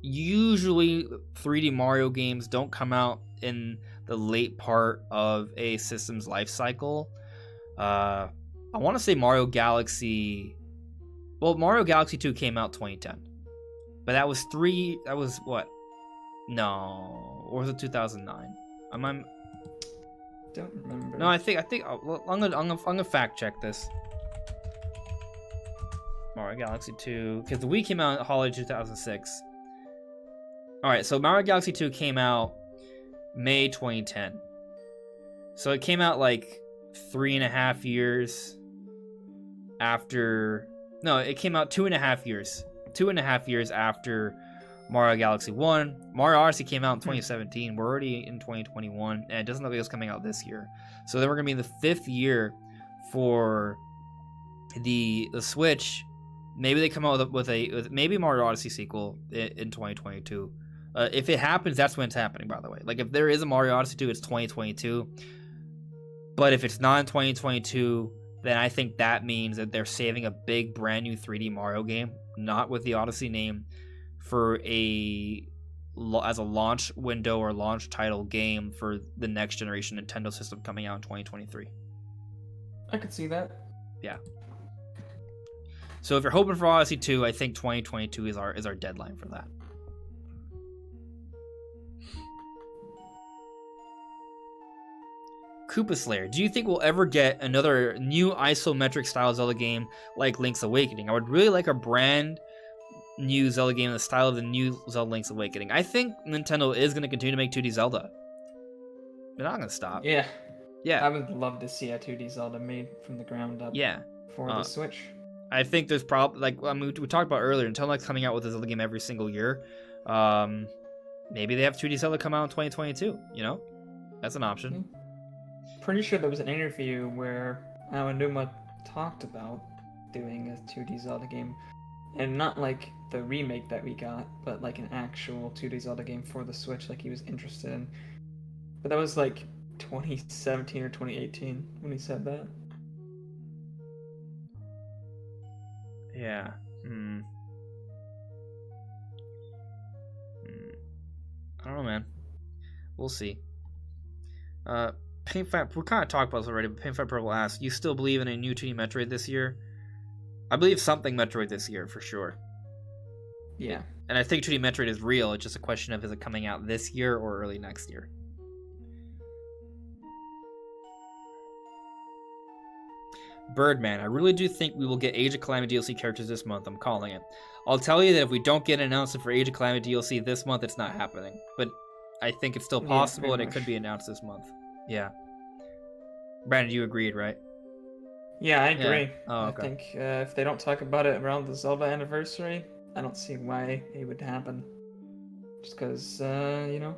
S1: usually 3D Mario games don't come out in the late part of a system's life cycle. I want to say Mario Galaxy 2 came out 2010. But that was what? No, or was it 2009?
S2: Don't remember.
S1: No, I think I'm gonna fact check this. Mario Galaxy 2, because the Wii came out in holiday 2006. All right, so Mario Galaxy 2 came out May 2010. So it came out like 3.5 years after. No, it came out 2.5 years. 2.5 years after Mario Galaxy 1. Mario Odyssey came out in 2017. We're already in 2021, and it doesn't look like it's coming out this year. So then we're gonna be in the 5th year for the Switch. Maybe they come out with maybe Mario Odyssey sequel in 2022. If it happens, that's when it's happening, by the way. Like, if there is a Mario Odyssey 2, it's 2022. But if it's not in 2022, then I think that means that they're saving a big, brand new 3D Mario game, not with the Odyssey name, for as a launch window or launch title game for the next generation Nintendo system coming out in 2023.
S2: I could see that.
S1: Yeah. So if you're hoping for Odyssey 2, I think 2022 is our deadline for that. Koopa Slayer, do you think we'll ever get another new isometric style Zelda game like Link's Awakening? I would really like a brand new Zelda game in the style of the new Zelda Link's Awakening. I think Nintendo is going to continue to make 2D Zelda. They're not going to stop.
S2: Yeah.
S1: Yeah.
S2: I would love to see a 2D Zelda made from the ground up.
S1: Yeah.
S2: For the Switch.
S1: I think there's probably, we talked about earlier, Nintendo's coming out with a Zelda game every single year. Maybe they have 2D Zelda come out in 2022, you know? That's an option.
S2: Pretty sure there was an interview where Aonuma talked about doing a 2D Zelda game. And not like the remake that we got, but like an actual 2D Zelda game for the Switch, like he was interested in. But that was like 2017 or 2018 when he said that.
S1: Yeah. I don't know, man. We'll see. Paintfat, we kind of talked about this already, but Paintfat Purple asks, you still believe in a new 2D Metroid this year? I believe something Metroid this year, for sure.
S2: Yeah.
S1: And I think 2D Metroid is real. It's just a question of is it coming out this year or early next year. Birdman, I really do think we will get Age of Calamity DLC characters this month. I'm calling it. I'll tell you that if we don't get an announcement for Age of Calamity DLC this month, it's not happening. But I think it's still possible, and it could be announced this month. Yeah. Brandon, you agreed, right?
S2: Yeah, I agree.
S1: Yeah. Oh, okay.
S2: I think if they don't talk about it around the Zelda anniversary, I don't see why it would happen. Just because, you know,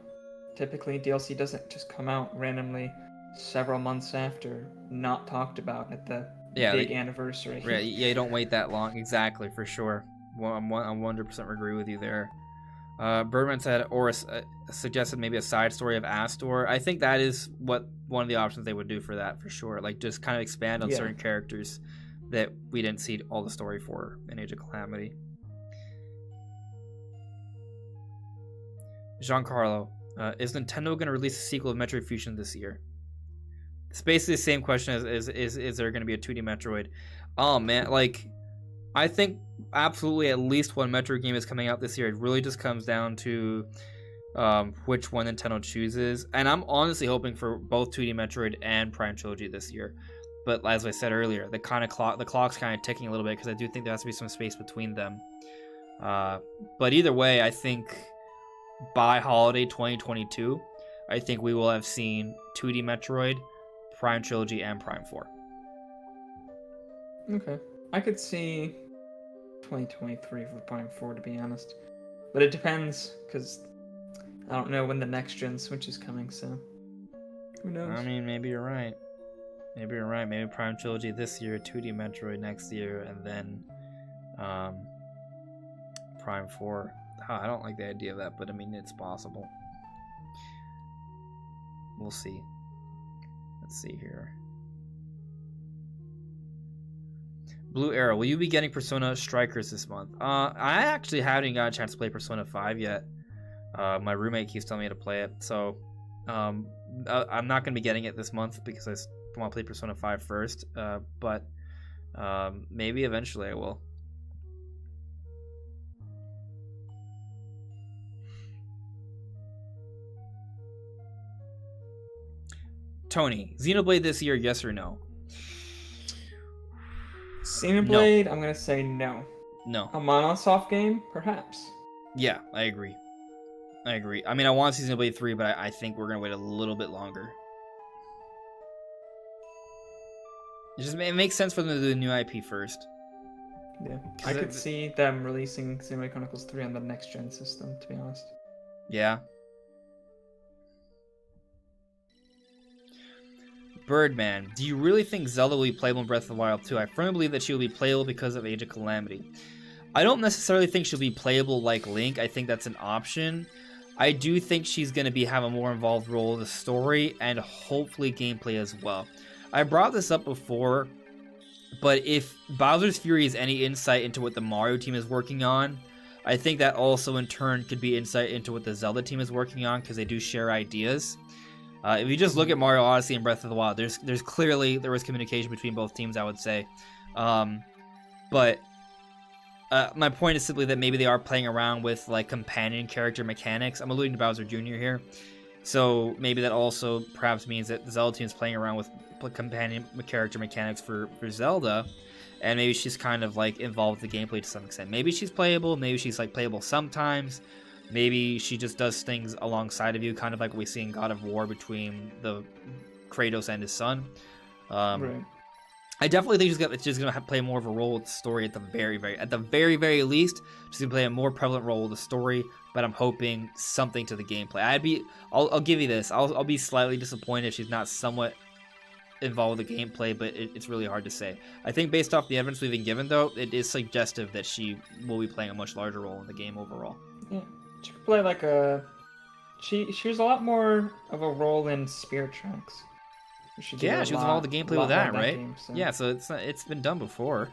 S2: typically DLC doesn't just come out randomly several months after, not talked about at the big anniversary.
S1: Yeah, you don't wait that long. Exactly, for sure. Well, I'm 100% agree with you there. Birdman said, or suggested maybe a side story of Astor. I think that is what one of the options they would do for that, for sure. Like, just kind of expand on certain characters that we didn't see all the story for in Age of Calamity. Giancarlo, is Nintendo going to release a sequel of Metroid Fusion this year? It's basically the same question as is there going to be a 2D Metroid? Oh, man, like, I think absolutely at least one Metroid game is coming out this year. It really just comes down to which one Nintendo chooses. And I'm honestly hoping for both 2D Metroid and Prime Trilogy this year. But as I said earlier, the clock's kind of ticking a little bit because I do think there has to be some space between them. But either way, I think by holiday 2022, I think we will have seen 2D Metroid, Prime Trilogy, and Prime 4.
S2: Okay. I could see 2023 for Prime 4, to be honest. But it depends, because I don't know when the next-gen Switch is coming, so who knows?
S1: I mean, maybe you're right. Maybe you're right. Maybe Prime Trilogy this year, 2D Metroid next year, and then Prime 4. Oh, I don't like the idea of that, but I mean, it's possible. We'll see. Let's see here. Blue Arrow, will you be getting Persona Strikers this month? I actually haven't got a chance to play Persona 5 yet. My roommate keeps telling me to play it, so I'm not going to be getting it this month because I want to play Persona 5 first, but maybe eventually I will. Tony, Xenoblade this year, yes or no?
S2: Xenoblade, no. I'm going to say no.
S1: No.
S2: A Monosoft game, perhaps.
S1: Yeah, I agree. I mean, I want to see Xenoblade 3, but I think we're going to wait a little bit longer. It makes sense for them to do the new IP first.
S2: Yeah, I could see them releasing Xenoblade Chronicles 3 on the next-gen system, to be honest.
S1: Yeah. Birdman, do you really think Zelda will be playable in Breath of the Wild 2? I firmly believe that she will be playable because of Age of Calamity. I don't necessarily think she'll be playable like Link. I think that's an option. I do think she's going to have a more involved role in the story and hopefully gameplay as well. I brought this up before, but if Bowser's Fury is any insight into what the Mario team is working on, I think that also in turn could be insight into what the Zelda team is working on because they do share ideas. If you just look at Mario Odyssey and Breath of the Wild, there was communication between both teams, I would say. But my point is simply that maybe they are playing around with like companion character mechanics. I'm alluding to Bowser Jr. here. So maybe that also perhaps means that the Zelda team is playing around with companion character mechanics for Zelda. And maybe she's kind of like involved with the gameplay to some extent. Maybe she's playable. Maybe she's like playable sometimes. Maybe she just does things alongside of you, kind of like what we see in God of War between the Kratos and his son.
S2: Right.
S1: I definitely think she's gonna play more of a role with the story at the very least. She's gonna play a more prevalent role with the story. But I'm hoping something to the gameplay. I'll give you this. I'll be slightly disappointed if she's not somewhat involved with the gameplay, but it's really hard to say. I think based off the evidence we've been given, though, it is suggestive that she will be playing a much larger role in the game overall.
S2: Yeah. She could play like she was a lot more of a role in Spirit Tracks.
S1: She was involved in the gameplay with that, right? Game, so. Yeah, so it's been done before.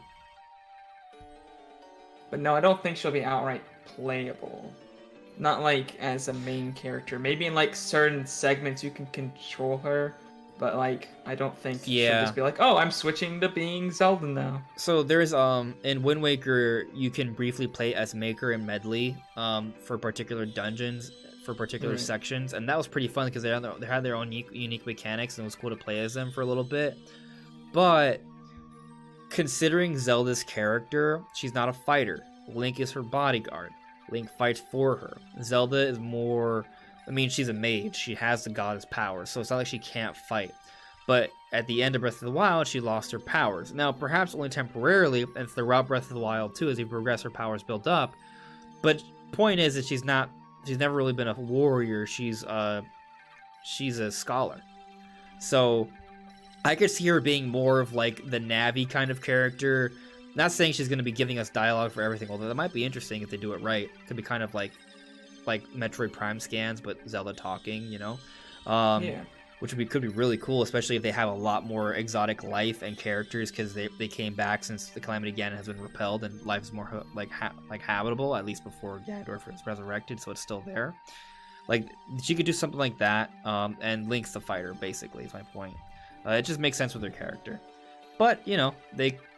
S2: But no, I don't think she'll be outright playable. Not like as a main character. Maybe in like certain segments you can control her, but like I don't think she'll just be like, oh, I'm switching to being Zelda now.
S1: So there's in Wind Waker you can briefly play as Maker and Medley for particular dungeons, for particular sections, and that was pretty fun because they had their own unique mechanics, and it was cool to play as them for a little bit. But considering Zelda's character, she's not a fighter. Link is her bodyguard. Link fights for her. Zelda is more, I mean, she's a mage. She has the goddess powers, so it's not like she can't fight. But at the end of Breath of the Wild, she lost her powers. Now, perhaps only temporarily, and throughout Breath of the Wild too, as you progress, her powers build up. But point is that she's never really been a warrior. She's a scholar. So I could see her being more of like the Navi kind of character. Not saying she's going to be giving us dialogue for everything, although that might be interesting if they do it right. It could be kind of like Metroid Prime scans, but Zelda talking, you know? Which could be really cool, especially if they have a lot more exotic life and characters, because they came back since the Calamity Ganon has been repelled and life is more like habitable, at least before Ganondorf is resurrected, so it's still there. Like, she could do something like that, and Link's the fighter, basically, is my point. It just makes sense with her character. But, you know,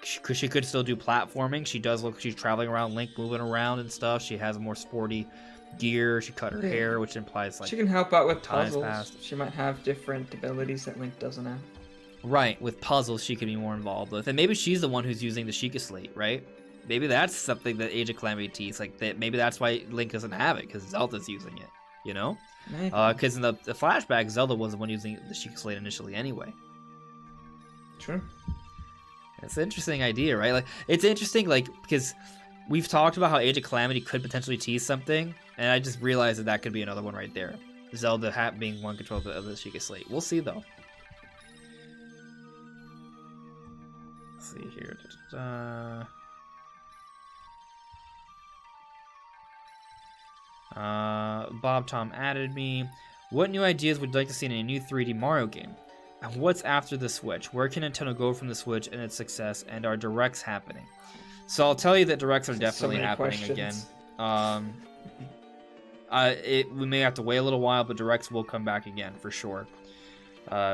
S1: she could still do platforming. She does look, she's traveling around, Link moving around and stuff. She has more sporty gear. She cut her hair, which implies like
S2: she can help out with puzzles. She might have different abilities that Link doesn't have.
S1: Right, with puzzles she could be more involved with. And maybe she's the one who's using the Sheikah Slate, right? Maybe that's something that Age of Calamity teased. Like, that maybe that's why Link doesn't have it, because Zelda's using it, you know? Because in the flashback, Zelda was the one using the Sheikah Slate initially anyway.
S2: True.
S1: It's an interesting idea, right? Like, it's interesting, like, because we've talked about how Age of Calamity could potentially tease something, and I just realized that could be another one right there. Zelda being one control of the Sheikah Slate. We'll see, though. Let's see here. Bob Tom added me. What new ideas would you like to see in a new 3D Mario game? And what's after the Switch? Where can Nintendo go from the Switch and its success? And are Directs happening? So I'll tell you that Directs are definitely happening again. We may have to wait a little while, but Directs will come back again for sure.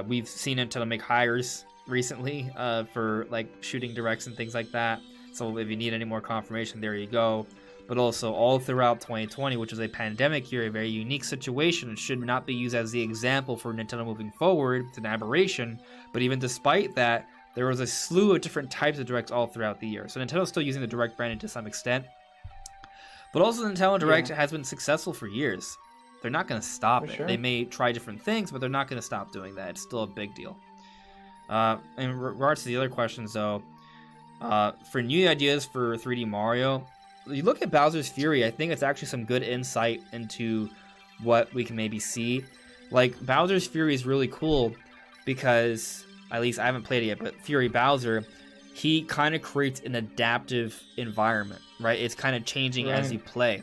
S1: We've seen Nintendo make hires recently for like shooting Directs and things like that. So if you need any more confirmation, there you go. But also all throughout 2020, which was a pandemic year, a very unique situation, and should not be used as the example for Nintendo moving forward. It's an aberration. But even despite that, there was a slew of different types of Directs all throughout the year. So Nintendo's still using the Direct branding to some extent. But also Nintendo Direct has been successful for years. They're not going to stop it. Sure. They may try different things, but they're not going to stop doing that. It's still a big deal. In regards to the other questions, though, for new ideas for 3D Mario, you look at Bowser's Fury, I think it's actually some good insight into what we can maybe see. Like, Bowser's Fury is really cool because, at least I haven't played it yet, but Fury Bowser, he kind of creates an adaptive environment, right? It's kind of changing as you play.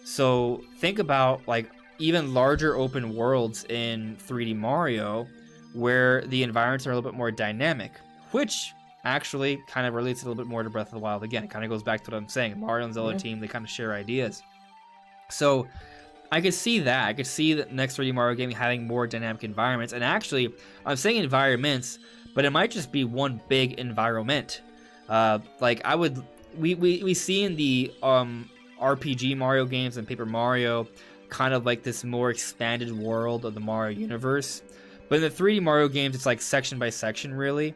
S1: So think about, like, even larger open worlds in 3D Mario where the environments are a little bit more dynamic, which actually kind of relates a little bit more to Breath of the Wild again. It kind of goes back to what I'm saying. Mario and Zelda team, they kind of share ideas. So I could see that. I could see the next 3D Mario game having more dynamic environments. And actually, I'm saying environments, but it might just be one big environment. We see in the RPG Mario games and Paper Mario kind of like this more expanded world of the Mario universe. But in the 3D Mario games, it's like section by section, really.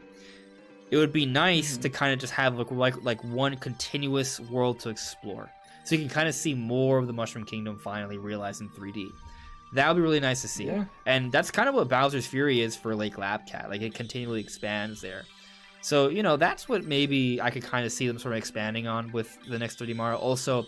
S1: It would be nice to kind of just have like one continuous world to explore. So you can kind of see more of the Mushroom Kingdom finally realized in 3D. That would be really nice to see. Yeah. And that's kind of what Bowser's Fury is for Lake Labcat. Like, it continually expands there. So, you know, that's what maybe I could kind of see them sort of expanding on with the next 3D Mario. Also,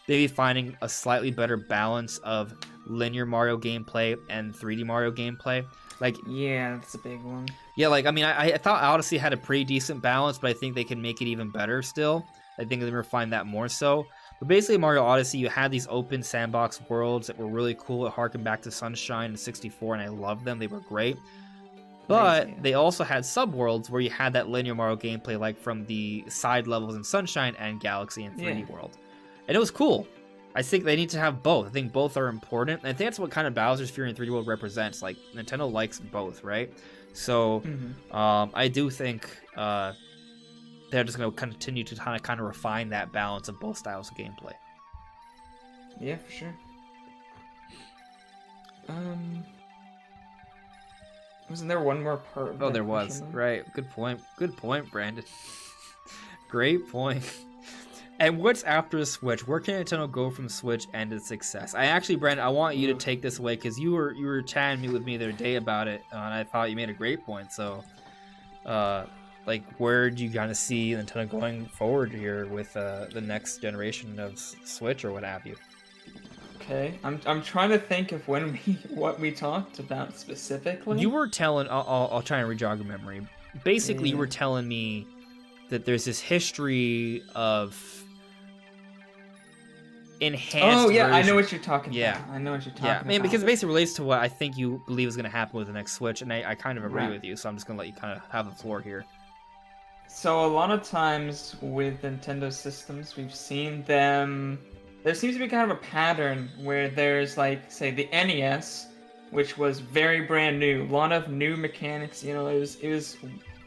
S1: maybe finding a slightly better balance of linear Mario gameplay and 3D Mario gameplay. Like,
S2: yeah, that's a big one.
S1: Yeah, like, I mean, I thought Odyssey had a pretty decent balance, but I think they can make it even better still. I think they refine that more so. But basically, Mario Odyssey, you had these open sandbox worlds that were really cool. It harkened back to Sunshine and 64, and I loved them. They were great. But they also had subworlds where you had that linear Mario gameplay, like from the side levels in Sunshine and Galaxy and 3D World. And it was cool. I think they need to have both. I think both are important. And I think that's what kind of Bowser's Fury and 3D World represents. Like, Nintendo likes both, right? So I do think they're just going to continue to kind of refine that balance of both styles of gameplay.
S2: Yeah, for sure. Wasn't there one more part?
S1: Oh, there was. Right. Good point. Good point, Brandon. Great point. And what's after the Switch? Where can Nintendo go from Switch and its success? Brandon, I want you to take this away because you were chatting with me the other day about it, and I thought you made a great point. So, where do you kind of see Nintendo going forward here with the next generation of Switch or what have you?
S2: Okay, I'm trying to think of what we talked about specifically.
S1: You were telling, I'll try and rejog your memory. Basically, you were telling me that there's this history of enhanced
S2: version. I know what you're talking about. I know what you're talking about.
S1: Because it basically relates to what I think you believe is going to happen with the next Switch, and I kind of agree with you, so I'm just going to let you kind of have the floor here.
S2: So a lot of times with Nintendo systems, we've seen them... There seems to be kind of a pattern where there's, like, say, the NES, which was very brand new, a lot of new mechanics. You know, it was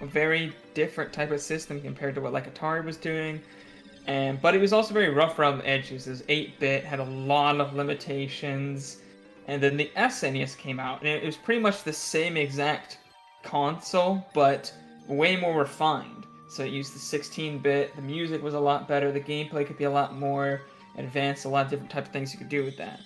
S2: a very different type of system compared to what like Atari was doing, but it was also very rough around the edges. It was 8-bit, had a lot of limitations, and then the SNES came out, and it was pretty much the same exact console, but way more refined. So it used the 16-bit. The music was a lot better. The gameplay could be a lot more advanced, a lot of different types of things you could do with that.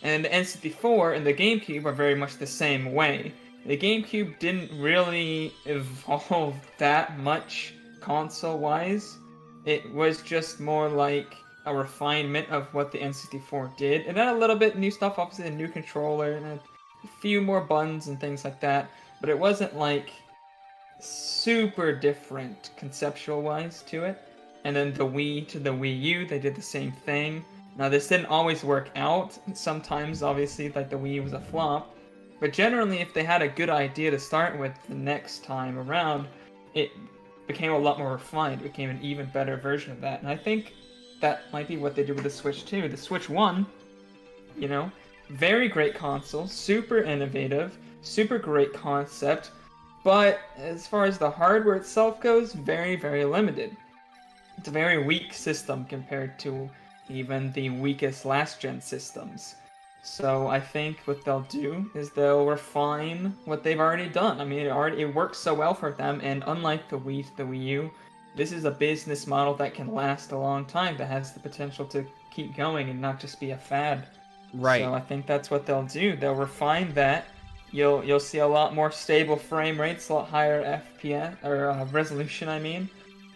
S2: And the N64 and the GameCube are very much the same way. The GameCube didn't really evolve that much console-wise. It was just more like a refinement of what the N64 did. It had a little bit new stuff, obviously a new controller, and a few more buttons and things like that, but it wasn't like super different conceptual-wise to it. And then the Wii to the Wii U, they did the same thing. Now, this didn't always work out. Sometimes, obviously, like the Wii U was a flop. But generally, if they had a good idea to start with the next time around, it became a lot more refined. It became an even better version of that. And I think that might be what they did with the Switch, too. The Switch 1, you know, very great console, super innovative, super great concept. But as far as the hardware itself goes, very, very limited. It's a very weak system compared to even the weakest last-gen systems. So I think what they'll do is they'll refine what they've already done. I mean, it works so well for them, and unlike the Wii to the Wii U, this is a business model that can last a long time, that has the potential to keep going and not just be a fad.
S1: Right.
S2: So I think that's what they'll do. They'll refine that. You'll see a lot more stable frame rates, a lot higher FPS, or resolution, I mean.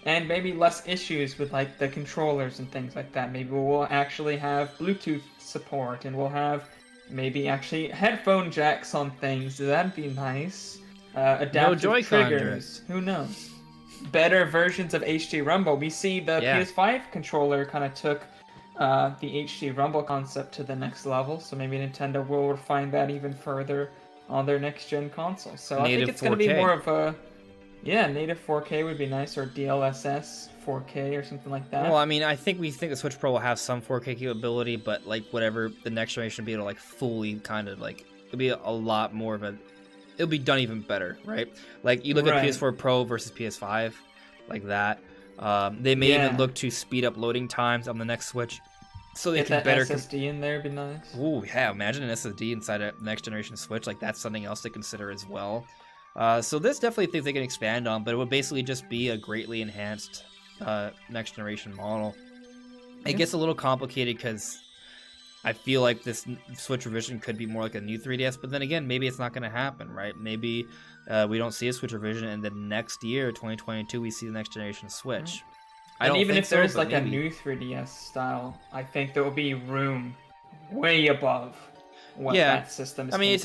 S2: And maybe less issues with like the controllers and things like that. Maybe we'll actually have Bluetooth support, and we'll have maybe actually headphone jacks on things. That'd be nice. Adaptive triggers. Who knows? Better versions of HD Rumble. We see the PS5 controller kind of took the HD Rumble concept to the next level. So maybe Nintendo will refine that even further on their next gen console. So native I think it's going to be more of a... Yeah, native 4K would be nice, or DLSS 4K or something like that.
S1: Well, I mean, we think the Switch Pro will have some 4K capability, but like whatever the next generation will be able to like fully kind of like, it'll be a lot more of it'll be done even better, right? Like you look at PS4 Pro versus PS5, like that. They may even look to speed up loading times on the next Switch, so they can better
S2: SSD in there would be nice.
S1: Ooh, yeah, imagine an SSD inside a next generation Switch. Like that's something else to consider as well. So this definitely things they can expand on, but it would basically just be a greatly enhanced next generation model. It gets a little complicated because I feel like this Switch revision could be more like a new 3DS, but then again, maybe it's not going to happen, right? Maybe we don't see a Switch revision, and then next year, 2022, we see the next generation Switch.
S2: And even if there's like a new 3DS style, I think there will be room way above what that system is.
S1: I mean,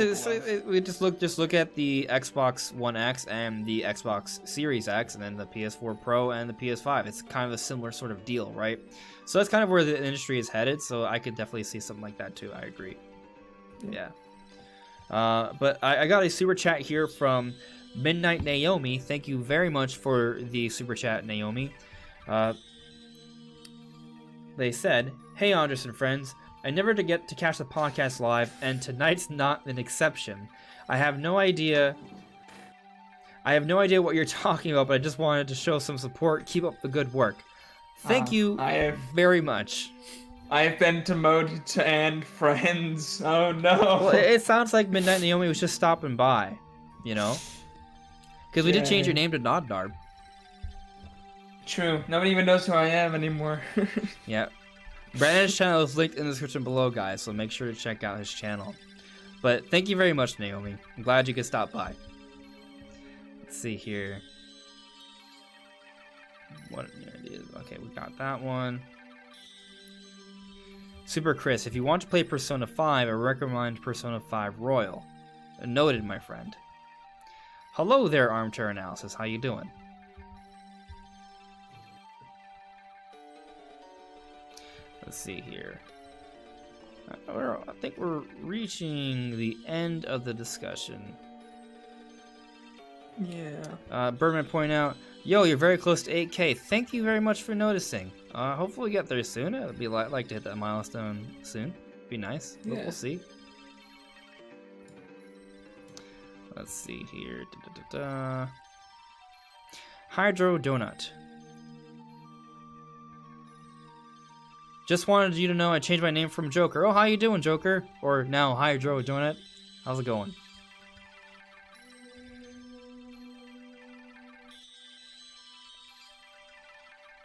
S1: we just look at the Xbox One X and the Xbox Series X, and then the PS4 Pro and the PS5. It's kind of a similar sort of deal, right? So that's kind of where the industry is headed. So I could definitely see something like that too. I agree. Yeah. But I got a super chat here from Midnight Naomi. Thank you very much for the super chat, Naomi. They said, "Hey, Andres and friends. I never get to catch the podcast live, and tonight's not an exception. I have no idea I have no idea what you're talking about, but I just wanted to show some support. Keep up the good work. Thank you very much.
S2: I've been demoted to and friends. Oh no.
S1: Well, it sounds like Midnight Naomi was just stopping by, you know? Because we did change your name to NodnarB.
S2: True. Nobody even knows who I am anymore.
S1: Yeah. Brandon's channel is linked in the description below, guys, so make sure to check out his channel. But thank you very much, Naomi. I'm glad you could stop by. Let's see here. What it is. Okay, we got that one. Super Chris, if you want to play Persona 5, I recommend Persona 5 Royal. Noted, my friend. Hello there, Armchair Analysis. How you doing? Let's see here. I think we're reaching the end of the discussion.
S2: Yeah.
S1: Birdman point out, yo, you're very close to 8K. Thank you very much for noticing. Hopefully we get there soon. I'd be like to hit that milestone soon. Be nice. Yeah. We'll see. Let's see here. Hydro Donut. Just wanted you to know I changed my name from Joker. Oh, how you doing, Joker? Or now Hydro Donut. How's it going?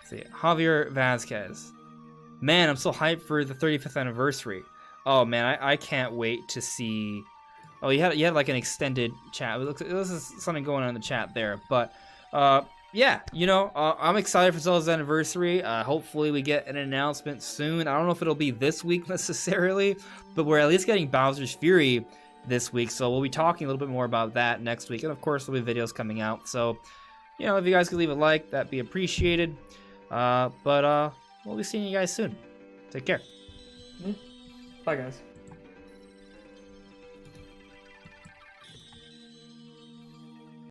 S1: See, Javier Vasquez. Man, I'm so hyped for the 35th anniversary. Oh man, I can't wait to see. Oh, you had like an extended chat. This is something going on in the chat there, but yeah, you know, I'm excited for Zelda's anniversary. Hopefully we get an announcement soon. I don't know if it'll be this week necessarily, but we're at least getting Bowser's Fury this week, so we'll be talking a little bit more about that next week, and of course there'll be videos coming out. So, you know, if you guys could leave a like, that'd be appreciated. But we'll be seeing you guys soon. Take care.
S2: Bye, guys.